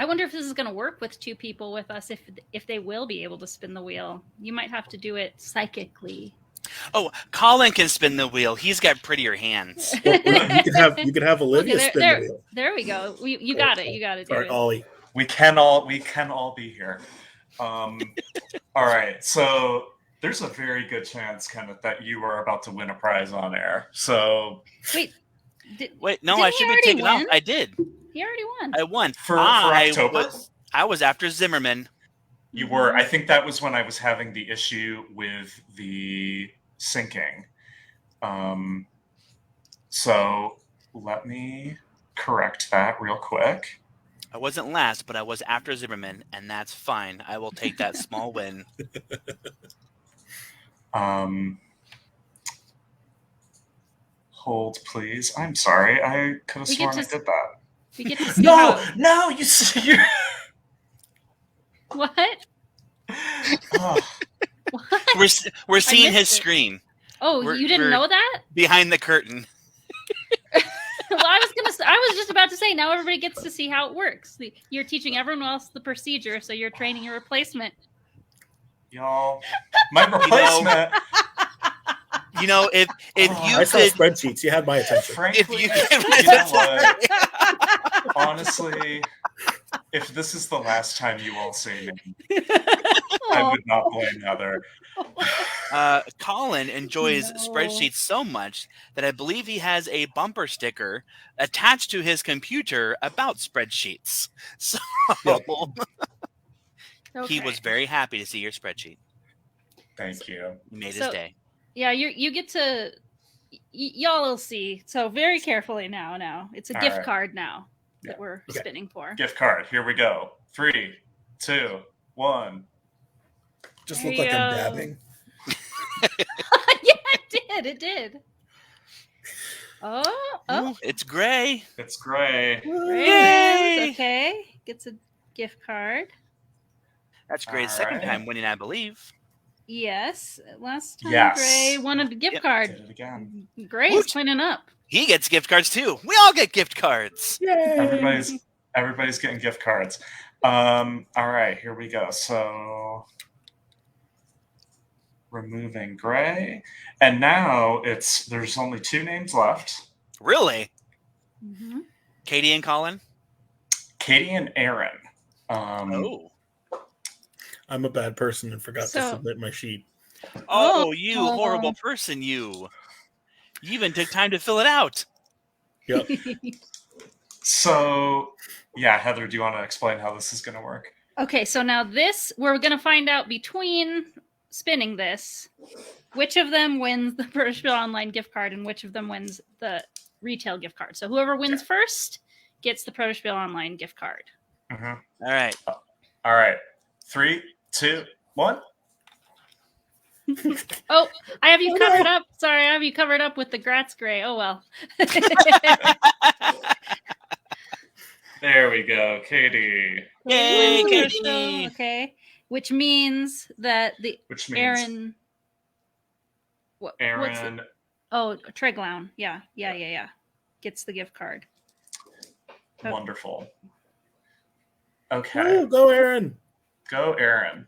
wonder if this is going to work with two people with us, if they will be able to spin the wheel. You might have to do it psychically.
Oh, Colin can spin the wheel. He's got prettier hands.
Well, you could have Olivia spin the wheel.
There we go. You got it. You got it.
Sorry, Ollie.
We can all be here. All right. So there's a very good chance, Kenneth, that you are about to win a prize on air. So
wait, no, I should be taken off. I did.
He already won.
I won
for October.
I was after Zimmerman.
You were. I think that was when I was having the issue with the syncing. So let me correct that real quick.
I wasn't last, but I was after Zimmerman, and that's fine. I will take that small win.
Hold, please. I'm sorry. I could have sworn I did that.
We get to see
No, you see.
What?
Oh.
What?
We're seeing his screen.
Oh, you didn't know that?
Behind the curtain.
Well, I was just about to say, now everybody gets to see how it works. You're teaching everyone else the procedure, so you're training your replacement.
Y'all, my replacement.
You know, if you
I saw spreadsheets, you had my attention.
Frankly, you know what? Honestly, if this is the last time you all see me, I would not blame Heather.
Colin enjoys spreadsheets so much that I believe he has a bumper sticker attached to his computer about spreadsheets. So he was very happy to see your spreadsheet.
Thank you.
You made his day.
Yeah, you get to y'all will see. So very carefully now. It's a gift card now that we're spinning for.
Gift card. Here we go. 3, 2, 1.
Just look like I'm dabbing.
Yeah, it did. Oh.
Ooh, it's gray.
It's gray.
Yay! Okay. Gets a gift card.
That's Gray's second time winning, I believe.
Yes. Last time
Gray
won a gift card.
Did it again.
Gray's cleaning up.
He gets gift cards too. We all get gift cards.
Yay!
Everybody's getting gift cards. All right, here we go. So removing gray. And now there's only 2 names left.
Really?
Mm-hmm.
Katie and Colin?
Katie and Aaron.
I'm a bad person and forgot to
So-
submit my sheet.
Oh, you horrible person, you. You even took time to fill it out.
Yep.
So, yeah, Heather, do you want to explain how this is going to work?
Okay, so now we're going to find out between spinning this, which of them wins the Protospiel Online gift card and which of them wins the retail gift card. So whoever wins first gets the Protospiel Online gift card.
Mm-hmm.
All right.
All right. 3, 2, 1.
Oh, I have you covered up. Sorry, I have you covered up with the Gratz Gray. Oh, well.
There we go, Katie.
Yay,
Protospiel,
Katie!
okay. Which means that
Which means
Aaron.
Aaron.
Oh, Treglown. Yeah. Gets the gift card.
Wonderful. Okay.
Ooh, go Aaron.
Go, Aaron.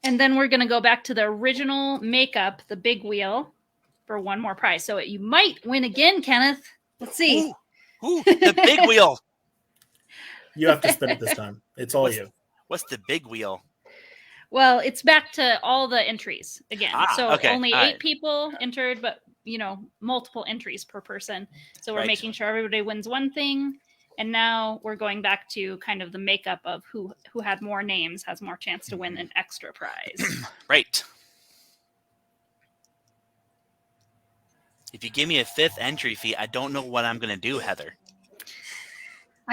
And then we're going to go back to the original makeup, the big wheel, for one more prize. So you might win again, Kenneth. Let's see.
Ooh, the big wheel.
You have to spin it this time. It's all you.
What's the big wheel?
Well, it's back to all the entries again. So
okay.
only
All
8
right.
people entered, but multiple entries per person. So we're
Right.
making sure everybody wins one thing. And now we're going back to kind of the makeup of who had more names has more chance to win an extra prize.
Right. If you give me a 5th entry fee, I don't know what I'm going to do, Heather.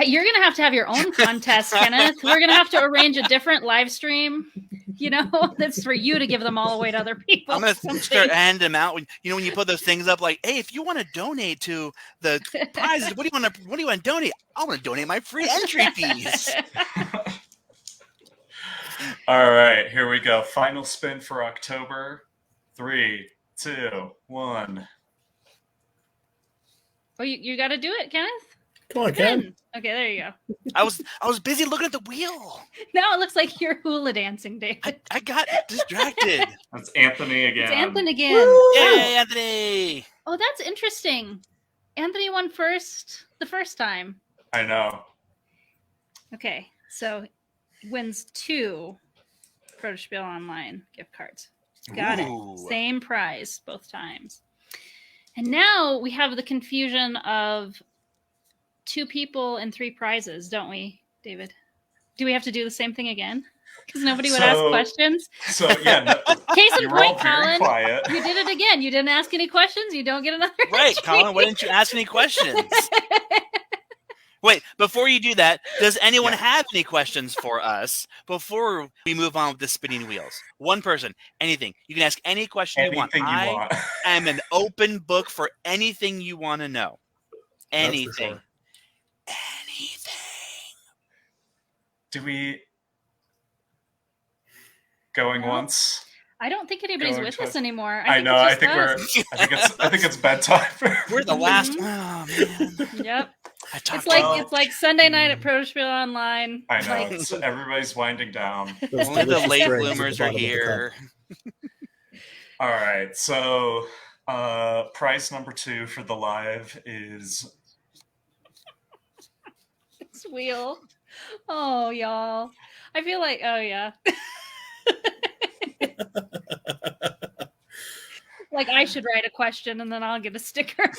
You're going to have your own contest, Kenneth. We're going to have to arrange a different live stream, that's for you to give them all away to other people.
I'm going to start handing them out. When you put those things up like, hey, if you want to donate to the prizes, what do you want to donate? I want to donate my free entry fees.
All right, here we go. Final spin for October. 3, 2, 1.
Oh, you got to do it, Kenneth?
Come on, Ken.
Okay, there you go.
I was busy looking at the wheel.
Now it looks like you're hula dancing, David.
I got distracted.
That's Anthony again.
It's Anthony again.
Yay, Anthony!
Oh, that's interesting. Anthony won the first time.
I know.
Okay, so wins 2 Protospiel Online gift cards. Got
Ooh.
it. Same prize both times. And now we have the confusion of 2 people and 3 prizes, don't we, David? Do we have to do the same thing again? Because nobody would ask questions.
So, yeah.
Case in
you were all
point,
very
Colin.
quiet.
You did it again. You didn't ask any questions. You don't get another.
Right,
entry.
Colin, why didn't you ask any questions? Wait, before you do that, does anyone have any questions for us before we move on with the spinning wheels? One person, anything. You can ask any question you want.
Anything you want.
I am an open book for anything you want to know.
That's for
Anything.
sure.
Anything.
Do we going once?
I don't think anybody's
Going
with
twice.
us anymore.
I know. I
it's
think
just us.
I think it's bedtime.
We're the last. Oh man.
Yep.
I talked
It's like Sunday night at Protospiel Online.
I know.
Like,
So everybody's winding down.
Those
only the
delicious
late
strings at the
bloomers are
bottom of the
here.
All right. So prize number 2 for the live is
this wheel. Oh, y'all. I feel like, oh yeah. Like I should write a question and then I'll get a sticker.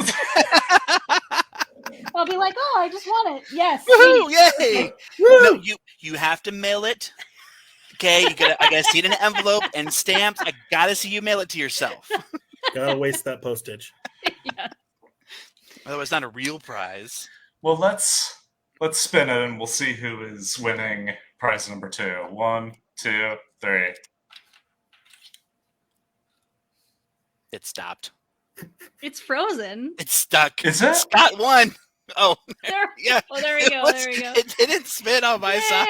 I'll be like, oh, I just want it. Yes.
Woohoo! Yay! No, you have to mail it. Okay, I gotta see it in an envelope and stamped. I gotta see you mail it to yourself.
Gotta waste that postage.
Yeah.
Otherwise, it's not a real prize.
well. Let's spin it and we'll see who is winning prize number 2. 1, 2, 3.
It stopped.
It's frozen.
It's stuck.
Is it?
Scott won. Oh,
There.
yeah.
Oh, there we go. There we go.
It didn't spin on my
Yay!
side.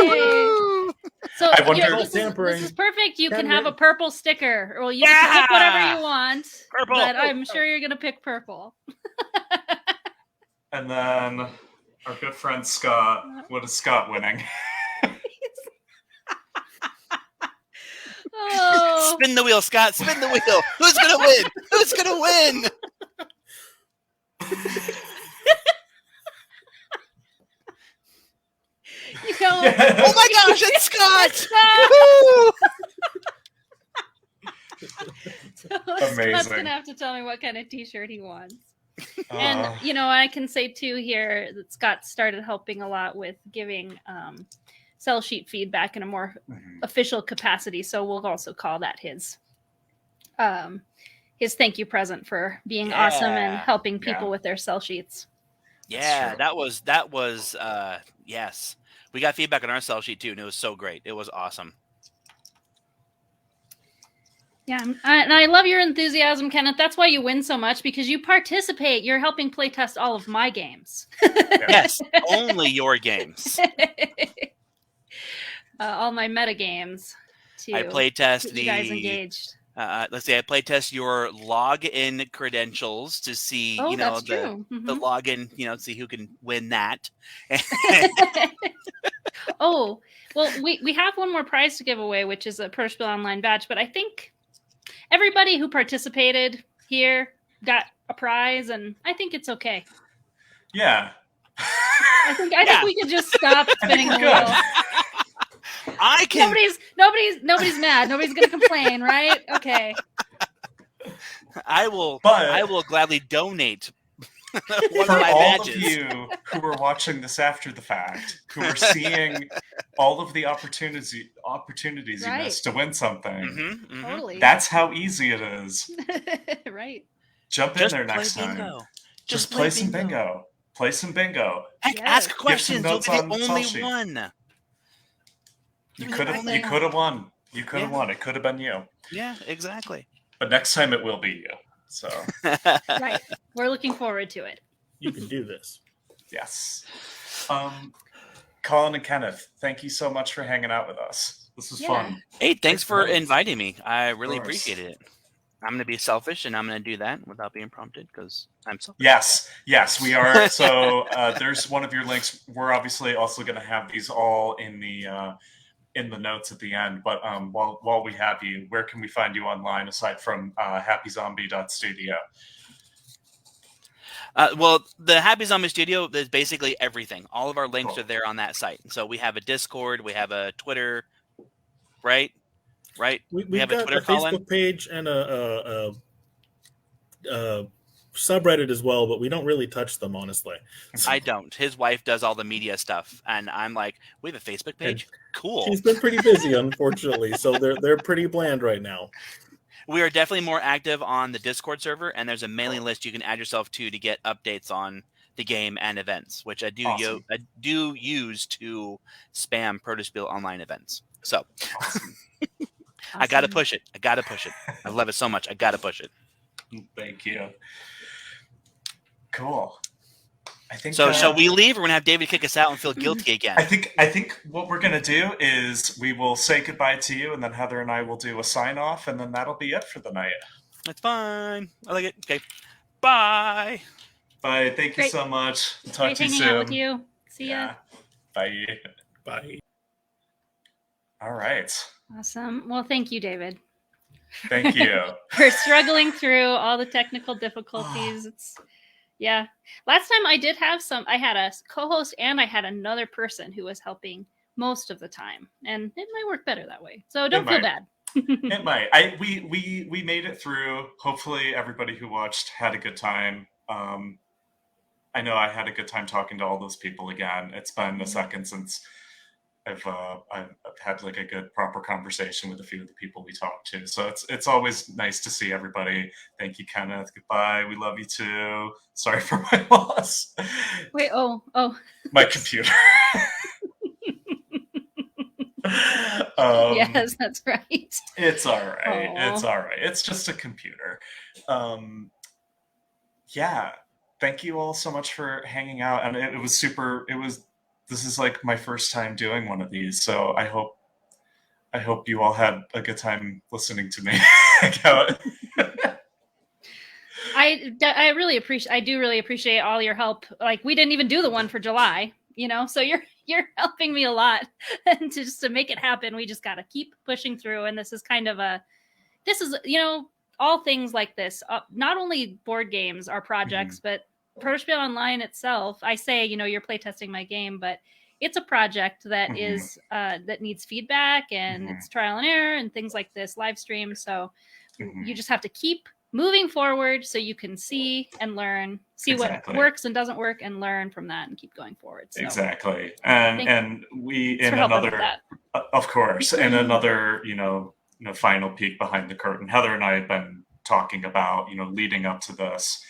Woo!
So
I wonder-
this is perfect. You can
Ken,
have a purple sticker. Well, you can pick whatever you want.
Purple.
But I'm sure you're gonna pick purple.
And then our good friend Scott. What is Scott winning?
Oh.
Spin the wheel, Scott. Spin the wheel. Who's gonna win? Who's gonna win?
You know,
Yes.
Oh my gosh, it's Scott!
So Scott's
Amazing.
gonna have to tell me what kind of T-shirt he wants. And you know, I can say too here that Scott started helping a lot with giving cell sheet feedback in a more official capacity. So we'll also call that his thank you present for being awesome and helping people with their cell sheets.
Yeah, that was yes. We got feedback on our cell sheet too, and it was so great. It was awesome.
Yeah, and I love your enthusiasm, Kenneth. That's why you win so much, because you participate. You're helping play test all of my games.
Yes, only your games.
All my meta games.
I play test
you guys engaged.
Let's see. I play test your login credentials to see,
Oh,
you know,
that's true.
the login, you know, see who can win that.
Oh, well, we have one more prize to give away, which is a Protospiel Online badge. But I think everybody who participated here got a prize, and I think it's okay.
Yeah.
I think we could just stop spinning the wheel.
I can.
Nobody's mad. Nobody's gonna complain, right? Okay.
I will gladly donate one
For
of my
all
badges.
of you who are watching this after the fact, who are seeing all of the opportunities you missed to win something,
Totally.
that's how easy it is.
Right.
Jump in
Just
there
play
next
bingo.
time. Just play some bingo. Play some bingo.
Heck,
Yes.
ask
Give some
questions. You'll
notes
be the
on
only
Salshi.
one.
You could have won. You could have won. It could have been you.
Yeah, exactly.
But next time it will be you. So
Right. We're looking forward to it.
You can do this.
yes. Colin and Kenneth, thank you so much for hanging out with us. This was fun.
Hey, thanks for
Thanks.
inviting me. I really
course.
appreciate it. I'm going to be selfish, and I'm going to do that without being prompted because I'm selfish.
Yes, we are. So there's one of your links. We're obviously also going to have these all in the notes at the end. But while we have you, where can we find you online aside from happyzombie.studio?
Well, the Happy Zombie Studio is basically everything. All of our links are there on that site. So we have a Discord, we have a Twitter, right?
We
have
got
a Twitter,
a
Colin?
Facebook page and a subreddit as well, but we don't really touch them, honestly.
I don't. His wife does all the media stuff, and I'm like, we have a Facebook page? Cool.
She's been pretty busy, unfortunately, so they're pretty bland right now.
We are definitely more active on the Discord server, and there's a mailing list you can add yourself to get updates on the game and events, which I do I do use to spam Protospiel online events. So I got to push it. I love it so much. I got to push it.
Thank you. Cool. I think
so. Shall we leave? We're gonna have David kick us out and feel guilty again.
I think what we're gonna do is we will say goodbye to you, and then Heather and I will do a sign off, and then that'll be it for the night.
That's fine. I like it. Okay. Bye.
Bye. Thank you
Great.
so much. Talk
Great
to you
hanging
soon.
out with you. See ya.
Bye.
Bye.
All right.
Awesome. Well, thank you, David,
Thank you.
for struggling through all the technical difficulties. Yeah. Last time I did have I had a co-host and I had another person who was helping most of the time, and it might work better that way. So don't feel bad.
It might. We made it through. Hopefully everybody who watched had a good time. I know I had a good time talking to all those people again. It's been a second since I've had like a good proper conversation with a few of the people we talked to. So it's always nice to see everybody. Thank you, Kenneth. Goodbye. We love you too. Sorry for my loss.
Wait, oh.
My computer.
Yes, that's right.
It's all right.
Aww.
It's all right. It's just a computer. Yeah. Thank you all so much for hanging out. And it was super. This is like my first time doing one of these, so I hope you all had a good time listening to me.
I really appreciate all your help. Like, we didn't even do the one for July, so you're you're helping me a lot. And just to make it happen, we just got to keep pushing through. And this is kind of all things like this, not only board games are projects, but Protospiel Online itself, I say, you're playtesting my game, but it's a project that is that needs feedback, and it's trial and error and things like this, live stream. So you just have to keep moving forward so you can see and learn, see what works and doesn't work, and learn from that and keep going forward. So,
exactly. And we, in another, of course, in another, final peek behind the curtain, Heather and I have been talking about, leading up to this,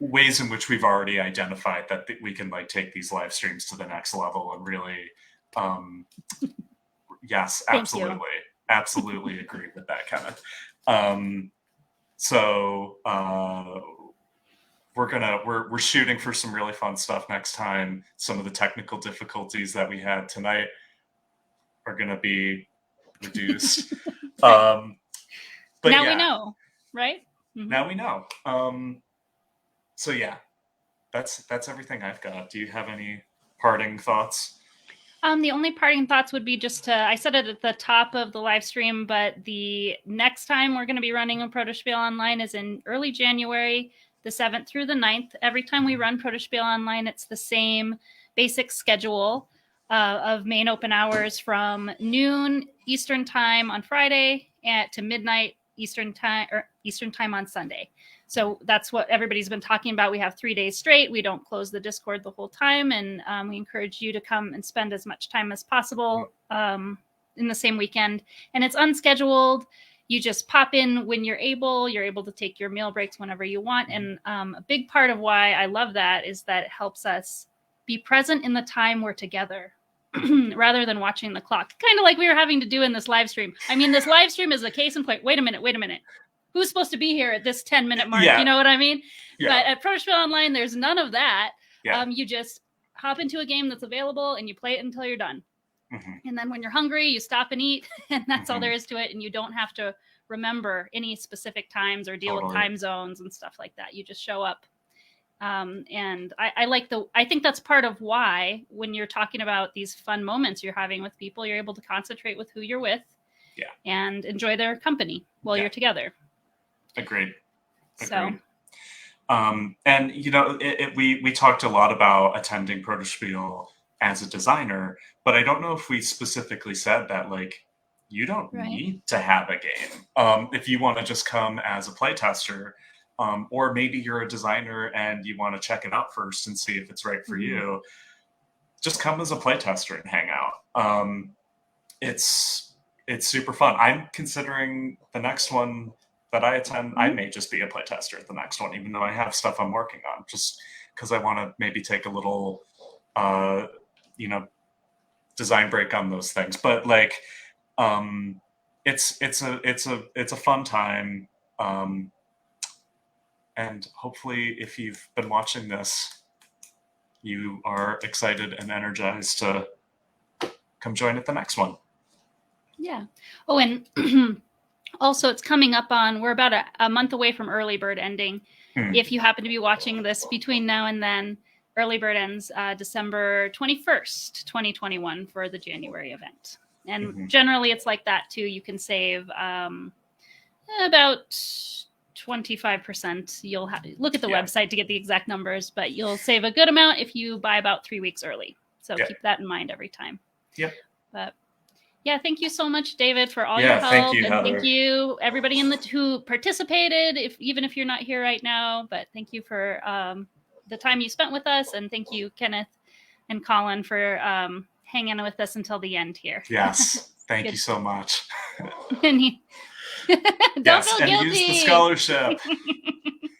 ways in which we've already identified that we can take these live streams to the next level, and really, yes, absolutely agree with that, Kenneth. So we're shooting for some really fun stuff next time. Some of the technical difficulties that we had tonight are going to be reduced. But
now we know, right?
Now we know. So yeah, that's everything I've got. Do you have any parting thoughts?
The only parting thoughts would be just I said it at the top of the live stream, but the next time we're going to be running a Protospiel Online is in early January, the 7th through the 9th. Every time we run Protospiel Online, it's the same basic schedule of main open hours from noon Eastern time on Friday to midnight Eastern time on Sunday. So that's what everybody's been talking about. We have 3 days straight. We don't close the Discord the whole time. And we encourage you to come and spend as much time as possible in the same weekend. And it's unscheduled. You just pop in when you're able. You're able to take your meal breaks whenever you want. And a big part of why I love that is that it helps us be present in the time we're together rather than watching the clock. Kind of like we were having to do in this live stream. I mean, this live stream is a case in point. Wait a minute. Who's supposed to be here at this 10-minute mark? Yeah. You know what I mean? Yeah. But at Protospiel Online, there's none of that. Yeah. You just hop into a game that's available and you play it until you're done. And then when you're hungry, you stop and eat, and that's all there is to it. And you don't have to remember any specific times or deal with time zones and stuff like that. You just show up. And I think that's part of why when you're talking about these fun moments you're having with people, you're able to concentrate with who you're with and enjoy their company while you're together.
Agreed. So, and we talked a lot about attending Protospiel as a designer, but I don't know if we specifically said that you don't need to have a game. If you want to just come as a playtester, or maybe you're a designer and you want to check it out first and see if it's right for you, just come as a playtester and hang out. It's super fun. I'm considering the next one that I attend, I may just be a playtester at the next one, even though I have stuff I'm working on, just because I want to maybe take a little, design break on those things. But it's a fun time, and hopefully, if you've been watching this, you are excited and energized to come join at the next one.
Yeah. Oh, and also, it's coming up on, we're about a month away from Early Bird ending. If you happen to be watching this between now and then, Early Bird ends December 21st, 2021 for the January event. And generally it's like that too. You can save about 25%. You'll have to look at the website to get the exact numbers, but you'll save a good amount if you buy about 3 weeks early. So keep that in mind every time. But yeah, thank you so much, David, for all your help.
Thank you,
and
Heather.
Thank you, everybody who participated, even if you're not here right now. But thank you for the time you spent with us. And thank you, Kenneth and Colin, for hanging with us until the end here.
Yes, thank you so much.
Don't feel guilty.
And use the scholarship.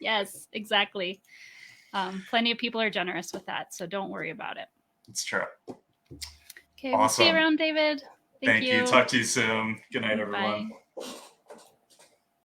Yes, exactly. Plenty of people are generous with that, so don't worry about it.
It's true.
Okay, we'll see you around, David. Thank you.
Talk to you soon. Good night, everyone.
Bye.